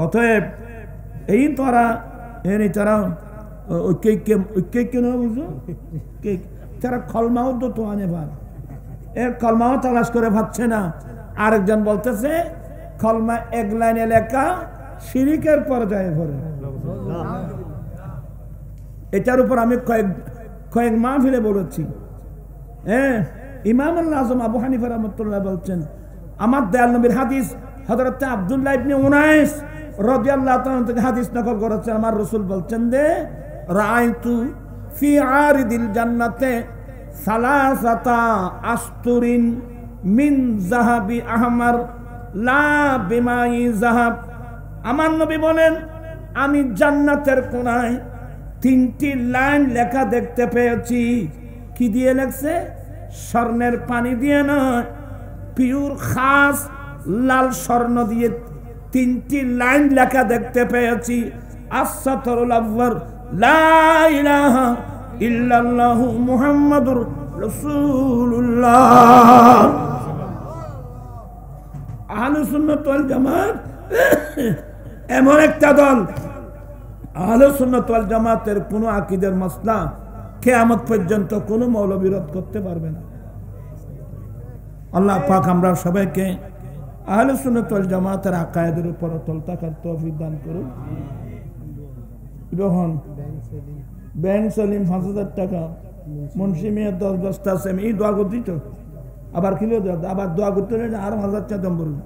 অতএব এই তারা তারা কেন বুঝো তারা কলমাও তো আনে ভাব, এর কলমাও তালাশ করে পাচ্ছে না। আরেকজন বলতেছে কলমা এক লাইনে লেখা শিরিকের পর্যায়ে পড়ে। এটার উপর আমি কয়েক মাহফিলে বলেছি। ইমাম আল-আযম আবু হানিফা রাহমাতুল্লাহ বলছেন, আমার দয়াল নবীর হাদিস হযরত আব্দুল্লাহ ইবনে উনাইস রাদিয়াল্লাহু তাআলা থেকে হাদিস নকল করেছেন। আমার রাসূল বলছেন যে রাআইতু ফি আরিদিল জান্নাতে সালাসাতা আস্তুরিন মিন যাহাবি আহমার লা বিমাই যাহাব। আমার নবী বলেন, আমি জান্নাতের কোণায় 3টি লাইন লেখা দেখতে পেয়েছি। কি দিয়ে লেখছে? স্বর্ণের পানি দিয়ে নয়, পিওর খাস লাল স্বর্ণ দিয়ে 3টি লাইন লেখা দেখতে পেয়েছি। আস-সাতরুল আউয়াল লা ইলাহা ইল্লাল্লাহু মুহাম্মাদুর রাসূলুল্লাহ। আহলুস সুন্নাত ওয়াল জামাত এমন একটা দল, আহলুস সুন্নাত ওয়াল জামাতের কোনো আকীদার মাসলা কিয়ামত পর্যন্ত কোনো মৌলবী রদ করতে পারবে না। আল্লাহ পাক আমরা সবাইকে আহলুস সুন্নাত ওয়াল জামাতের আকায়েদের উপর অটল থাকার তৌফিক দান করুন। এখন ব্যাংক সেলিম 5000 টাকা, মুন্সি মিয়ার 10 বস্তা আছে, এই দোয়া করছি তো আবার কিলো আবার দোয়া করতে আরো 1000 টাকা বলুন।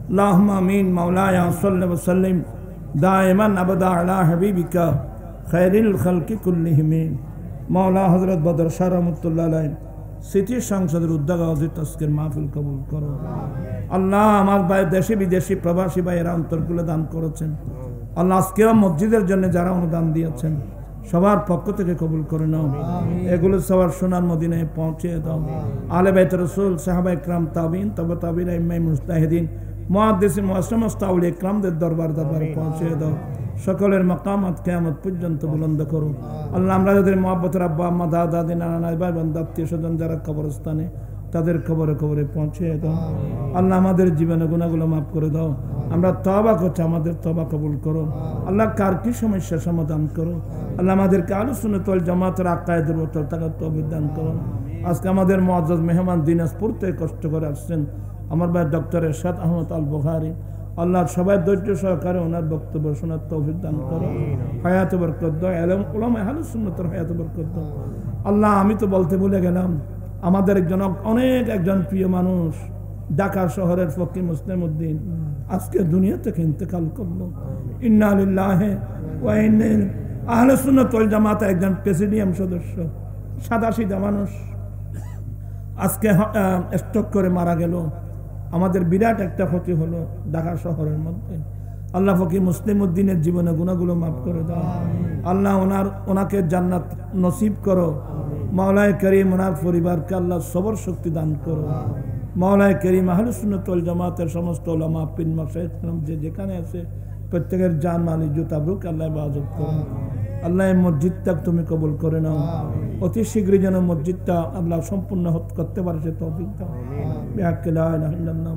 আল্লাহুম্মা আমিন। মাওলায়া সাল্লি ওয়া সাল্লিম দাইমান আবাদা আলা হাবিবিকা খায়রিল খালকি কুল্লিহিম। মাওলা হযরত বদর শাহ রাহমাতুল্লাহ আলাইহি সিটি সংসদের উদ্যোগে আয়োজিত আজকের মাহফিল কবুল করো। আল্লাহ আমার ভাই দেশে বিদেশি প্রবাসী ভাইয়েরা অন্তরগুলো দান করেছেন, আল্লাহ আজকেও মসজিদের জন্য যারা অনুদান দিয়েছেন সবার পক্ষ থেকে কবুল করে নাও। এগুলো সবার সোনার মদিনায় পৌঁছে দাও। আহলে বাইত রাসূল, সাহাবা ইকরাম, তাবিঈন, তাবে তাবিঈন, ইমাম মুজতাহিদিন, মুহাদ্দিসিন, মুআসসামাত আউলিয়া ইকরামদের দরবারে পৌঁছে দাও। সকলের মাকামাত কিয়ামত পর্যন্ত বুলন্দ করো। আল্লাহ আমরা যাদের মুহাব্বতের আব্বা আম্মা দাদা দাদি নানা নানি ভাই বোন আত্মীয় স্বজন যারা কবরস্থানে, তাদের কবরে কবরে পৌঁছে দাও। আল্লাহ আমাদের জীবনে গুনাহগুলো মাফ করে দাও। আমরা তওবা করছি, আমাদের তওবা কবুল করো। আল্লাহ কার কি সমস্যা সমাধান করো। আল্লাহ আমাদেরকে আহলুস সুন্নাত ওয়াল জামাতের আকায়েদের উপর থাকার তৌফিক দান করো। আজকে আমাদের মুআজ্জাজ মেহমান দিনাজপুর থেকে কষ্ট করে আসছেন আমার ভাই ডক্টর এরশাদ আহমদ আল বুখারী, আল্লাহ সবাই ধৈর্য সহকারে ওনার বক্তব্য শোনার তৌফিক দান করো। হায়াতে বরকত দাও, উলামায়ে আহলুস সুন্নাতের হায়াতে বরকত দাও। আল্লাহ আমি তো বলতে ভুলে গেলাম, আমাদের একজন প্রিয় মানুষ ঢাকা শহরের ফকির মুসলিম উদ্দিন আজকে দুনিয়া থেকে ইন্তেকাল করলো। ইন্না লিল্লাহি ওয়া ইন্না ইলাইহি। আহলুস সুন্নাত ওয়াল জামাতের একজন প্রেসিডিয়াম সদস্য, সাদাসিধা মানুষ, আজকে স্ট্রোক করে মারা গেল। আমাদের বিরাট একটা ক্ষতি হলো ঢাকা শহরের মধ্যে। আল্লাহ ফকির মুসলিম উদ্দিনের জীবনে গুনাহগুলো মাফ করে দাও। আল্লাহ ওনাকে জান্নাত নসিব করো, মাওলায়ে করিম ওনার পরিবারকে আল্লাহ সবর শক্তি দান করো। মাওলায়ে করিম আহলে সুন্নাত ওয়াল জামাতের সমস্ত উলামা পীর মাশায়েখ যে যেখানে আছে প্রত্যেকের জান মাল ইজ্জত আবরুকে আল্লাহ হেফাজত করো। আল্লাহ এই মসজিদটা তুমি কবুল করে নাও। অতি শীঘ্রই যেন মসজিদটা আল্লাহ সম্পূর্ণ করতে পারে সে তৌফিক দাও। বিহাক্কে লা ইলাহা ইল্লাল্লাহ।